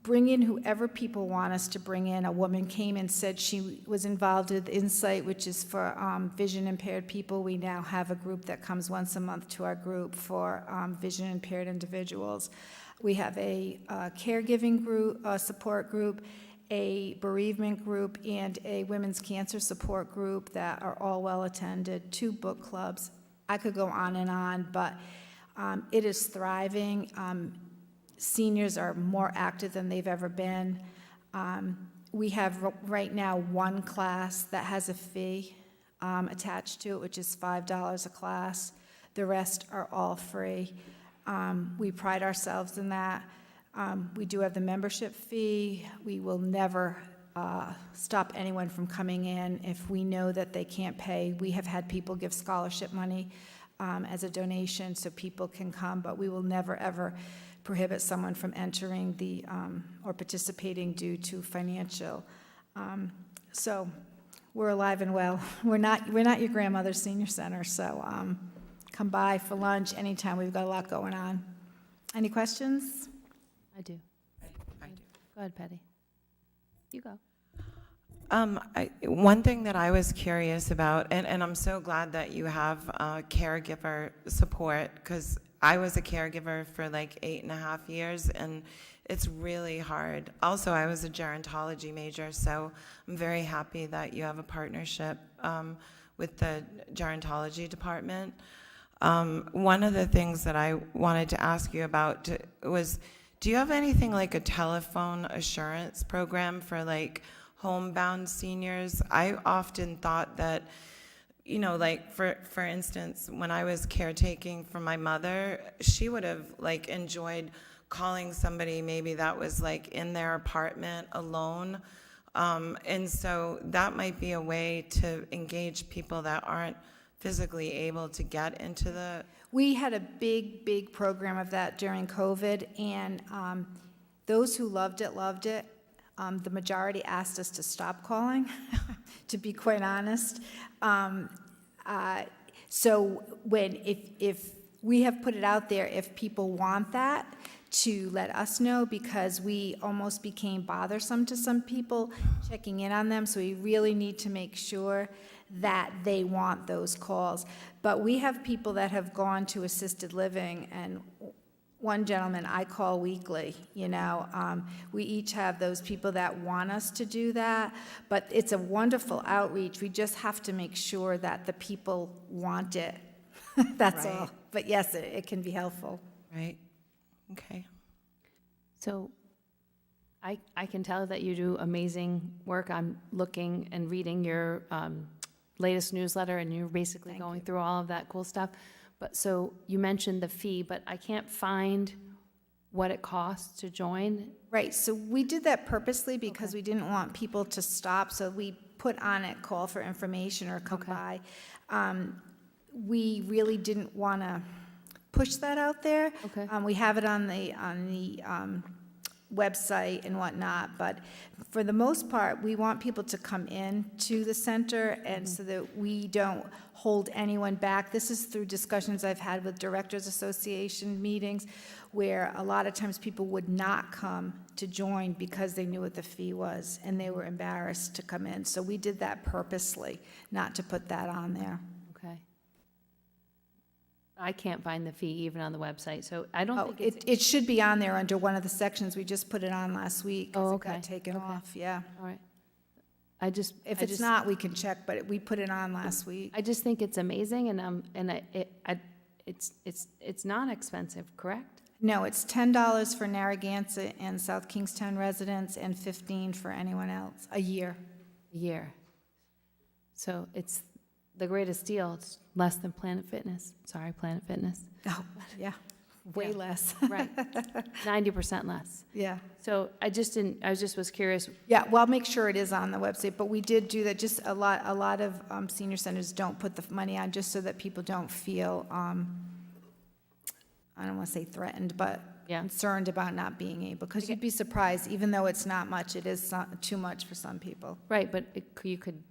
bring in whoever people want us to bring in. A woman came and said she was involved with Insight, which is for vision impaired people. We now have a group that comes once a month to our group for vision impaired individuals. We have a caregiving group, a support group, a bereavement group, and a women's cancer support group that are all well attended, 2 book clubs. I could go on, but it is thriving. Seniors are more active than they've ever been. We have right now 1 class that has a fee attached to it, which is $5 a class. The rest are all free. We pride ourselves in that. We do have the membership fee. We will never stop anyone from coming in if we know that they can't pay. We have had people give scholarship money as a donation so people can come, but we will never, ever prohibit someone from entering or participating due to financial. So we're alive and well. We're not your grandmother's senior center, so come by for lunch anytime. We've got a lot going on. Any questions? I do. Go ahead, Patty. You go. One thing that I was curious about, and I'm so glad that you have caregiver support, because I was a caregiver for like 8.5 years, and it's really hard. Also, I was a gerontology major, so I'm very happy that you have a partnership with the gerontology department. One of the things that I wanted to ask you about was, do you have anything like a telephone assurance program for like homebound seniors? I often thought that, you know, like for instance, when I was caretaking for my mother, she would have like enjoyed calling somebody maybe that was like in their apartment alone. And so that might be a way to engage people that aren't physically able to get into the We had a big program of that during COVID, and those who loved it, loved it. The majority asked us to stop calling, to be quite honest. So if we have put it out there, if people want that, to let us know, because we almost became bothersome to some people checking in on them, so we really need to make sure that they want those calls. But we have people that have gone to assisted living, and one gentleman I call weekly, you know. We each have those people that want us to do that, but it's a wonderful outreach. We just have to make sure that the people want it. That's all. Right. But yes, it can be helpful. Right. Okay. So I can tell that you do amazing work. I'm looking and reading your latest newsletter, and you're basically going through all of that cool stuff. But so you mentioned the fee, but I can't find what it costs to join. Right, so we did that purposely because we didn't want people to stop, so we put on it, call for information or come by. We really didn't want to push that out there. We have it on the website and whatnot, but for the most part, we want people to come in to the center, and so that we don't hold anyone back. This is through discussions I've had with Directors Association meetings, where a lot of times people would not come to join because they knew what the fee was, and they were embarrassed to come in. So we did that purposely, not to put that on there. Okay. I can't find the fee even on the website, so I don't think it's... It should be on there under one of the sections. We just put it on last week. 'Cause okay. It got taken off, yeah. All right. If it's not, we can check, but we put it on last week. I just think it's amazing, and it's not expensive, correct? No, it's $10 for Narragansett and South Kingstown residents, and $15 for anyone else, a year. A year. So it's the greatest deal. It's less than Planet Fitness. Sorry, Planet Fitness. Oh, yeah, way less. Right, 90% less. Yeah. So I just was curious. Yeah, well, I'll make sure it is on the website, but we did do that. Just a lot of senior centers don't put the money on, just so that people don't feel, I don't want to say threatened, but concerned about not being able, because you'd be surprised, even though it's not much, it is too much for some people. Right, but you could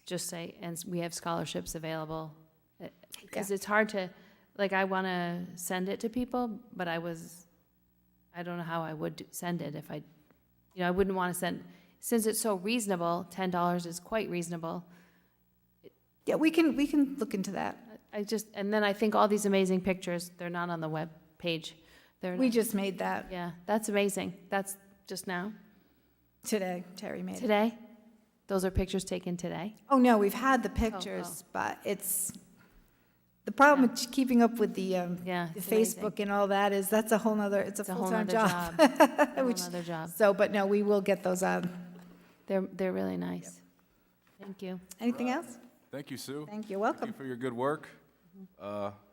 just say, and we have scholarships available, because it's hard to, like, I want to send it to people, but I don't know how I would send it if I wouldn't want to send, since it's so reasonable, $10 is quite reasonable. Yeah, we can look into that. And then I think all these amazing pictures, they're not on the web page. We just made that. Yeah, that's amazing. That's just now? Today, Terry made it. Today? Those are pictures taken today? Oh, no, we've had the pictures, but it's, the problem with keeping up with the Facebook and all that is that's a whole nother, it's a full-time job. A whole nother job. So, but no, we will get those on. They're really nice. Thank you. Anything else? Thank you, Sue. Thank you, welcome. Thank you for your good work.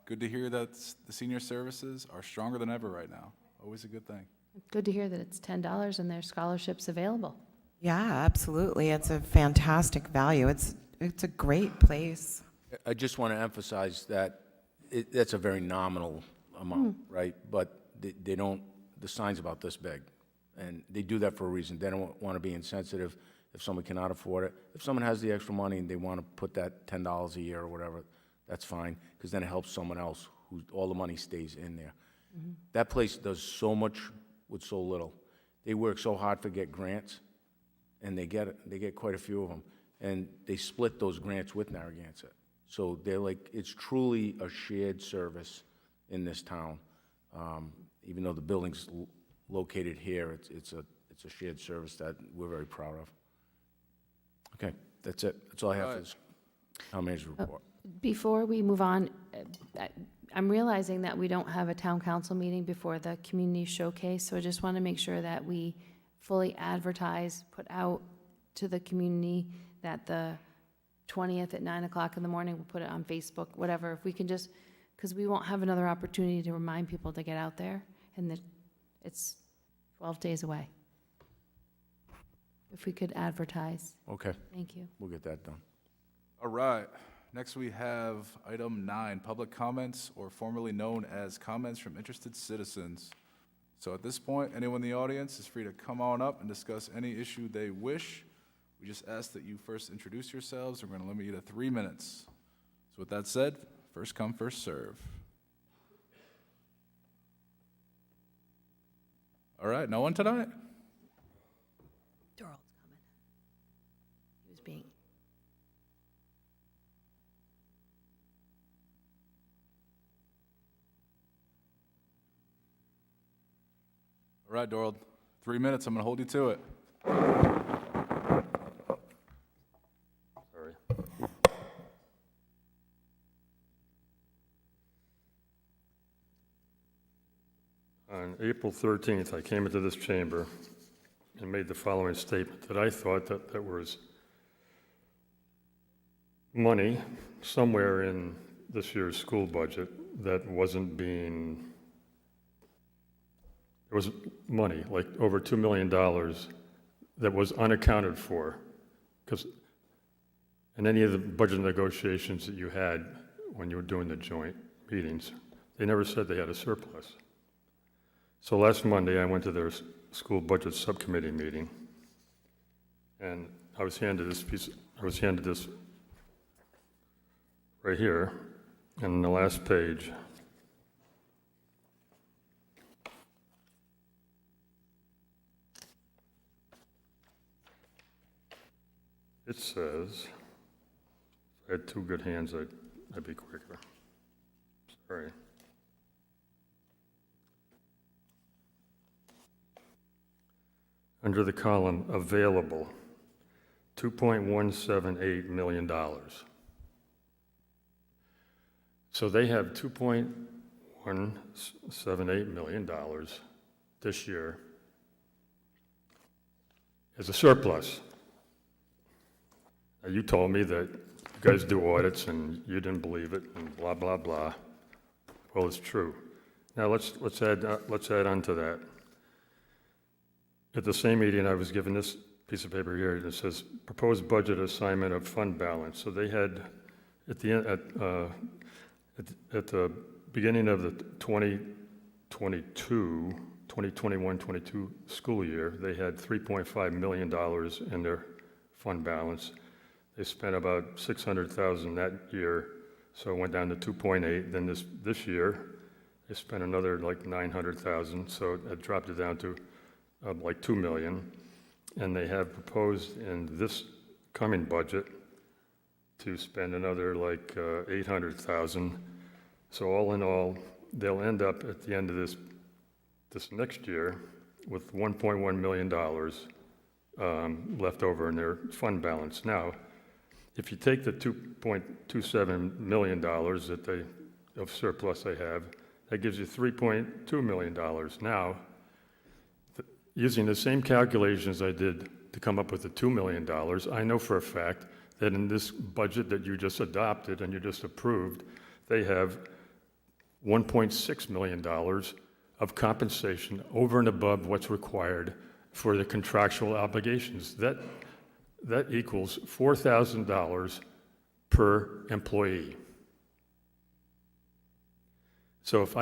Good to hear that the senior services are stronger than ever right now. Always a good thing. Good to hear that it's $10 and there's scholarships available. Yeah, absolutely. It's a fantastic value. It's a great place. I just want to emphasize that that's a very nominal amount, right? But they don't, the sign's about this big, and they do that for a reason. They don't want to be insensitive if someone cannot afford it. If someone has the extra money and they want to put that $10 a year or whatever, that's fine, because then it helps someone else who all the money stays in there. That place does so much with so little. They work so hard to get grants, and they get quite a few of them, and they split those grants with Narragansett. So they're like, it's truly a shared service in this town. Even though the building's located here, it's a shared service that we're very proud of. Okay, that's it. That's all I have for this town manager's report. Before we move on, I'm realizing that we don't have a town council meeting before the community showcase, so I just want to make sure that we fully advertise, put out to the community that the 20th at 9 o'clock in the morning, we'll put it on Facebook, whatever. If we can just, because we won't have another opportunity to remind people to get out there, and that it's 12 days away. If we could advertise. Okay. Thank you. We'll get that done. All right. next we have item 9, public comments, or formerly known as comments from interested citizens. So at this point, anyone in the audience is free to come on up and discuss any issue they wish. We just ask that you first introduce yourselves. We're going to limit you to 3 minutes. So with that said, first come, first serve. All right, no one tonight? Dorald's coming. He was being. All right, Dorald, 3 minutes. I'm going to hold you to it. Sorry. On April 13th, I came into this chamber and made the following statement, that I thought that there was money somewhere in this year's school budget that wasn't being, there was money, like over $2 million, that was unaccounted for. Because in any of the budget negotiations that you had when you were doing the joint meetings, they never said they had a surplus. So last Monday, I went to their school budget subcommittee meeting, and I was handed this right here, and on the last page, it says, if I had two good hands, I'd be quicker. Sorry. Under the column available, $2.178 million. So they have $2.178 million this year as a surplus. Now, you told me that you guys do audits and you didn't believe it and blah, blah, blah. Well, it's true. Now let's add on to that. At the same meeting, I was given this piece of paper here that says proposed budget assignment of fund balance. So they had at the beginning of the 2021-22 school year, they had $3.5 million in their fund balance. They spent about $600,000 that year, so it went down to 2.8. Then this year, they spent another like $900,000, so it dropped it down to like $2 million, and they have proposed in this coming budget to spend another like $800,000. So all in all, they'll end up at the end of this next year with $1.1 million left over in their fund balance. Now, if you take the $2.27 million of surplus they have, that gives you $3.2 million. Now, using the same calculations I did to come up with the $2 million, I know for a fact that in this budget that you just adopted and you just approved, they have $1.6 million of compensation over and above what's required for the contractual obligations. That equals $4,000 per employee. So if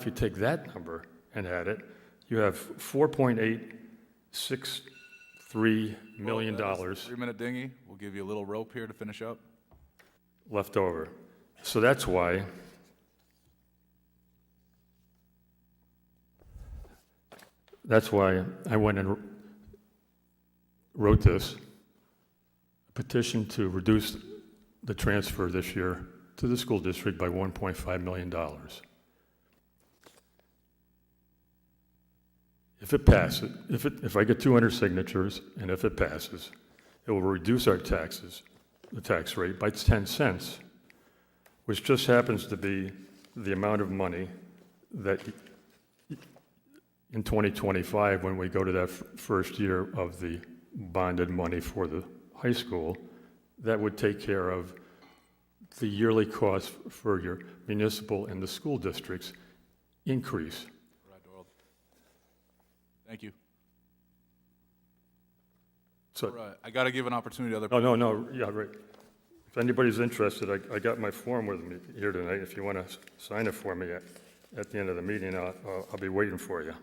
you take that number and add it, you have $4.863 million 3-minute dinghy. We'll give you a little rope here to finish up. left over. So that's why I went and wrote this petition to reduce the transfer this year to the school district by $1.5 million. If it passes, if I get 200 signatures, and if it passes, it will reduce our taxes, the tax rate, by 10 cents, which just happens to be the amount of money that in 2025, when we go to that first year of the bonded money for the high school, that would take care of the yearly cost for your municipal and the school districts increase. Thank you. So, All right, I got to give an opportunity to other oh, people. no, yeah, right. If anybody's interested, I got my form with me here tonight. If you want to sign it for me at the end of the meeting, I'll be waiting for you.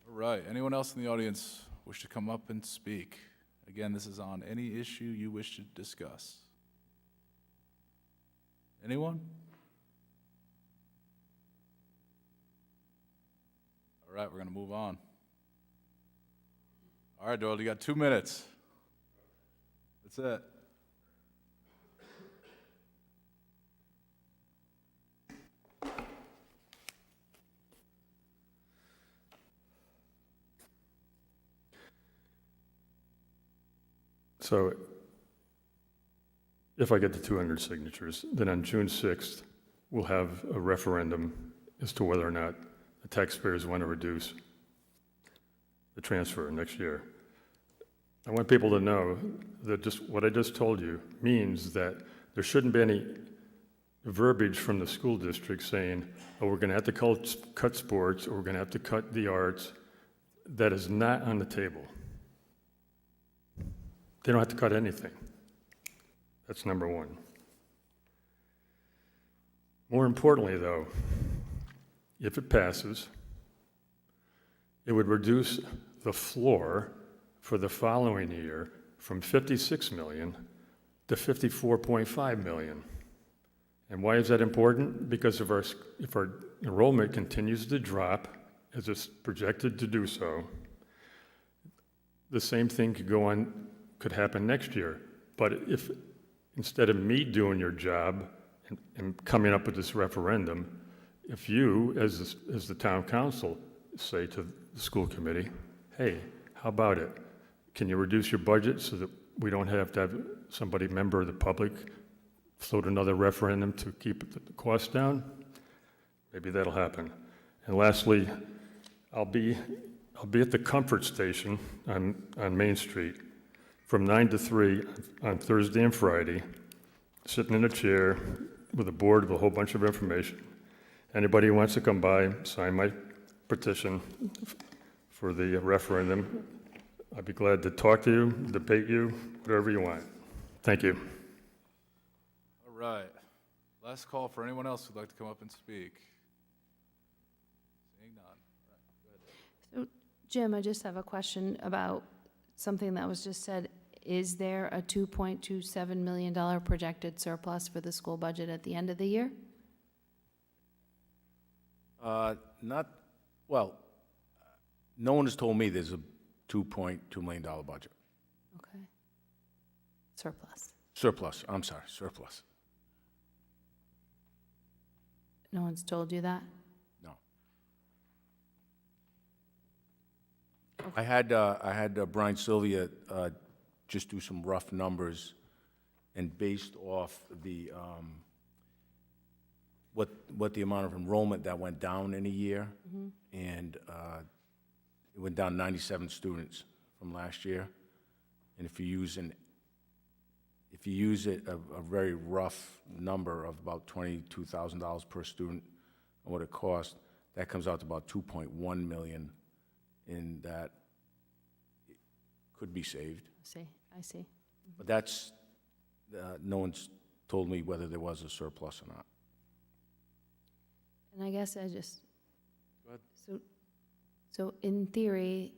All right, anyone else in the audience wish to come up and speak? Again, this is on any issue you wish to discuss. Anyone? All right, we're going to move on. All right, Doyle, you got 2 minutes. That's it. So if I get the 200 signatures, then on June 6th, we'll have a referendum as to whether or not the taxpayers want to reduce the transfer next year. I want people to know that just what I just told you means that there shouldn't be any verbiage from the school district saying, oh, we're going to have to cut sports, or we're going to have to cut the arts. That is not on the table. They don't have to cut anything. That's number one. More importantly, though, if it passes, it would reduce the floor for the following year from 56 million to 54.5 million. And why is that important? Because if our enrollment continues to drop, as it's projected to do so, the same thing could happen next year. But if instead of me doing your job and coming up with this referendum, if you, as the town council, say to the school committee, hey, how about it? Can you reduce your budget so that we don't have to have somebody, member of the public, float another referendum to keep the costs down? Maybe that'll happen. And lastly, I'll be at the Comfort Station on Main Street from 9 to 3 on Thursday and Friday, sitting in a chair with a board with a whole bunch of information. Anybody who wants to come by, sign my petition for the referendum, I'd be glad to talk to you, debate you, whatever you want. Thank you. All right. Last call for anyone else who'd like to come up and speak. Seeing none. All right, go ahead. So, Jim, I just have a question about something that was just said. Is there a $2.27 million projected surplus for the school budget at the end of the year? No one has told me there's a $2.2 million budget. Okay. Surplus. Surplus, I'm sorry, surplus. No one's told you that? No. I had Brian Sylvia just do some rough numbers, and based off the what the amount of enrollment that went down in a year, and it went down 97 students from last year. And if you use a very rough number of about $22,000 per student, and what it costs, that comes out to about 2.1 million in that could be saved. I see. But that's, no one's told me whether there was a surplus or not. And I guess I just, Go ahead. so in theory,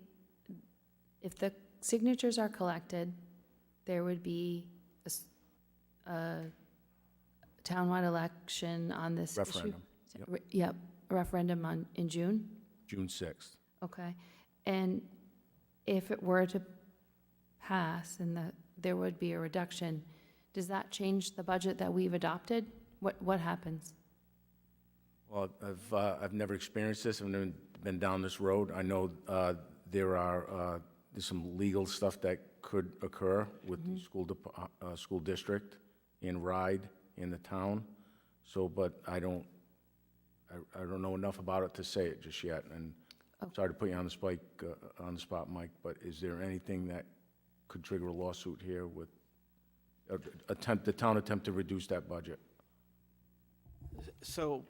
if the signatures are collected, there would be a townwide election on this issue? Referendum. Yep, a referendum in June? June 6th. Okay. And if it were to pass and there would be a reduction, does that change the budget that we've adopted? What happens? Well, I've never experienced this. I've never been down this road. I know there's some legal stuff that could occur with the school district and RIDE in the town. So, but I don't know enough about it to say it just yet. And sorry to put you on the spot, Mike. But is there anything that could trigger a lawsuit here with the town attempt to reduce that budget? So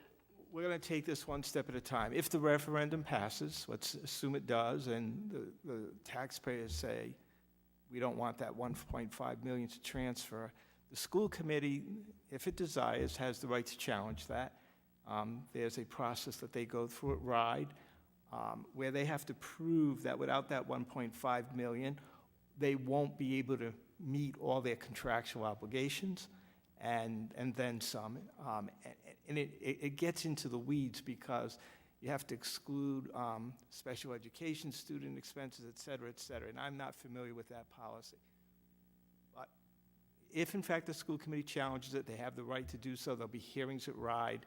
we're going to take this one step at a time. If the referendum passes, let's assume it does, and the taxpayers say, we don't want that 1.5 million to transfer. The school committee, if it desires, has the right to challenge that. There's a process that they go through at RIDE, where they have to prove that without that 1.5 million, they won't be able to meet all their contractual obligations, and then some. And it gets into the weeds because you have to exclude special education student expenses, et cetera, and I'm not familiar with that policy. But if, in fact, the school committee challenges it, they have the right to do so. There'll be hearings at RIDE,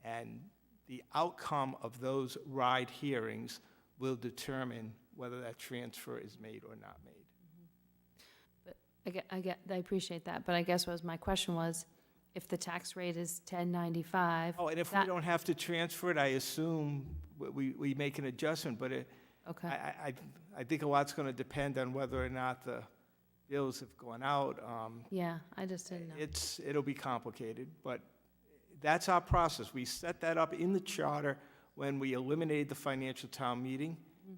and the outcome of those RIDE hearings will determine whether that transfer is made or not made. I appreciate that, but I guess my question was, if the tax rate is 1095. Oh, and if we don't have to transfer it, I assume we make an adjustment, but Okay. I think a lot's going to depend on whether or not the bills have gone out. Yeah, I just didn't know. It'll be complicated, but that's our process. We set that up in the charter when we eliminated the financial town meeting.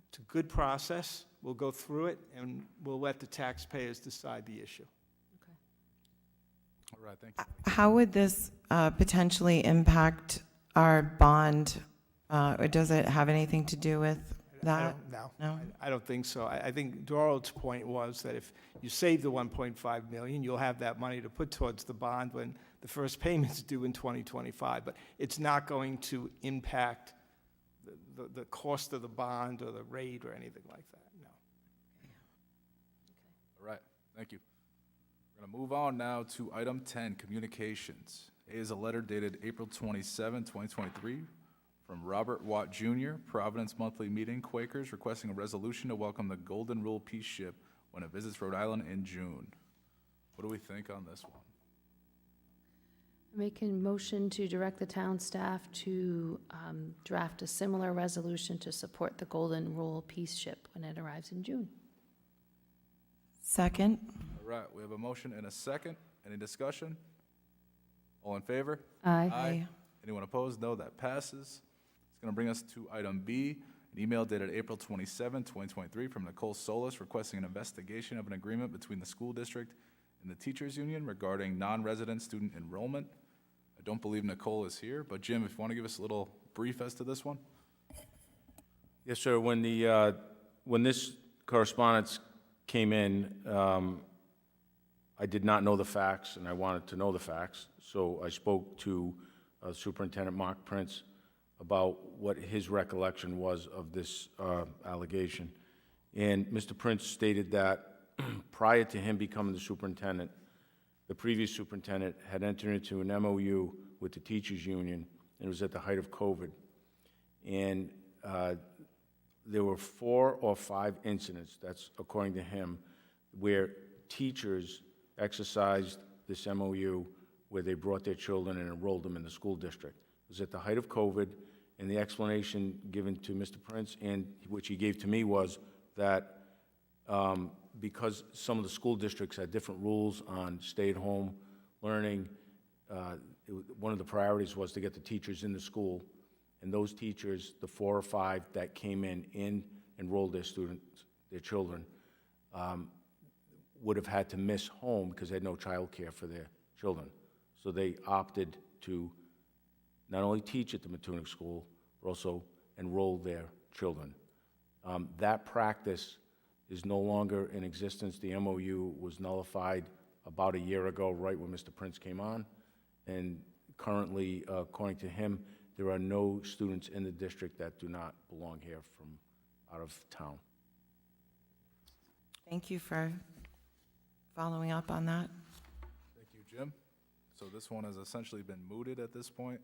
It's a good process. We'll go through it, and we'll let the taxpayers decide the issue. All right, thank you. How would this potentially impact our bond? Or does it have anything to do with that? No? I don't think so. I think Dorald's point was that if you save the 1.5 million, you'll have that money to put towards the bond when the first payment's due in 2025. But it's not going to impact the cost of the bond or the rate or anything like that, no. All right, thank you. We're going to move on now to item 10, communications. A is a letter dated April 27, 2023, from Robert Watt Jr., Providence Monthly Meeting, Quakers, requesting a resolution to welcome the Golden Rule Peace Ship when it visits Rhode Island in June. What do we think on this one? Making motion to direct the town staff to draft a similar resolution to support the Golden Rule Peace Ship when it arrives in June. Second. All right, we have a motion and a second. Any discussion? All in favor? Aye. Aye. Anyone opposed? No, that passes. It's going to bring us to item B, an email dated April 27, 2023, from Nicole Solis requesting an investigation of an agreement between the school district and the teachers union regarding non-resident student enrollment. I don't believe Nicole is here, but Jim, if you want to give us a little brief as to this one? Yes, sir. When this correspondence came in, I did not know the facts, and I wanted to know the facts. So I spoke to Superintendent Mark Prince about what his recollection was of this allegation. And Mr. Prince stated that prior to him becoming the superintendent, the previous superintendent had entered into an MOU with the teachers union, and it was at the height of COVID. And there were 4 or 5 incidents, that's according to him, where teachers exercised this MOU where they brought their children and enrolled them in the school district. It was at the height of COVID, and the explanation given to Mr. Prince, and which he gave to me, was that because some of the school districts had different rules on stay-at-home learning, one of the priorities was to get the teachers in the school, and those teachers, the 4 or 5 that came in enrolled their students, their children, would have had to miss home because they had no child care for their children. So they opted to not only teach at the Matunic School, but also enroll their children. That practice is no longer in existence. The MOU was nullified about a year ago, right when Mr. Prince came on. And currently, according to him, there are no students in the district that do not belong here from out of town. Thank you for following up on that. Thank you, Jim. So this one has essentially been mooted at this point.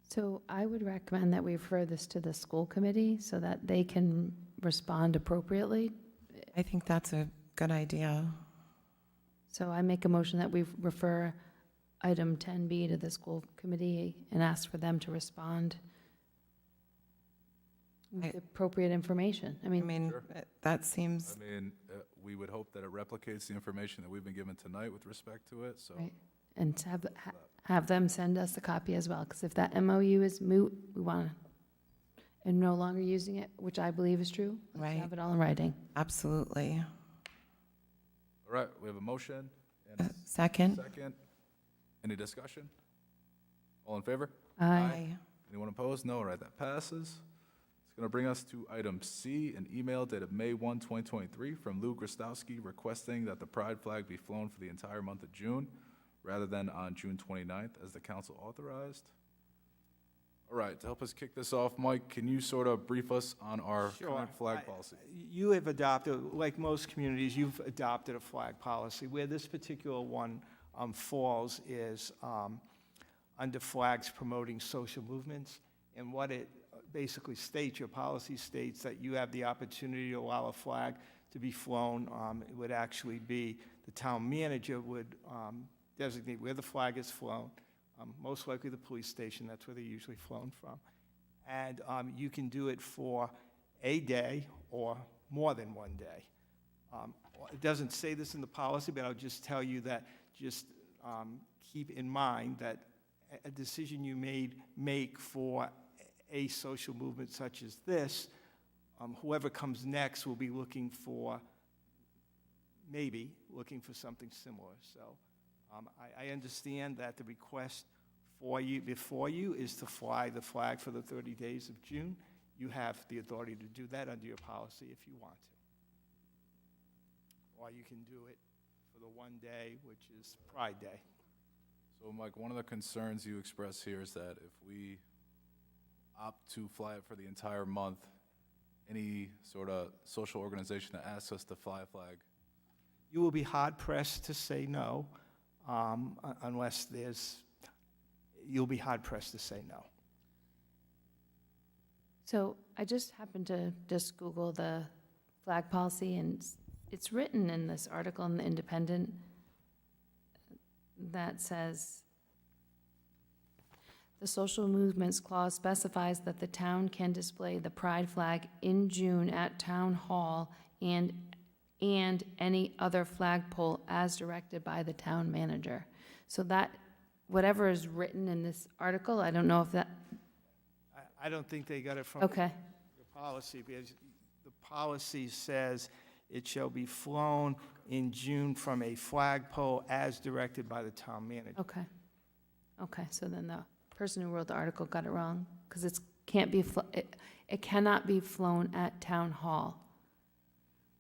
So I would recommend that we refer this to the school committee so that they can respond appropriately. I think that's a good idea. So I make a motion that we refer item 10B to the school committee and ask for them to respond with appropriate information. I mean, that seems... I mean, we would hope that it replicates the information that we've been given tonight with respect to it, so. Right. And to have them send us a copy as well, because if that MOU is moot, we want to, and no longer using it, which I believe is true, let's Right. have it all in writing. Absolutely. All right, we have a motion and a Second. second. Any discussion? All in favor? Aye. Anyone opposed? No. All right, that passes. It's going to bring us to item C, an email dated May 1, 2023, from Lou Grostowski requesting that the pride flag be flown for the entire month of June rather than on June 29th as the council authorized. All right, to help us kick this off, Mike, can you sort of brief us on our Sure. current flag policy? You have adopted, like most communities, you've adopted a flag policy. Where this particular one falls is under flags promoting social movements. And what it basically states, your policy states that you have the opportunity to allow a flag to be flown. It would actually be, the town manager would designate where the flag is flown, most likely the police station, that's where they're usually flown from. And you can do it for a day or more than one day. It doesn't say this in the policy, but I'll just tell you that just keep in mind that a decision you make for a social movement such as this, whoever comes next will be looking for, maybe looking for something similar. So I understand that the request before you is to fly the flag for the 30 days of June. You have the authority to do that under your policy if you want to. Or you can do it for the one day, which is Pride Day. So, Mike, one of the concerns you express here is that if we opt to fly it for the entire month, any sort of social organization that asks us to fly a flag, You will be hard-pressed to say no, unless you'll be hard-pressed to say no. So I just happened to just Google the flag policy, and it's written in this article in the Independent that says, the social movements clause specifies that the town can display the pride flag in June at town hall and any other flagpole as directed by the town manager. So that, whatever is written in this article, I don't know if that, I don't think they got it from okay. your policy, because the policy says it shall be flown in June from a flagpole as directed by the town manager. Okay. Okay, so then the person who wrote the article got it wrong, because it cannot be flown at town hall.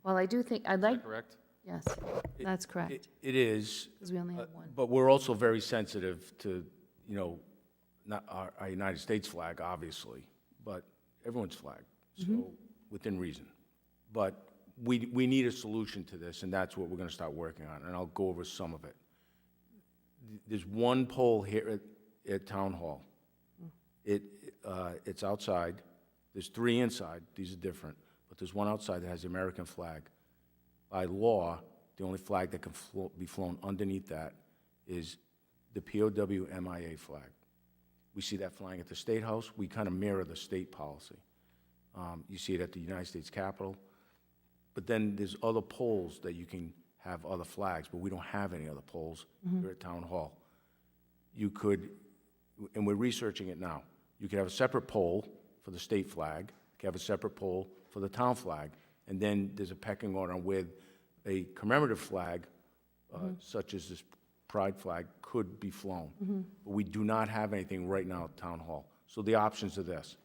Well, I do think, I'd like, correct? yes, that's correct, It is. because we only have one. But we're also very sensitive to, not our United States flag, obviously, but everyone's flag, so within reason. But we need a solution to this, and that's what we're going to start working on, and I'll go over some of it. There's one pole here at Town Hall. It's outside. There's 3 inside. These are different. But there's one outside that has the American flag. By law, the only flag that can be flown underneath that is the POW MIA flag. We see that flying at the State House. We kind of mirror the state policy. You see it at the United States Capitol. But then there's other poles that you can have other flags, but we don't have any other poles here at Town Hall. You could, and we're researching it now, you could have a separate pole for the state flag, you could have a separate pole for the town flag, and then there's a pecking order with a commemorative flag, such as this pride flag, could be flown. But we do not have anything right now at Town Hall. So the options are this.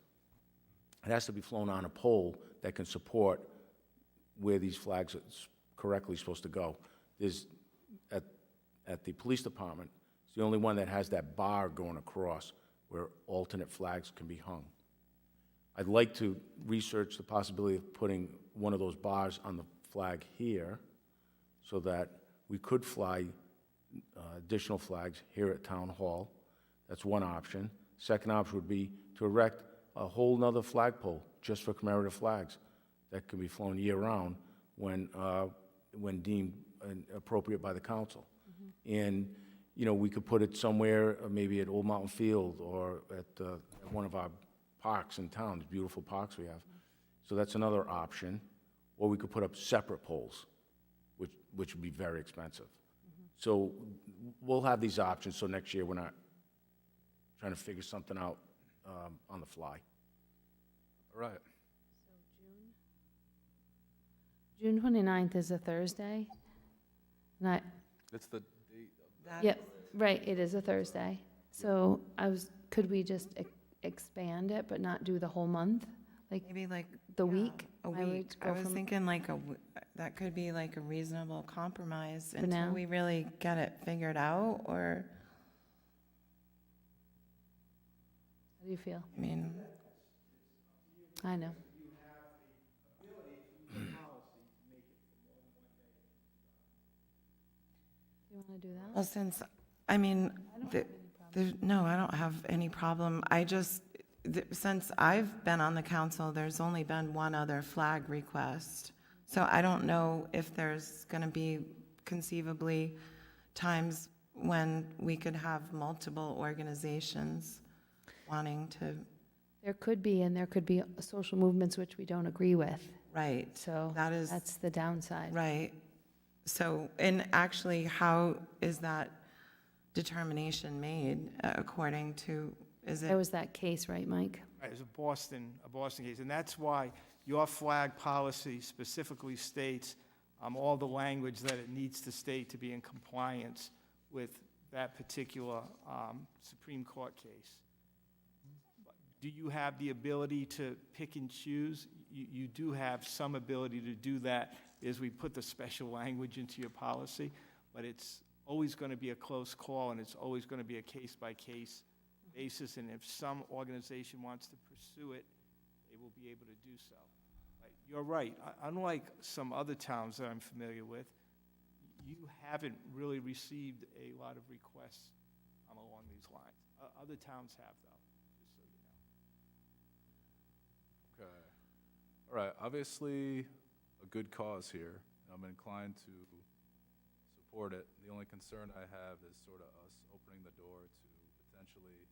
It has to be flown on a pole that can support where these flags are correctly supposed to go. There's, at the police department, it's the only one that has that bar going across where alternate flags can be hung. I'd like to research the possibility of putting one of those bars on the flag here so that we could fly additional flags here at Town Hall. That's one option. Second option would be to erect a whole nother flagpole just for commemorative flags that can be flown year-round when deemed appropriate by the council. And, we could put it somewhere, maybe at Old Mountain Field or at one of our parks in town, the beautiful parks we have. So that's another option. Or we could put up separate poles, which would be very expensive. So we'll have these options, so next year we're not trying to figure something out on the fly. All right. June 29th is a Thursday. And I, It's the date of yep, right, it is a Thursday. So could we just expand it, but not do the whole month? Like Maybe like the week? a I would week. I go was from- thinking like that could be like a reasonable compromise now? until we really get it figured out, or, How do you feel? I mean, I know. Do you want to do that? well, since, I mean, no, I don't have any problem. I just, since I've been on the council, there's only been one other flag request. So I don't know if there's going to be conceivably times when we could have multiple organizations wanting to, There could be, and there could be social movements which we don't agree with. right. So That that's the downside. Right. So, and actually, how is that determination made according to, is There it, was that case, right, Mike? Right, it's a Boston case, and that's why your flag policy specifically states all the language that it needs to state to be in compliance with that particular Supreme Court case. Do you have the ability to pick and choose? You do have some ability to do that as we put the special language into your policy, but it's always going to be a close call, and it's always going to be a case-by-case basis, and if some organization wants to pursue it, they will be able to do so. Right? You're right. Unlike some other towns that I'm familiar with, you haven't really received a lot of requests along these lines. Other towns have, though, just so you know. Okay. All right, obviously, a good cause here. I'm inclined to support it. The only concern I have is sort of us opening the door to potentially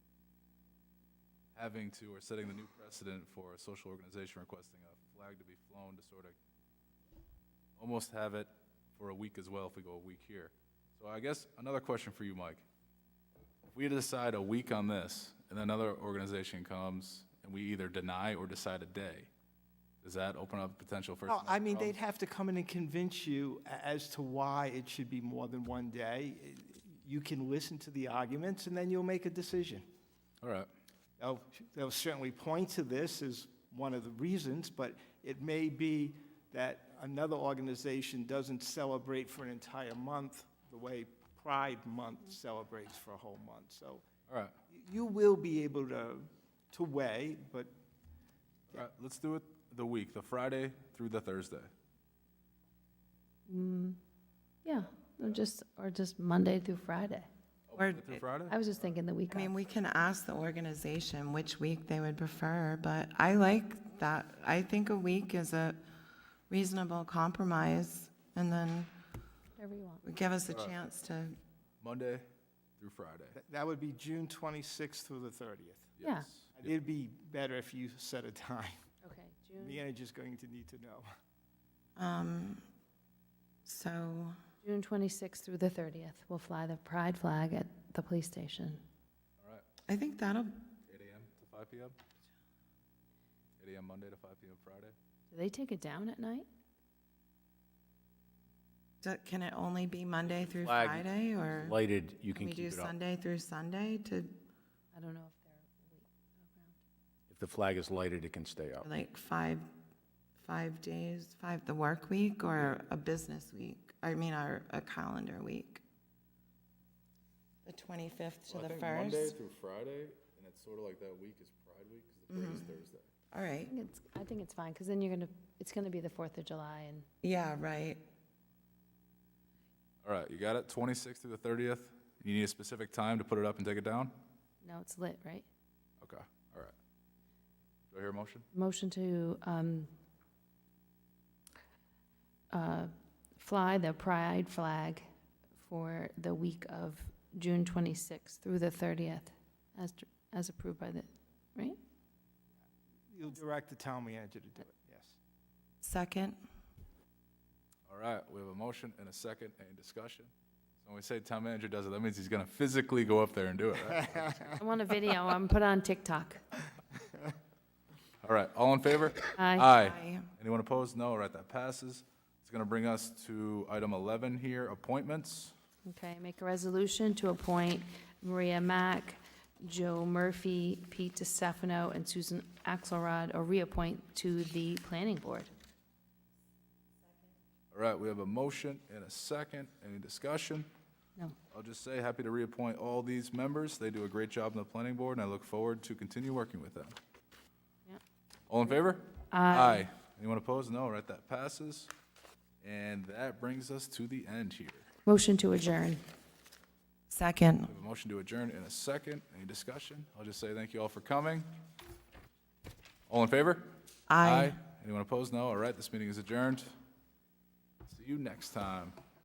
having to, or setting the new precedent for a social organization requesting a flag to be flown to sort of almost have it for a week as well if we go a week here. So I guess another question for you, Mike. If we decide a week on this, and then another organization comes, and we either deny or decide a day, does that open up potential for? Well, I mean, they'd have to come in and convince you as to why it should be more than one day. You can listen to the arguments, and then you'll make a decision. All right. They'll certainly point to this as one of the reasons, but it may be that another organization doesn't celebrate for an entire month the way Pride Month celebrates for a whole month. So All right. you will be able to weigh, but All right, let's do it the week, the Friday through the Thursday. Yeah, or just Monday through Friday. or, Through Friday? I was just thinking the week I mean, off. we can ask the organization which week they would prefer, but I like that. I think a week is a reasonable compromise, and then Whatever you want. give us a chance to, Monday through Friday. that would be June 26th through the 30th. Yeah. Yes. It'd be better if you set a time. Okay, The June, manager's going to need to know. so, June 26th through the 30th. We'll fly the pride flag at the police station. All right, I think that'll, 8 a.m. to 5 p.m.? 8 a.m. Monday to 5 p.m. Friday? Do they take it down at night? can it only be Monday through Flag Friday, or Lighted, you can can we do keep it up. Sunday through Sunday to, I don't know if they're If the flag is lighted, it can stay up. like, 5 days, the work week, or a business week? I mean, a calendar week? The 25th to Well, I the think Monday 1st? through Friday, and it's sort of like that week is Pride Week, because the parade is Thursday. All right, I think it's fine, because then it's gonna be the 4th of July, and yeah, right. All right, you got it, 26th through the 30th? You need a specific time to put it up and take it down? now it's lit, right? Okay, all right. Do I hear a motion? Motion to fly the pride flag for the week of June 26th through the 30th, as approved by the, right? You'll direct the town manager to do it, yes. Second? All right, we have a motion and a second. Any discussion? So when we say town manager does it, that means he's gonna physically go up there and do it, right? I want a video, I'm put on TikTok. All right, all in favor? Aye. Aye. Aye. Anyone opposed? No. All right, that passes. Let's going to bring us to item 11 here, appointments. Okay, make a resolution to appoint Maria Mack, Joe Murphy, Pete DeStefano, and Susan Axelrod, or reappoint to the planning board. All right, we have a motion and a second. Any discussion? No. I'll just say, happy to reappoint all these members. They do a great job on the planning board, and I look forward to continue working with them. Yeah. All in favor? Aye. Anyone opposed? No. All right, that passes. And that brings us to the end here. Motion to adjourn. Second. We have a motion to adjourn in a second. Any discussion? I'll just say thank you all for coming. All in favor? Aye. Anyone opposed? No. All right, this meeting is adjourned. See you next time.